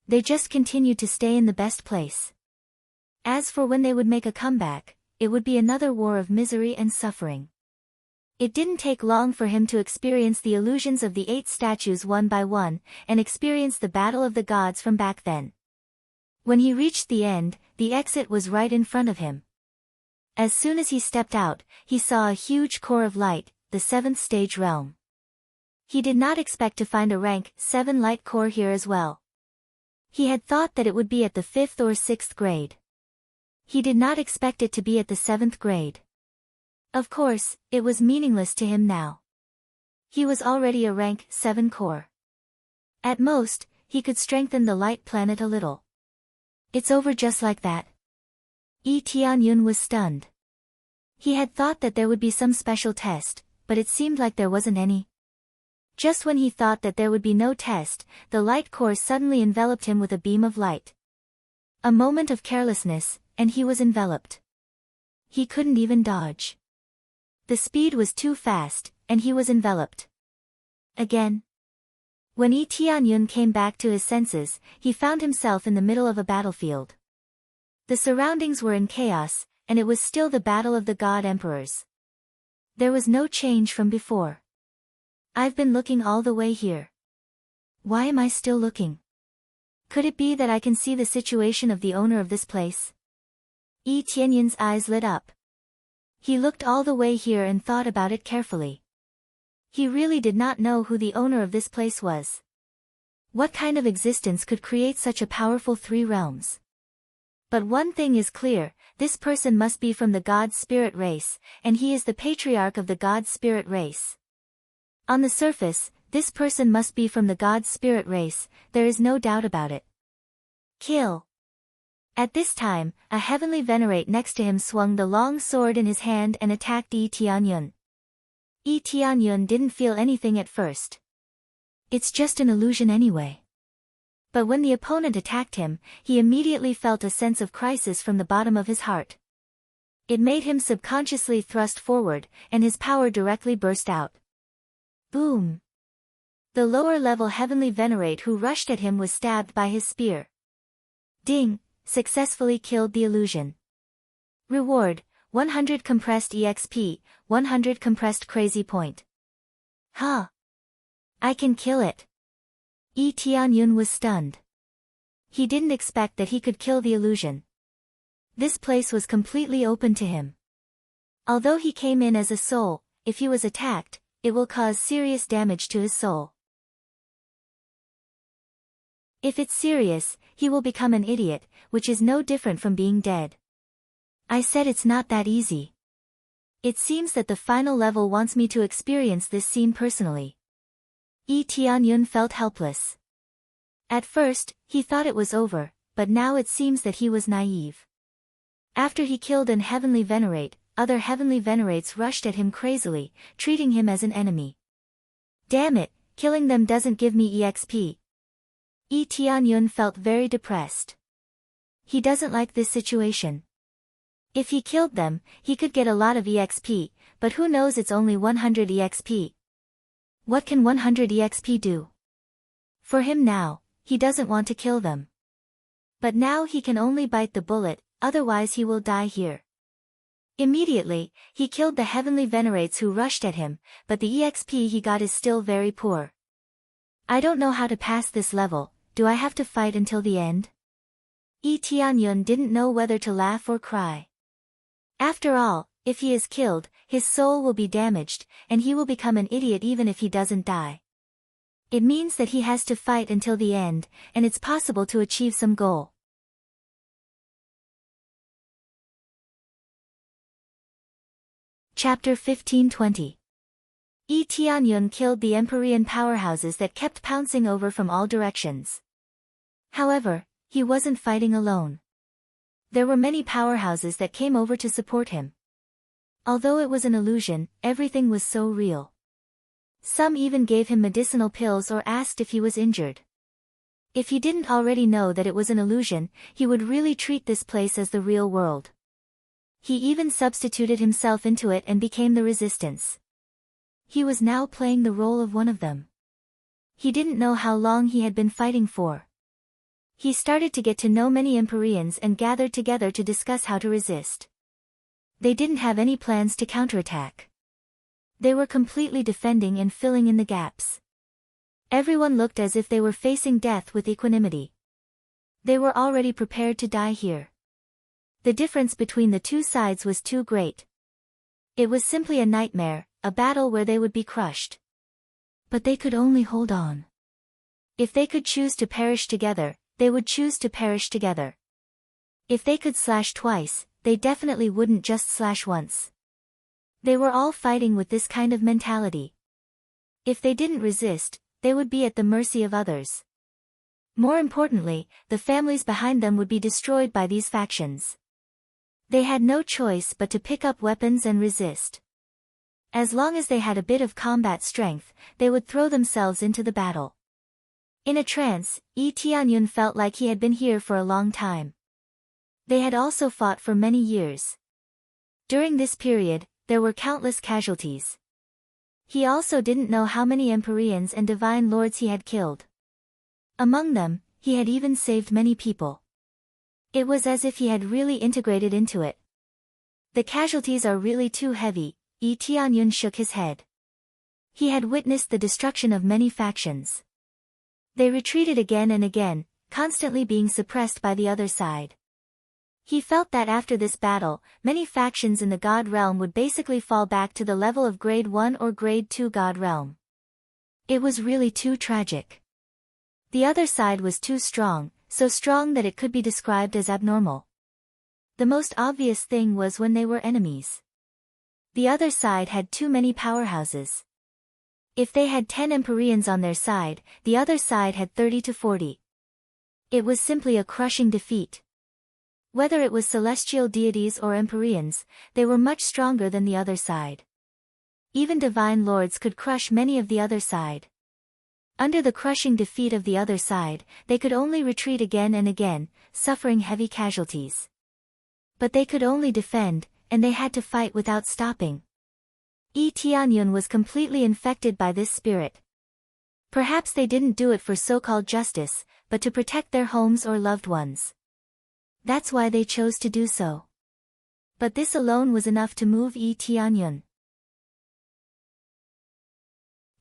They just continued to stay in the best place. As for when they would make a comeback, it would be another war of misery and suffering. It didn't take long for him to experience the illusions of the 8 statues one by one, and experience the battle of the gods from back then. When he reached the end, the exit was right in front of him. As soon as he stepped out, he saw a huge core of light, the 7th stage realm. He did not expect to find a rank 7 light core here as well. He had thought that it would be at the 5th or 6th grade. He did not expect it to be at the 7th grade. Of course, it was meaningless to him now. He was already a rank 7 core. At most, he could strengthen the light planet a little. It's over just like that. Yi Tianyun was stunned. He had thought that there would be some special test, but it seemed like there wasn't any. Just when he thought that there would be no test, the light core suddenly enveloped him with a beam of light. A moment of carelessness, and he was enveloped. He couldn't even dodge. The speed was too fast, and he was enveloped. Again. When Yi Tianyun came back to his senses, he found himself in the middle of a battlefield. The surroundings were in chaos, and it was still the battle of the god emperors. There was no change from before. I've been looking all the way here. Why am I still looking? Could it be that I can see the situation of the owner of this place? Yi Tianyun's eyes lit up. He looked all the way here and thought about it carefully. He really did not know who the owner of this place was. What kind of existence could create such a powerful 3 realms? But one thing is clear, this person must be from the god spirit race, and he is the patriarch of the god spirit race. On the surface, this person must be from the god spirit race, there is no doubt about it. Kill. At this time, a heavenly venerate next to him swung the long sword in his hand and attacked Yi Tianyun. Yi Tianyun didn't feel anything at first. It's just an illusion anyway. But when the opponent attacked him, he immediately felt a sense of crisis from the bottom of his heart. It made him subconsciously thrust forward, and his power directly burst out. Boom! The lower-level heavenly venerate who rushed at him was stabbed by his spear. Ding! Successfully killed the illusion. Reward, 100 compressed EXP, 100 compressed crazy point. Huh! I can kill it. Yi Tianyun was stunned. He didn't expect that he could kill the illusion. This place was completely open to him. Although he came in as a soul, if he was attacked, it will cause serious damage to his soul. If it's serious, he will become an idiot, which is no different from being dead. I said it's not that easy. It seems that the final level wants me to experience this scene personally. Yi Tianyun felt helpless. At first, he thought it was over, but now it seems that he was naive. After he killed an heavenly venerate, other heavenly venerates rushed at him crazily, treating him as an enemy. Damn it, killing them doesn't give me EXP. Tianyun felt very depressed. He doesn't like this situation. If he killed them, he could get a lot of EXP, but who knows, it's only 100 EXP. What can 100 EXP do? For him now, he doesn't want to kill them. But now he can only bite the bullet, otherwise he will die here. Immediately, he killed the heavenly venerates who rushed at him, but the EXP he got is still very poor. I don't know how to pass this level. Do I have to fight until the end? Tianyun didn't know whether to laugh or cry. After all, if he is killed, his soul will be damaged, and he will become an idiot even if he doesn't die. It means that he has to fight until the end, and it's possible to achieve some goal. Chapter 1520. Tianyun killed the Empyrean powerhouses that kept pouncing over from all directions. However, he wasn't fighting alone. There were many powerhouses that came over to support him. Although it was an illusion, everything was so real. Some even gave him medicinal pills or asked if he was injured. If he didn't already know that it was an illusion, he would really treat this place as the real world. He even substituted himself into it and became the resistance. He was now playing the role of one of them. He didn't know how long he had been fighting for. He started to get to know many Empyreans and gathered together to discuss how to resist. They didn't have any plans to counterattack. They were completely defending and filling in the gaps. Everyone looked as if they were facing death with equanimity. They were already prepared to die here. The difference between the two sides was too great. It was simply a nightmare, a battle where they would be crushed. But they could only hold on. If they could choose to perish together, they would choose to perish together. If they could slash twice, they definitely wouldn't just slash once. They were all fighting with this kind of mentality. If they didn't resist, they would be at the mercy of others. More importantly, the families behind them would be destroyed by these factions. They had no choice but to pick up weapons and resist. As long as they had a bit of combat strength, they would throw themselves into the battle. In a trance, Tianyun felt like he had been here for a long time. They had also fought for many years. During this period, there were countless casualties. He also didn't know how many Empyreans and divine lords he had killed. Among them, he had even saved many people. It was as if he had really integrated into it. The casualties are really too heavy. Tianyun shook his head. He had witnessed the destruction of many factions. They retreated again and again, constantly being suppressed by the other side. He felt that after this battle, many factions in the God Realm would basically fall back to the level of Grade 1 or Grade 2 God Realm. It was really too tragic. The other side was too strong, so strong that it could be described as abnormal. The most obvious thing was when they were enemies. The other side had too many powerhouses. If they had 10 Empyreans on their side, the other side had 30 to 40. It was simply a crushing defeat. Whether it was celestial deities or Empyreans, they were much stronger than the other side. Even divine lords could crush many of the other side. Under the crushing defeat of the other side, they could only retreat again and again, suffering heavy casualties. But they could only defend, and they had to fight without stopping. Tianyun was completely infected by this spirit. Perhaps they didn't do it for so-called justice, but to protect their homes or loved ones. That's why they chose to do so. But this alone was enough to move Tianyun.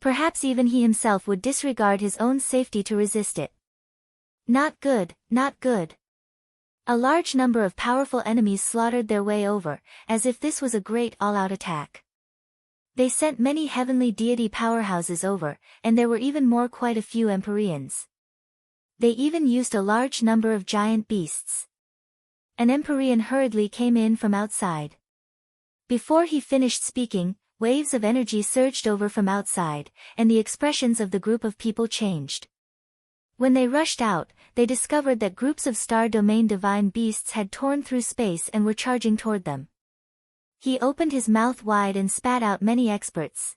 Perhaps even he himself would disregard his own safety to resist it. Not good, not good. A large number of powerful enemies slaughtered their way over, as if this was a great all-out attack. They sent many heavenly deity powerhouses over, and there were even more, quite a few Empyreans. They even used a large number of giant beasts. An Empyrean hurriedly came in from outside. Before he finished speaking, waves of energy surged over from outside, and the expressions of the group of people changed. When they rushed out, they discovered that groups of Star Domain divine beasts had torn through space and were charging toward them. He opened his mouth wide and spat out many experts.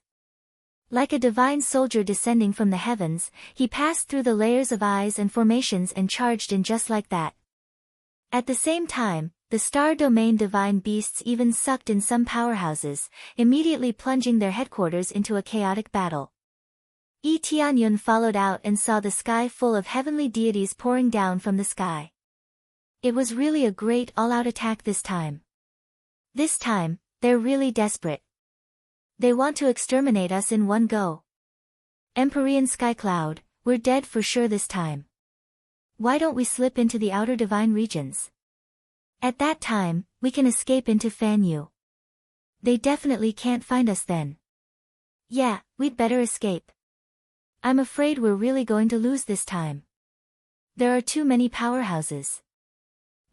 Like a divine soldier descending from the heavens, he passed through the layers of eyes and formations and charged in just like that. At the same time, the Star Domain divine beasts even sucked in some powerhouses, immediately plunging their headquarters into a chaotic battle. Yi Tianyun followed out and saw the sky full of heavenly deities pouring down from the sky. It was really a great all-out attack this time. This time, they're really desperate. They want to exterminate us in one go. Empyrean Skycloud, we're dead for sure this time. Why don't we slip into the outer divine regions? At that time, we can escape into Fanyu. They definitely can't find us then. Yeah, we'd better escape. I'm afraid we're really going to lose this time. There are too many powerhouses.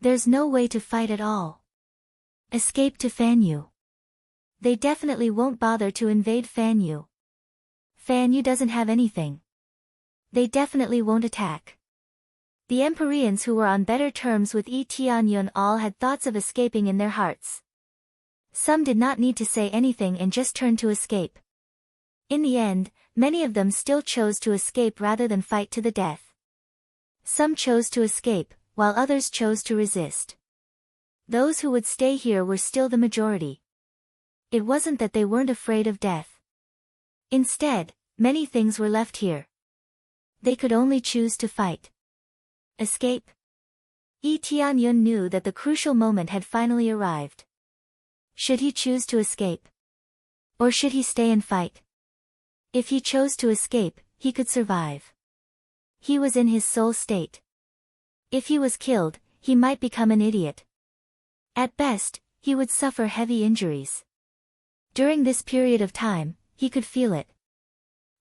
There's no way to fight at all. Escape to Fanyu. They definitely won't bother to invade Fanyu. Fanyu doesn't have anything. They definitely won't attack. The Empyreans who were on better terms with Yi Tianyun all had thoughts of escaping in their hearts. Some did not need to say anything and just turned to escape. In the end, many of them still chose to escape rather than fight to the death. Some chose to escape, while others chose to resist. Those who would stay here were still the majority. It wasn't that they weren't afraid of death. Instead, many things were left here. They could only choose to fight. Escape? Yi Tianyun knew that the crucial moment had finally arrived. Should he choose to escape? Or should he stay and fight? If he chose to escape, he could survive. He was in his soul state. If he was killed, he might become an idiot. At best, he would suffer heavy injuries. During this period of time, he could feel it.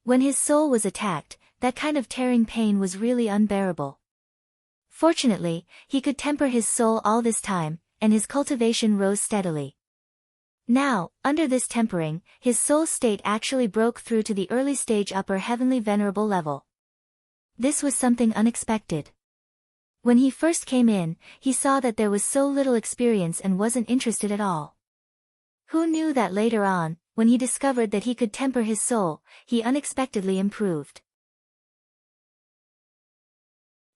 When his soul was attacked, that kind of tearing pain was really unbearable. Fortunately, he could temper his soul all this time, and his cultivation rose steadily. Now, under this tempering, his soul state actually broke through to the early stage upper heavenly venerable level. This was something unexpected. When he first came in, he saw that there was so little experience and wasn't interested at all. Who knew that later on, when he discovered that he could temper his soul, he unexpectedly improved.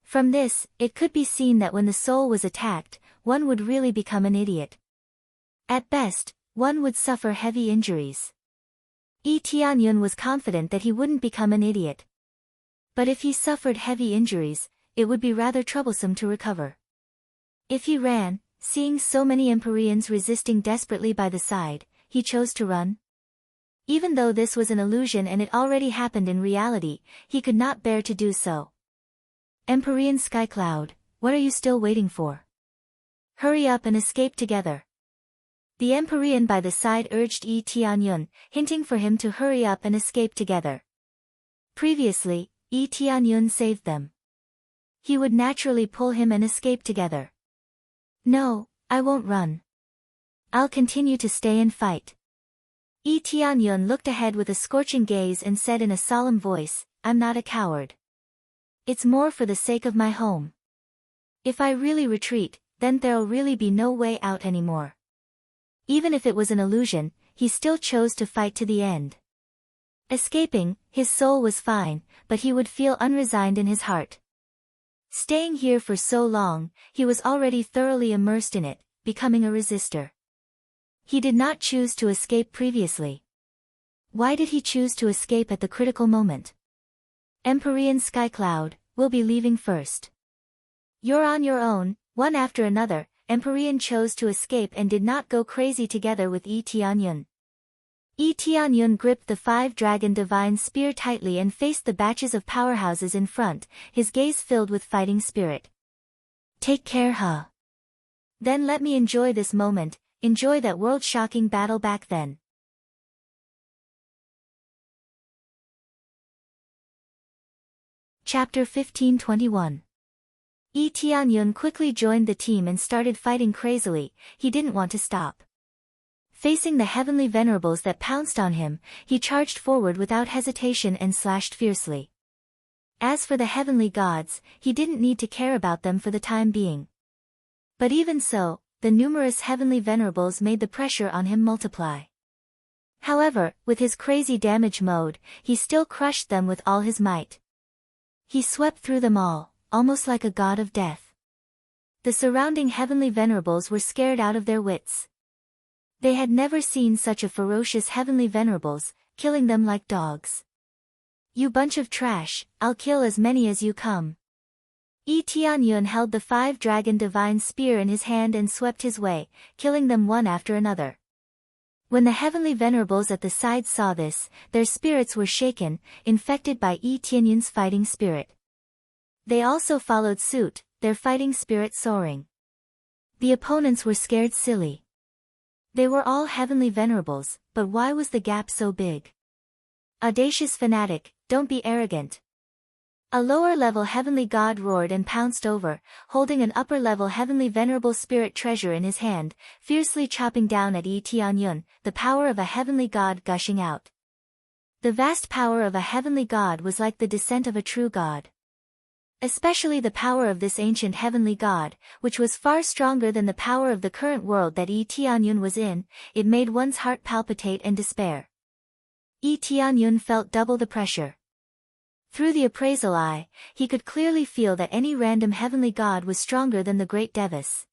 From this, it could be seen that when the soul was attacked, one would really become an idiot. At best, one would suffer heavy injuries. Yi Tianyun was confident that he wouldn't become an idiot. But if he suffered heavy injuries, it would be rather troublesome to recover. If he ran, seeing so many Empyreans resisting desperately by the side, he chose to run. Even though this was an illusion and it already happened in reality, he could not bear to do so. Empyrean Skycloud, what are you still waiting for? Hurry up and escape together. The Empyrean by the side urged Yi Tianyun, hinting for him to hurry up and escape together. Previously, Yi Tianyun saved them. He would naturally pull him and escape together. No, I won't run. I'll continue to stay and fight. Yi Tianyun looked ahead with a scorching gaze and said in a solemn voice, I'm not a coward. It's more for the sake of my home. If I really retreat, then there'll really be no way out anymore. Even if it was an illusion, he still chose to fight to the end. Escaping, his soul was fine, but he would feel unresigned in his heart. Staying here for so long, he was already thoroughly immersed in it, becoming a resistor. He did not choose to escape previously. Why did he choose to escape at the critical moment? Empyrean Skycloud, we'll be leaving first. You're on your own. One after another, Empyrean chose to escape and did not go crazy together with Yi Tianyun. Yi Tianyun gripped the 5-dragon divine spear tightly and faced the batches of powerhouses in front, his gaze filled with fighting spirit. Take care, huh? Then let me enjoy this moment, enjoy that world-shocking battle back then. Chapter 1521. Yi Tianyun quickly joined the team and started fighting crazily. He didn't want to stop. Facing the heavenly venerables that pounced on him, he charged forward without hesitation and slashed fiercely. As for the heavenly gods, he didn't need to care about them for the time being. But even so, the numerous heavenly venerables made the pressure on him multiply. However, with his crazy damage mode, he still crushed them with all his might. He swept through them all, almost like a god of death. The surrounding heavenly venerables were scared out of their wits. They had never seen such a ferocious heavenly venerables, killing them like dogs. "You bunch of trash, I'll kill as many as you come." Tianyun held the 5-dragon divine spear in his hand and swept his way, killing them one after another. When the heavenly venerables at the side saw this, their spirits were shaken, infected by Tianyun's fighting spirit. They also followed suit, their fighting spirit soaring. The opponents were scared silly. They were all heavenly venerables, but why was the gap so big? "Audacious fanatic, don't be arrogant." A lower-level heavenly god roared and pounced over, holding an upper-level heavenly venerable spirit treasure in his hand, fiercely chopping down at Tianyun, the power of a heavenly god gushing out. The vast power of a heavenly god was like the descent of a true god. Especially the power of this ancient heavenly god, which was far stronger than the power of the current world that Tianyun was in, it made one's heart palpitate and despair. Tianyun felt double the pressure. Through the appraisal eye, he could clearly feel that any random heavenly god was stronger than the Great Devas.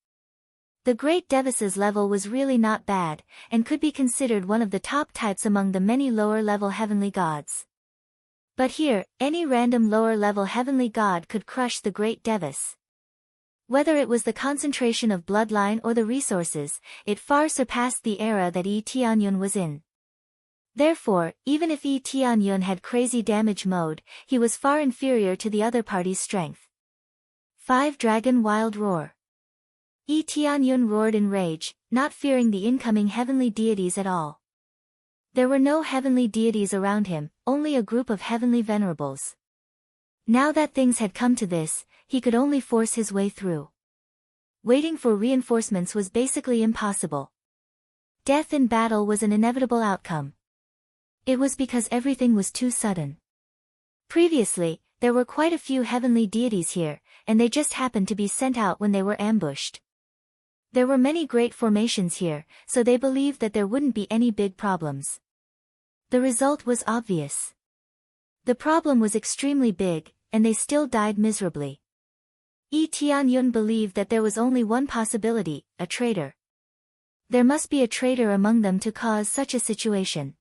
The Great Devas's level was really not bad, and could be considered one of the top types among the many lower-level heavenly gods. But here, any random lower-level heavenly god could crush the Great Devas. Whether it was the concentration of bloodline or the resources, it far surpassed the era that Tianyun was in. Therefore, even if Tianyun had crazy damage mode, he was far inferior to the other party's strength. 5-Dragon Wild Roar. Tianyun roared in rage, not fearing the incoming heavenly deities at all. There were no heavenly deities around him, only a group of heavenly venerables. Now that things had come to this, he could only force his way through. Waiting for reinforcements was basically impossible. Death in battle was an inevitable outcome. It was because everything was too sudden. Previously, there were quite a few heavenly deities here, and they just happened to be sent out when they were ambushed. There were many great formations here, so they believed that there wouldn't be any big problems. The result was obvious. The problem was extremely big, and they still died miserably. Tianyun believed that there was only one possibility, a traitor. There must be a traitor among them to cause such a situation.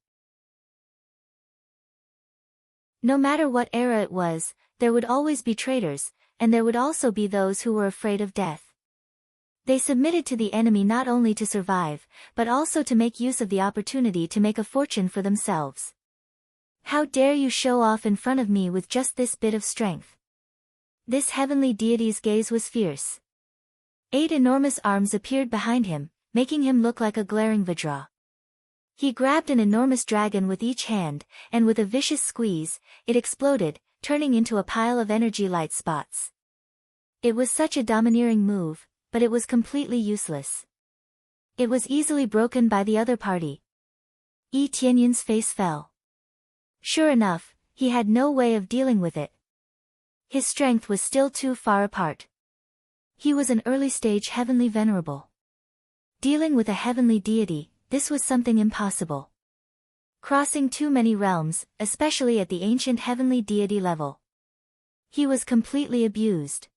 No matter what era it was, there would always be traitors, and there would also be those who were afraid of death. They submitted to the enemy not only to survive, but also to make use of the opportunity to make a fortune for themselves. "How dare you show off in front of me with just this bit of strength?" This heavenly deity's gaze was fierce. 8 enormous arms appeared behind him, making him look like a glaring Vajra. He grabbed an enormous dragon with each hand, and with a vicious squeeze, it exploded, turning into a pile of energy light spots. It was such a domineering move, but it was completely useless. It was easily broken by the other party. Tianyun's face fell. Sure enough, he had no way of dealing with it. His strength was still too far apart. He was an early-stage heavenly venerable. Dealing with a heavenly deity, this was something impossible. Crossing too many realms, especially at the ancient heavenly deity level. He was completely abused.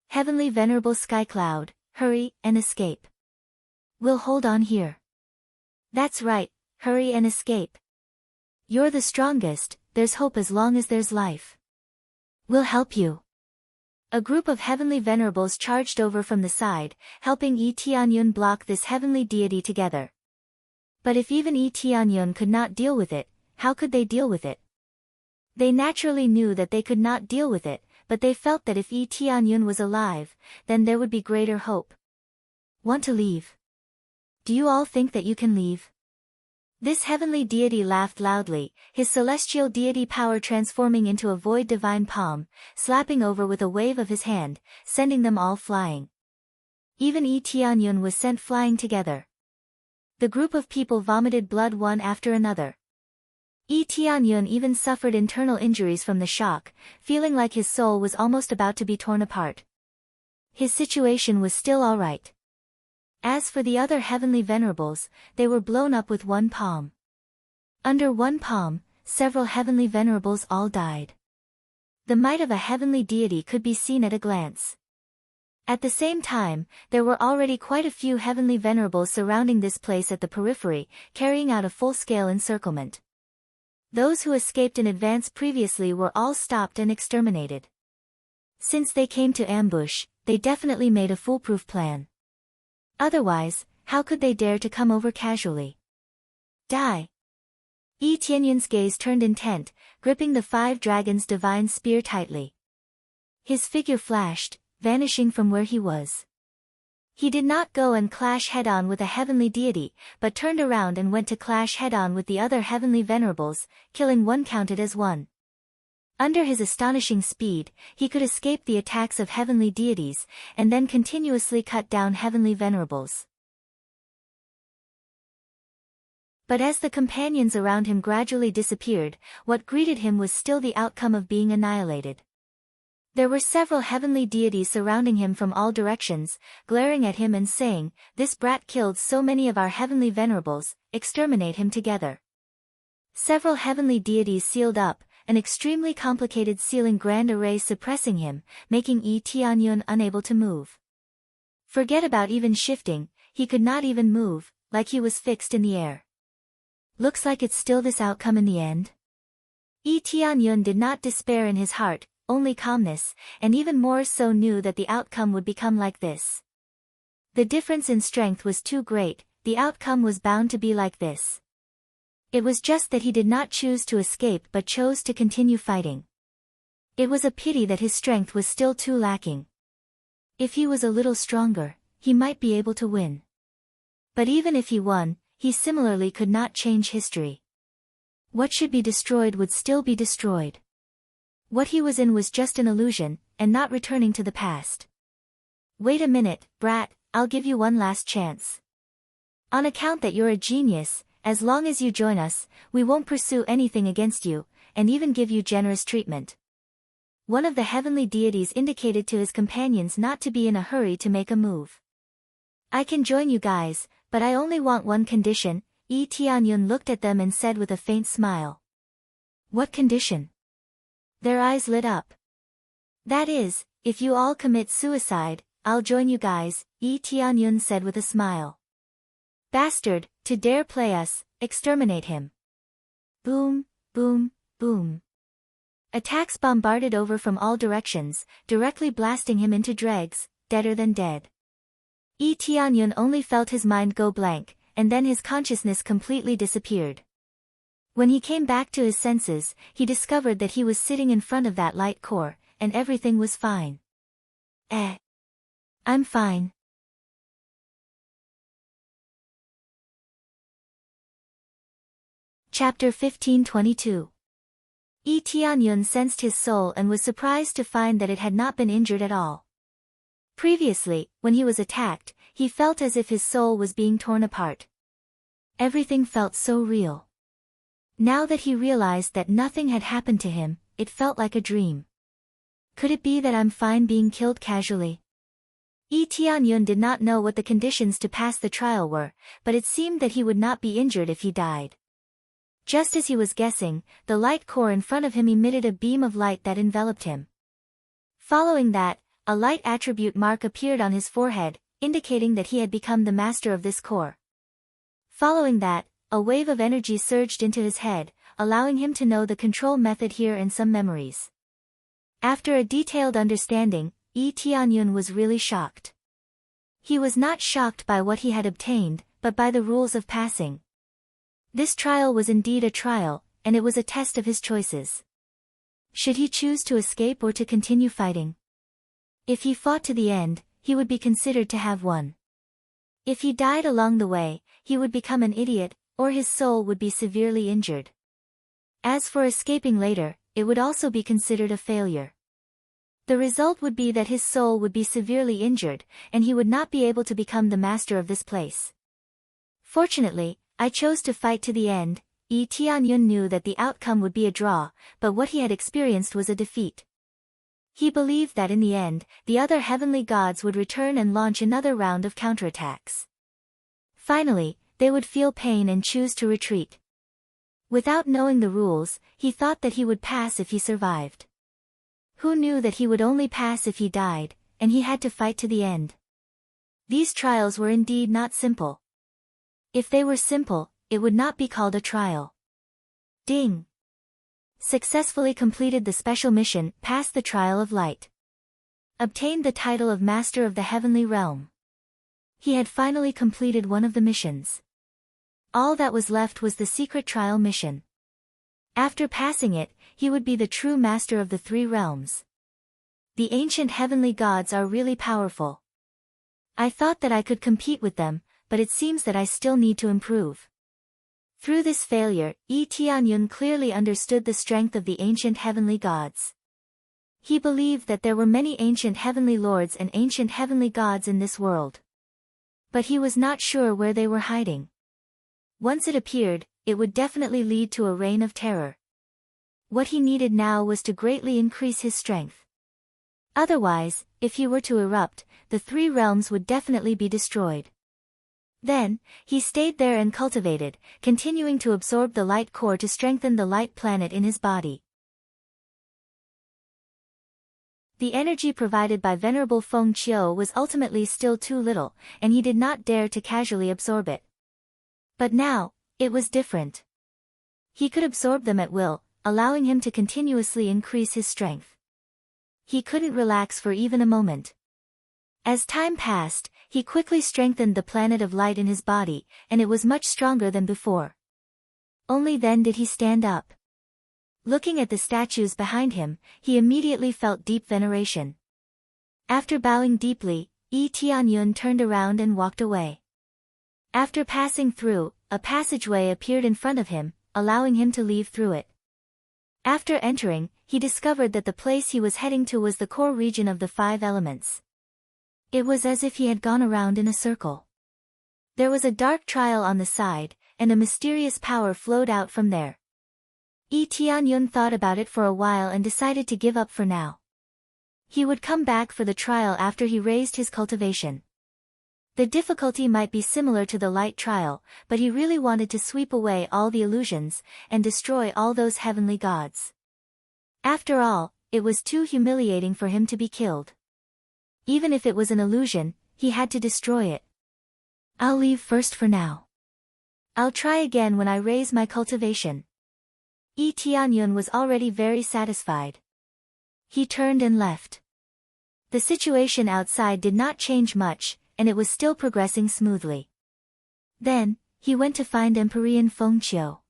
Heavenly Venerable Sky Cloud, hurry and escape. We'll hold on here. That's right, hurry and escape. You're the strongest, there's hope as long as there's life. We'll help you. A group of heavenly venerables charged over from the side, helping Tianyun block this heavenly deity together. But if even Tianyun could not deal with it, how could they deal with it? They naturally knew that they could not deal with it, but they felt that if Tianyun was alive, then there would be greater hope. Want to leave? Do you all think that you can leave? This heavenly deity laughed loudly, his celestial deity power transforming into a void divine palm, slapping over with a wave of his hand, sending them all flying. Even Tianyun was sent flying together. The group of people vomited blood one after another. Yi Tianyun even suffered internal injuries from the shock, feeling like his soul was almost about to be torn apart. His situation was still all right. As for the other heavenly venerables, they were blown up with one palm. Under one palm, several heavenly venerables all died. The might of a heavenly deity could be seen at a glance. At the same time, there were already quite a few heavenly venerables surrounding this place at the periphery, carrying out a full-scale encirclement. Those who escaped in advance previously were all stopped and exterminated. Since they came to ambush, they definitely made a foolproof plan. Otherwise, how could they dare to come over casually? Die! Yi Tianyun's gaze turned intent, gripping the 5 dragons' divine spear tightly. His figure flashed, vanishing from where he was. He did not go and clash head-on with a heavenly deity, but turned around and went to clash head-on with the other heavenly venerables, killing one counted as one. Under his astonishing speed, he could escape the attacks of heavenly deities, and then continuously cut down heavenly venerables. But as the companions around him gradually disappeared, what greeted him was still the outcome of being annihilated. There were several heavenly deities surrounding him from all directions, glaring at him and saying, "This brat killed so many of our heavenly venerables, exterminate him together." Several heavenly deities sealed up, an extremely complicated sealing grand array suppressing him, making Yi Tianyun unable to move. Forget about even shifting, he could not even move, like he was fixed in the air. Looks like it's still this outcome in the end. Yi Tianyun did not despair in his heart, only calmness, and even more so knew that the outcome would become like this. The difference in strength was too great, the outcome was bound to be like this. It was just that he did not choose to escape but chose to continue fighting. It was a pity that his strength was still too lacking. If he was a little stronger, he might be able to win. But even if he won, he similarly could not change history. What should be destroyed would still be destroyed. What he was in was just an illusion, and not returning to the past. Wait a minute, brat, I'll give you one last chance. On account that you're a genius, as long as you join us, we won't pursue anything against you, and even give you generous treatment. One of the heavenly deities indicated to his companions not to be in a hurry to make a move. I can join you guys, but I only want one condition. Yi Tianyun looked at them and said with a faint smile. What condition? Their eyes lit up. That is, if you all commit suicide, I'll join you guys, Yi Tianyun said with a smile. Bastard, to dare play us, exterminate him. Boom, boom, boom. Attacks bombarded over from all directions, directly blasting him into dregs, deader than dead. Yi Tianyun only felt his mind go blank, and then his consciousness completely disappeared. When he came back to his senses, he discovered that he was sitting in front of that light core, and everything was fine. I'm fine. Chapter 1522. Yi Tianyun sensed his soul and was surprised to find that it had not been injured at all. Previously, when he was attacked, he felt as if his soul was being torn apart. Everything felt so real. Now that he realized that nothing had happened to him, it felt like a dream. Could it be that I'm fine being killed casually? Yi Tianyun did not know what the conditions to pass the trial were, but it seemed that he would not be injured if he died. Just as he was guessing, the light core in front of him emitted a beam of light that enveloped him. Following that, a light attribute mark appeared on his forehead, indicating that he had become the master of this core. Following that, a wave of energy surged into his head, allowing him to know the control method here and some memories. After a detailed understanding, Yi Tianyun was really shocked. He was not shocked by what he had obtained, but by the rules of passing. This trial was indeed a trial, and it was a test of his choices. Should he choose to escape or to continue fighting? If he fought to the end, he would be considered to have won. If he died along the way, he would become an idiot, or his soul would be severely injured. As for escaping later, it would also be considered a failure. The result would be that his soul would be severely injured, and he would not be able to become the master of this place. Fortunately, I chose to fight to the end, Yi Tianyun knew that the outcome would be a draw, but what he had experienced was a defeat. He believed that in the end, the other heavenly gods would return and launch another round of counterattacks. Finally, they would feel pain and choose to retreat. Without knowing the rules, he thought that he would pass if he survived. Who knew that he would only pass if he died, and he had to fight to the end? These trials were indeed not simple. If they were simple, it would not be called a trial. Ding! Successfully completed the special mission, passed the trial of light. Obtained the title of Master of the Heavenly Realm. He had finally completed one of the missions. All that was left was the secret trial mission. After passing it, he would be the true master of the three realms. The ancient heavenly gods are really powerful. I thought that I could compete with them, but it seems that I still need to improve. Through this failure, Yi Tianyun clearly understood the strength of the ancient heavenly gods. He believed that there were many ancient heavenly lords and ancient heavenly gods in this world. But he was not sure where they were hiding. Once it appeared, it would definitely lead to a reign of terror. What he needed now was to greatly increase his strength. Otherwise, if he were to erupt, the three realms would definitely be destroyed. Then, he stayed there and cultivated, continuing to absorb the light core to strengthen the light planet in his body. The energy provided by Venerable Feng Qiu was ultimately still too little, and he did not dare to casually absorb it. But now, it was different. He could absorb them at will, allowing him to continuously increase his strength. He couldn't relax for even a moment. As time passed, he quickly strengthened the planet of light in his body, and it was much stronger than before. Only then did he stand up. Looking at the statues behind him, he immediately felt deep veneration. After bowing deeply, Yi Tianyun turned around and walked away. After passing through, a passageway appeared in front of him, allowing him to leave through it. After entering, he discovered that the place he was heading to was the core region of the five elements. It was as if he had gone around in a circle. There was a dark trial on the side, and a mysterious power flowed out from there. Yi Tianyun thought about it for a while and decided to give up for now. He would come back for the trial after he raised his cultivation. The difficulty might be similar to the light trial, but he really wanted to sweep away all the illusions, and destroy all those heavenly gods. After all, it was too humiliating for him to be killed. Even if it was an illusion, he had to destroy it. I'll leave first for now. I'll try again when I raise my cultivation. Yi Tianyun was already very satisfied. He turned and left. The situation outside did not change much, and it was still progressing smoothly. Then, he went to find Emperor Feng Qiu.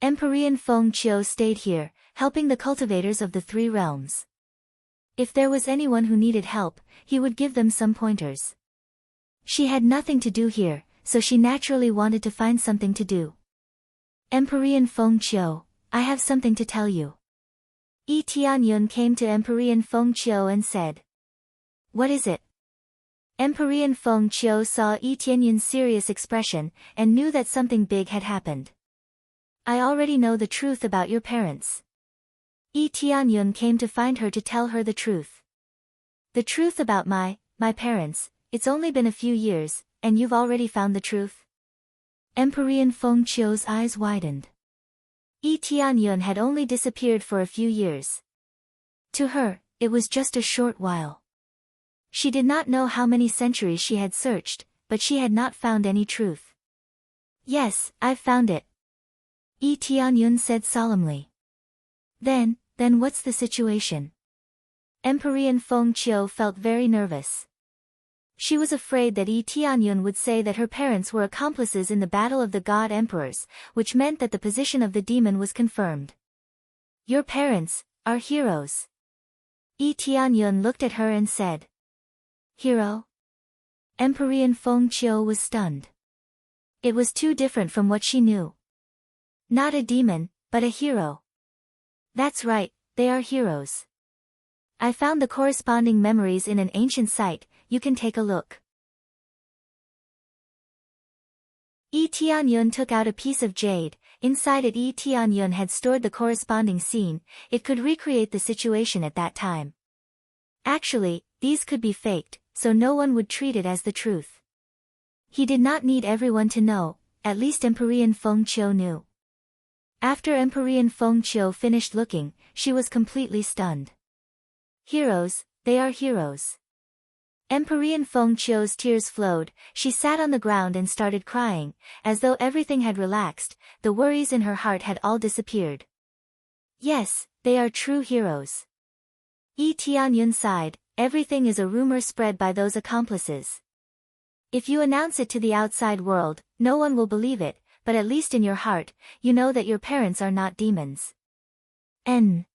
Emperor Feng Qiu stayed here, helping the cultivators of the three realms. If there was anyone who needed help, he would give them some pointers. She had nothing to do here, so she naturally wanted to find something to do. Emperor Feng Qiu, I have something to tell you. Yi Tianyun came to Emperor Feng Qiu and said. What is it? Emperor Feng Qiu saw Yi Tianyun's serious expression, and knew that something big had happened. I already know the truth about your parents. Yi Tianyun came to find her to tell her the truth. The truth about my parents, it's only been a few years, and you've already found the truth? Emperor Feng Qiu's eyes widened. Yi Tianyun had only disappeared for a few years. To her, it was just a short while. She did not know how many centuries she had searched, but she had not found any truth. Yes, I've found it. Yi Tianyun said solemnly. Then what's the situation? Emperor Feng Qiu felt very nervous. She was afraid that Yi Tianyun would say that her parents were accomplices in the battle of the god emperors, which meant that the position of the demon was confirmed. Your parents are heroes. Yi Tianyun looked at her and said. Hero? Emperor Feng Qiu was stunned. It was too different from what she knew. Not a demon, but a hero. That's right, they are heroes. I found the corresponding memories in an ancient site, you can take a look. Yi Tianyun took out a piece of jade, inside it Tianyun had stored the corresponding scene. It could recreate the situation at that time. Actually, these could be faked, so no one would treat it as the truth. He did not need everyone to know, at least Empyrean Feng Qiu knew. After Empyrean Feng Qiu finished looking, she was completely stunned. Heroes, they are heroes. Empyrean Feng Qiu's tears flowed, she sat on the ground and started crying, as though everything had relaxed, the worries in her heart had all disappeared. Yes, they are true heroes. Tianyun sighed, everything is a rumor spread by those accomplices. If you announce it to the outside world, no one will believe it, but at least in your heart, you know that your parents are not demons. Empyrean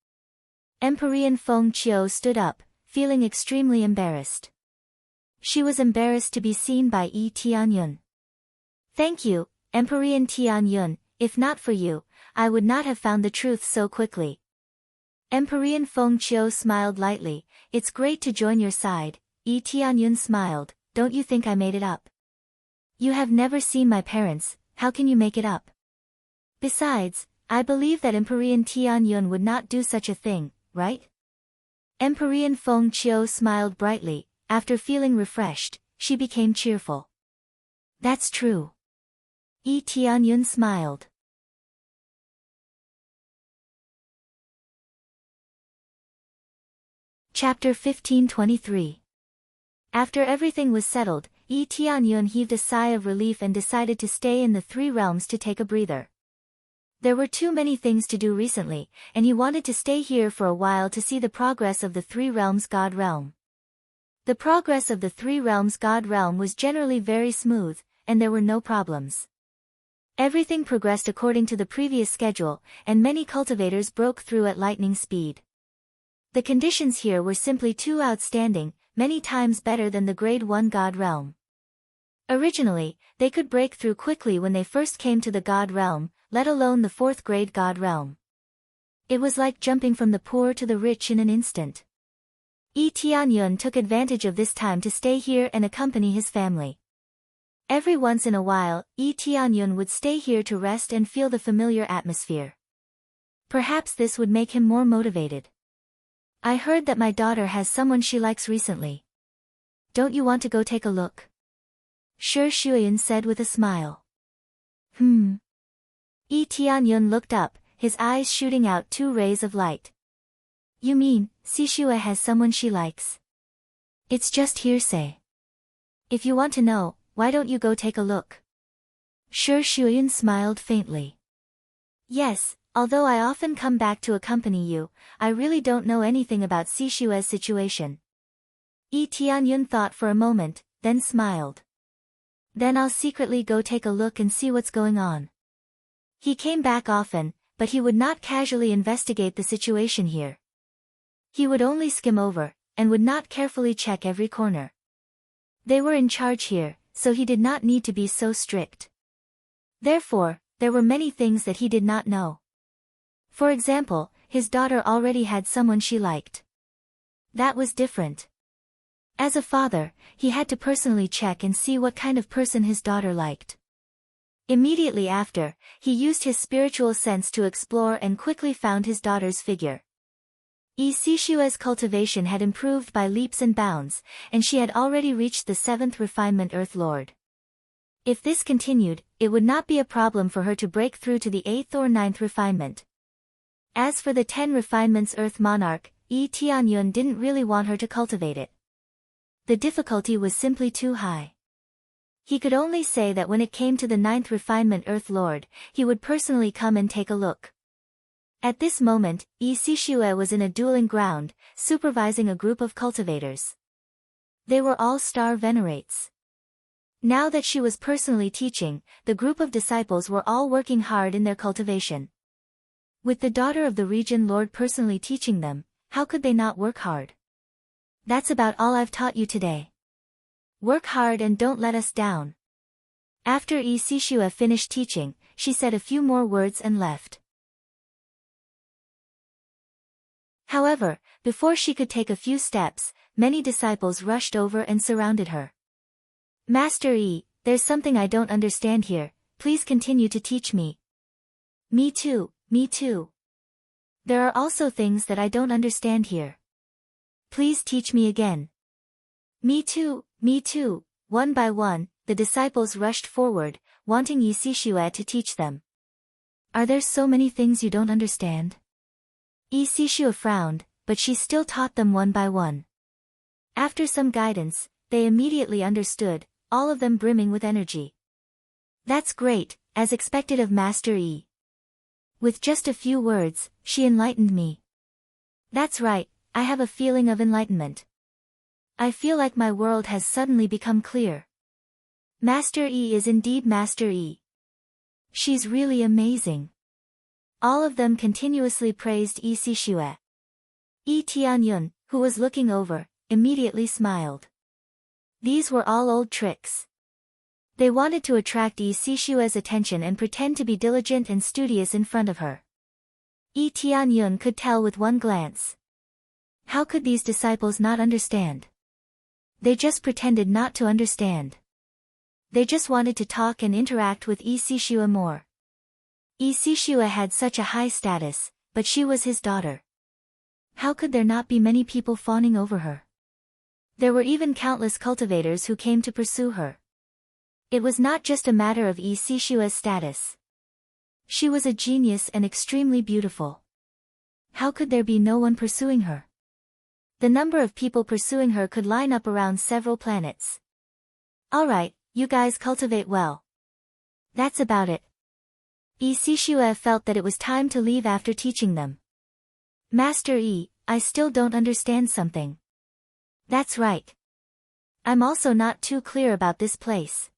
Feng Qiu stood up, feeling extremely embarrassed. She was embarrassed to be seen by Tianyun. Thank you, Empyrean Tianyun, if not for you, I would not have found the truth so quickly. Empyrean Feng Qiu smiled lightly, it's great to join your side. Tianyun smiled, don't you think I made it up? You have never seen my parents, how can you make it up? Besides, I believe that Empyrean Tianyun would not do such a thing, right? Empyrean Feng Qiu smiled brightly, after feeling refreshed, she became cheerful. That's true. Tianyun smiled. Chapter 1523. After everything was settled, Tianyun heaved a sigh of relief and decided to stay in the Three Realms to take a breather. There were too many things to do recently, and he wanted to stay here for a while to see the progress of the Three Realms God Realm. The progress of the Three Realms God Realm was generally very smooth, and there were no problems. Everything progressed according to the previous schedule, and many cultivators broke through at lightning speed. The conditions here were simply too outstanding, many times better than the Grade 1 God Realm. Originally, they could break through quickly when they first came to the God Realm, let alone the 4th Grade God Realm. It was like jumping from the poor to the rich in an instant. Tianyun took advantage of this time to stay here and accompany his family. Every once in a while, Tianyun would stay here to rest and feel the familiar atmosphere. Perhaps this would make him more motivated. I heard that my daughter has someone she likes recently. Don't you want to go take a look? Sure, Shuyan said with a smile. Tianyun looked up, his eyes shooting out 2 rays of light. You mean, Sishue has someone she likes? It's just hearsay. If you want to know, why don't you go take a look? Sure, Shuyan smiled faintly. Yes, although I often come back to accompany you, I really don't know anything about Sishue's situation. Tianyun thought for a moment, then smiled. Then I'll secretly go take a look and see what's going on. He came back often, but he would not casually investigate the situation here. He would only skim over, and would not carefully check every corner. They were in charge here, so he did not need to be so strict. Therefore, there were many things that he did not know. For example, his daughter already had someone she liked. That was different. As a father, he had to personally check and see what kind of person his daughter liked. Immediately after, he used his spiritual sense to explore and quickly found his daughter's figure. Sishue's cultivation had improved by leaps and bounds, and she had already reached the 7th refinement Earth Lord. If this continued, it would not be a problem for her to break through to the 8th or 9th refinement. As for the 10 refinements Earth Monarch, Tianyun didn't really want her to cultivate it. The difficulty was simply too high. He could only say that when it came to the 9th refinement Earth Lord, he would personally come and take a look. At this moment, Sishue was in a dueling ground, supervising a group of cultivators. They were all star venerates. Now that she was personally teaching, the group of disciples were all working hard in their cultivation. With the daughter of the region lord personally teaching them, how could they not work hard? That's about all I've taught you today. Work hard and don't let us down. After Sishue finished teaching, she said a few more words and left. However, before she could take a few steps, many disciples rushed over and surrounded her. Master Yi, there's something I don't understand here, please continue to teach me. Me too, me too. There are also things that I don't understand here. Please teach me again. Me too, me too. One by one, the disciples rushed forward, wanting Isishue to teach them. Are there so many things you don't understand? Isishue frowned, but she still taught them one by one. After some guidance, they immediately understood, all of them brimming with energy. That's great, as expected of Master Yi. With just a few words, she enlightened me. That's right, I have a feeling of enlightenment. I feel like my world has suddenly become clear. Master Yi is indeed Master Yi. She's really amazing. All of them continuously praised Isishue. Yi Tianyun, who was looking over, immediately smiled. These were all old tricks. They wanted to attract Isishue's attention and pretend to be diligent and studious in front of her. Yi Tianyun could tell with one glance. How could these disciples not understand? They just pretended not to understand. They just wanted to talk and interact with Isishue more. Isishue had such a high status, but she was his daughter. How could there not be many people fawning over her? There were even countless cultivators who came to pursue her. It was not just a matter of Isishue's status. She was a genius and extremely beautiful. How could there be no one pursuing her? The number of people pursuing her could line up around several planets. Alright, you guys cultivate well. That's about it. Isishue felt that it was time to leave after teaching them. Master Yi, I still don't understand something. That's right. I'm also not too clear about this place.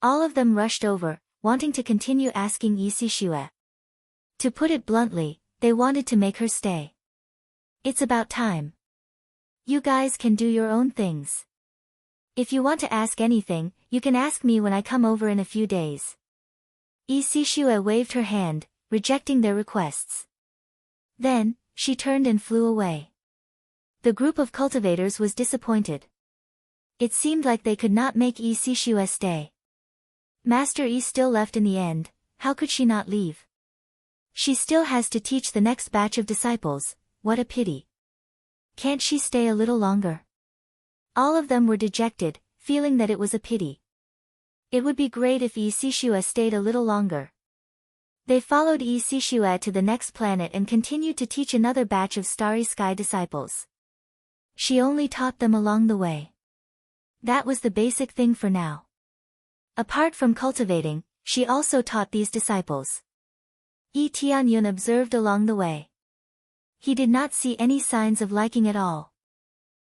All of them rushed over, wanting to continue asking Isishue. To put it bluntly, they wanted to make her stay. It's about time. You guys can do your own things. If you want to ask anything, you can ask me when I come over in a few days. Isishue waved her hand, rejecting their requests. Then, she turned and flew away. The group of cultivators was disappointed. It seemed like they could not make Isishue stay. Master Yi still left in the end, how could she not leave? She still has to teach the next batch of disciples, what a pity. Can't she stay a little longer? All of them were dejected, feeling that it was a pity. It would be great if Isishue stayed a little longer. They followed Isishue to the next planet and continued to teach another batch of Starry Sky disciples. She only taught them along the way. That was the basic thing for now. Apart from cultivating, she also taught these disciples. Yi Tianyun observed along the way. He did not see any signs of liking at all.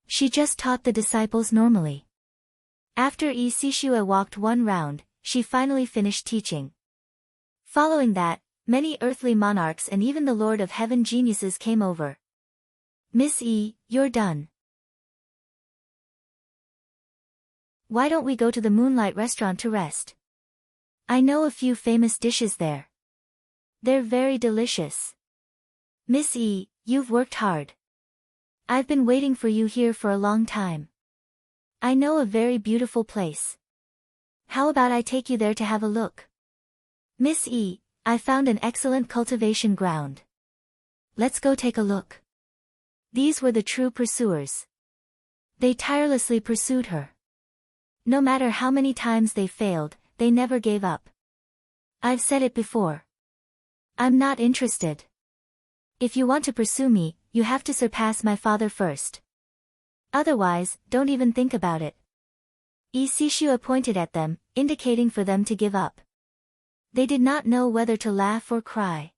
She just taught the disciples normally. After Isishue walked one round, she finally finished teaching. Following that, many earthly monarchs and even the Lord of Heaven geniuses came over. Miss E, you're done. Why don't we go to the Moonlight Restaurant to rest? I know a few famous dishes there. They're very delicious. Miss E, you've worked hard. I've been waiting for you here for a long time. I know a very beautiful place. How about I take you there to have a look? Miss E, I found an excellent cultivation ground. Let's go take a look. These were the true pursuers. They tirelessly pursued her. No matter how many times they failed, they never gave up. I've said it before. I'm not interested. If you want to pursue me, you have to surpass my father first. Otherwise, don't even think about it. Isishue pointed at them, indicating for them to give up. They did not know whether to laugh or cry.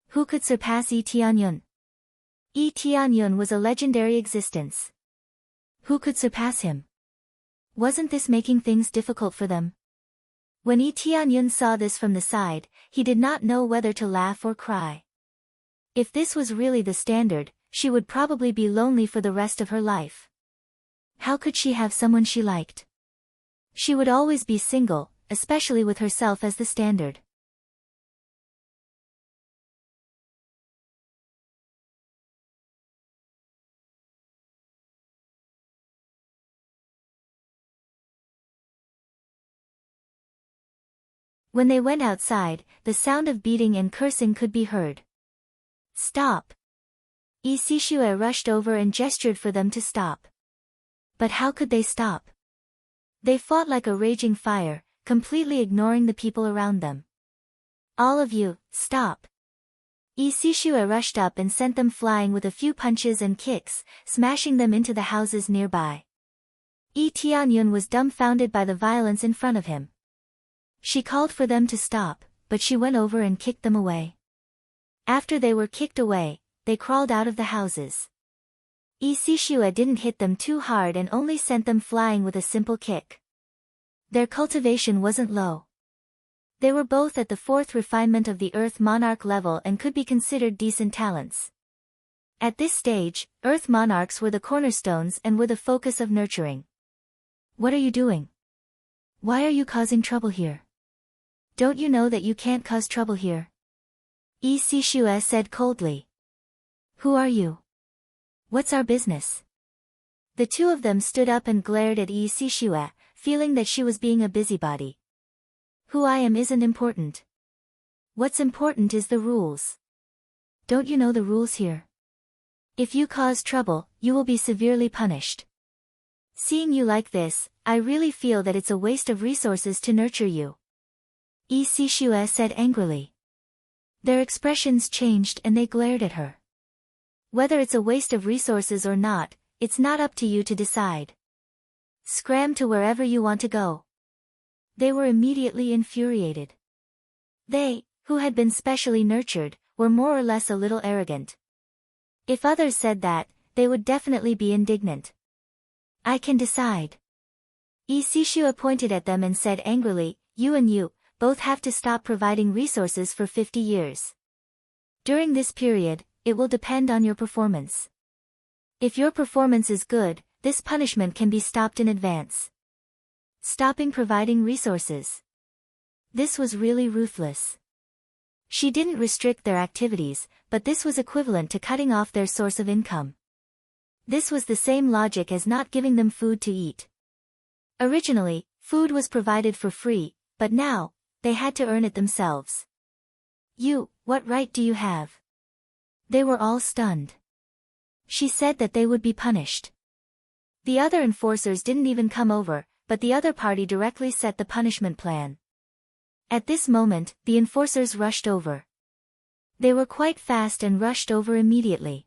Who could surpass Yi Tianyun? Yi Tianyun was a legendary existence. Who could surpass him? Wasn't this making things difficult for them? When Yi Tianyun saw this from the side, he did not know whether to laugh or cry. If this was really the standard, she would probably be lonely for the rest of her life. How could she have someone she liked? She would always be single, especially with herself as the standard. When they went outside, the sound of beating and cursing could be heard. Stop! Isishue rushed over and gestured for them to stop. But how could they stop? They fought like a raging fire, completely ignoring the people around them. All of you, stop! Isishue rushed up and sent them flying with a few punches and kicks, smashing them into the houses nearby. Tianyun was dumbfounded by the violence in front of him. She called for them to stop, but she went over and kicked them away. After they were kicked away, they crawled out of the houses. Isishue didn't hit them too hard and only sent them flying with a simple kick. Their cultivation wasn't low. They were both at the 4th refinement of the Earth Monarch level and could be considered decent talents. At this stage, Earth Monarchs were the cornerstones and were the focus of nurturing. What are you doing? Why are you causing trouble here? Don't you know that you can't cause trouble here? Isishue said coldly. Who are you? What's our business? The two of them stood up and glared at Isishue, feeling that she was being a busybody. Who I am isn't important. What's important is the rules. Don't you know the rules here? If you cause trouble, you will be severely punished. Seeing you like this, I really feel that it's a waste of resources to nurture you. Isishue said angrily. Their expressions changed and they glared at her. Whether it's a waste of resources or not, it's not up to you to decide. Scram to wherever you want to go. They were immediately infuriated. They, who had been specially nurtured, were more or less a little arrogant. If others said that, they would definitely be indignant. I can decide. Isishue pointed at them and said angrily, you and you, both have to stop providing resources for 50 years. During this period, it will depend on your performance. If your performance is good, this punishment can be stopped in advance. Stopping providing resources. This was really ruthless. She didn't restrict their activities, but this was equivalent to cutting off their source of income. This was the same logic as not giving them food to eat. Originally, food was provided for free, but now, they had to earn it themselves. You, what right do you have? They were all stunned. She said that they would be punished. The other enforcers didn't even come over, but the other party directly set the punishment plan. At this moment, the enforcers rushed over. They were quite fast and rushed over immediately.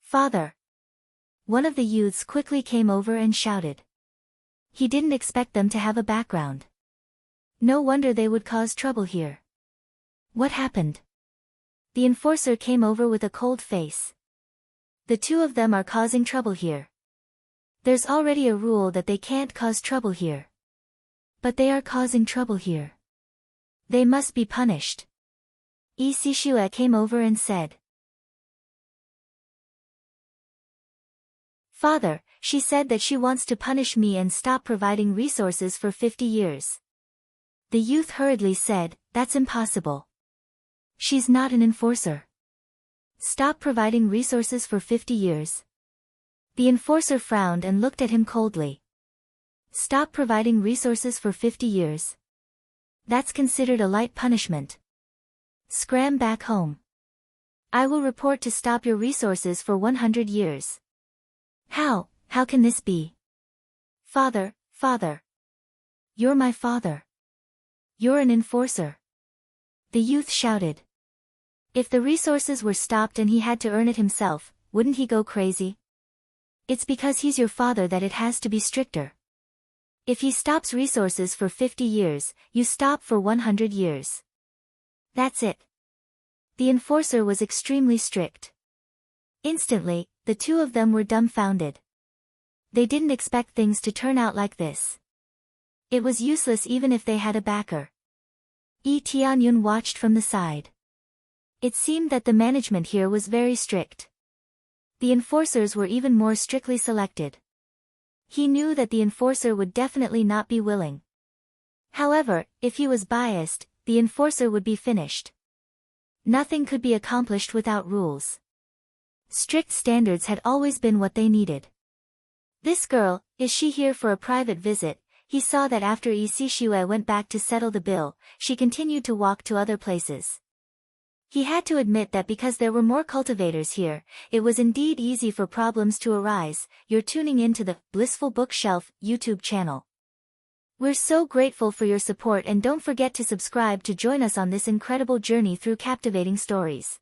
Father! One of the youths quickly came over and shouted. He didn't expect them to have a background. No wonder they would cause trouble here. What happened? The enforcer came over with a cold face. The two of them are causing trouble here. There's already a rule that they can't cause trouble here. But they are causing trouble here. They must be punished. Isishue came over and said. Father, she said that she wants to punish me and stop providing resources for 50 years. The youth hurriedly said, that's impossible. She's not an enforcer. Stop providing resources for 50 years. The enforcer frowned and looked at him coldly. Stop providing resources for 50 years. That's considered a light punishment. Scram back home. I will report to stop your resources for 100 years. How can this be? Father, father. You're my father. You're an enforcer. The youth shouted. If the resources were stopped and he had to earn it himself, wouldn't he go crazy? It's because he's your father that it has to be stricter. If he stops resources for 50 years, you stop for 100 years. That's it. The enforcer was extremely strict. Instantly, the two of them were dumbfounded. They didn't expect things to turn out like this. It was useless even if they had a backer. Tianyun watched from the side. It seemed that the management here was very strict. The enforcers were even more strictly selected. He knew that the enforcer would definitely not be willing. However, if he was biased, the enforcer would be finished. Nothing could be accomplished without rules. Strict standards had always been what they needed. This girl, is she here for a private visit? he saw that after Isishue went back to settle the bill, she continued to walk to other places. He had to admit that because there were more cultivators here, it was indeed easy for problems to arise. You're tuning into the Blissful Bookshelf YouTube channel. We're so grateful for your support, and don't forget to subscribe to join us on this incredible journey through captivating stories.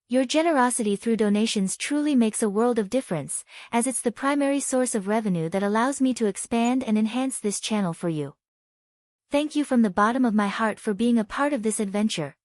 Your generosity through donations truly makes a world of difference, as it's the primary source of revenue that allows me to expand and enhance this channel for you. Thank you from the bottom of my heart for being a part of this adventure.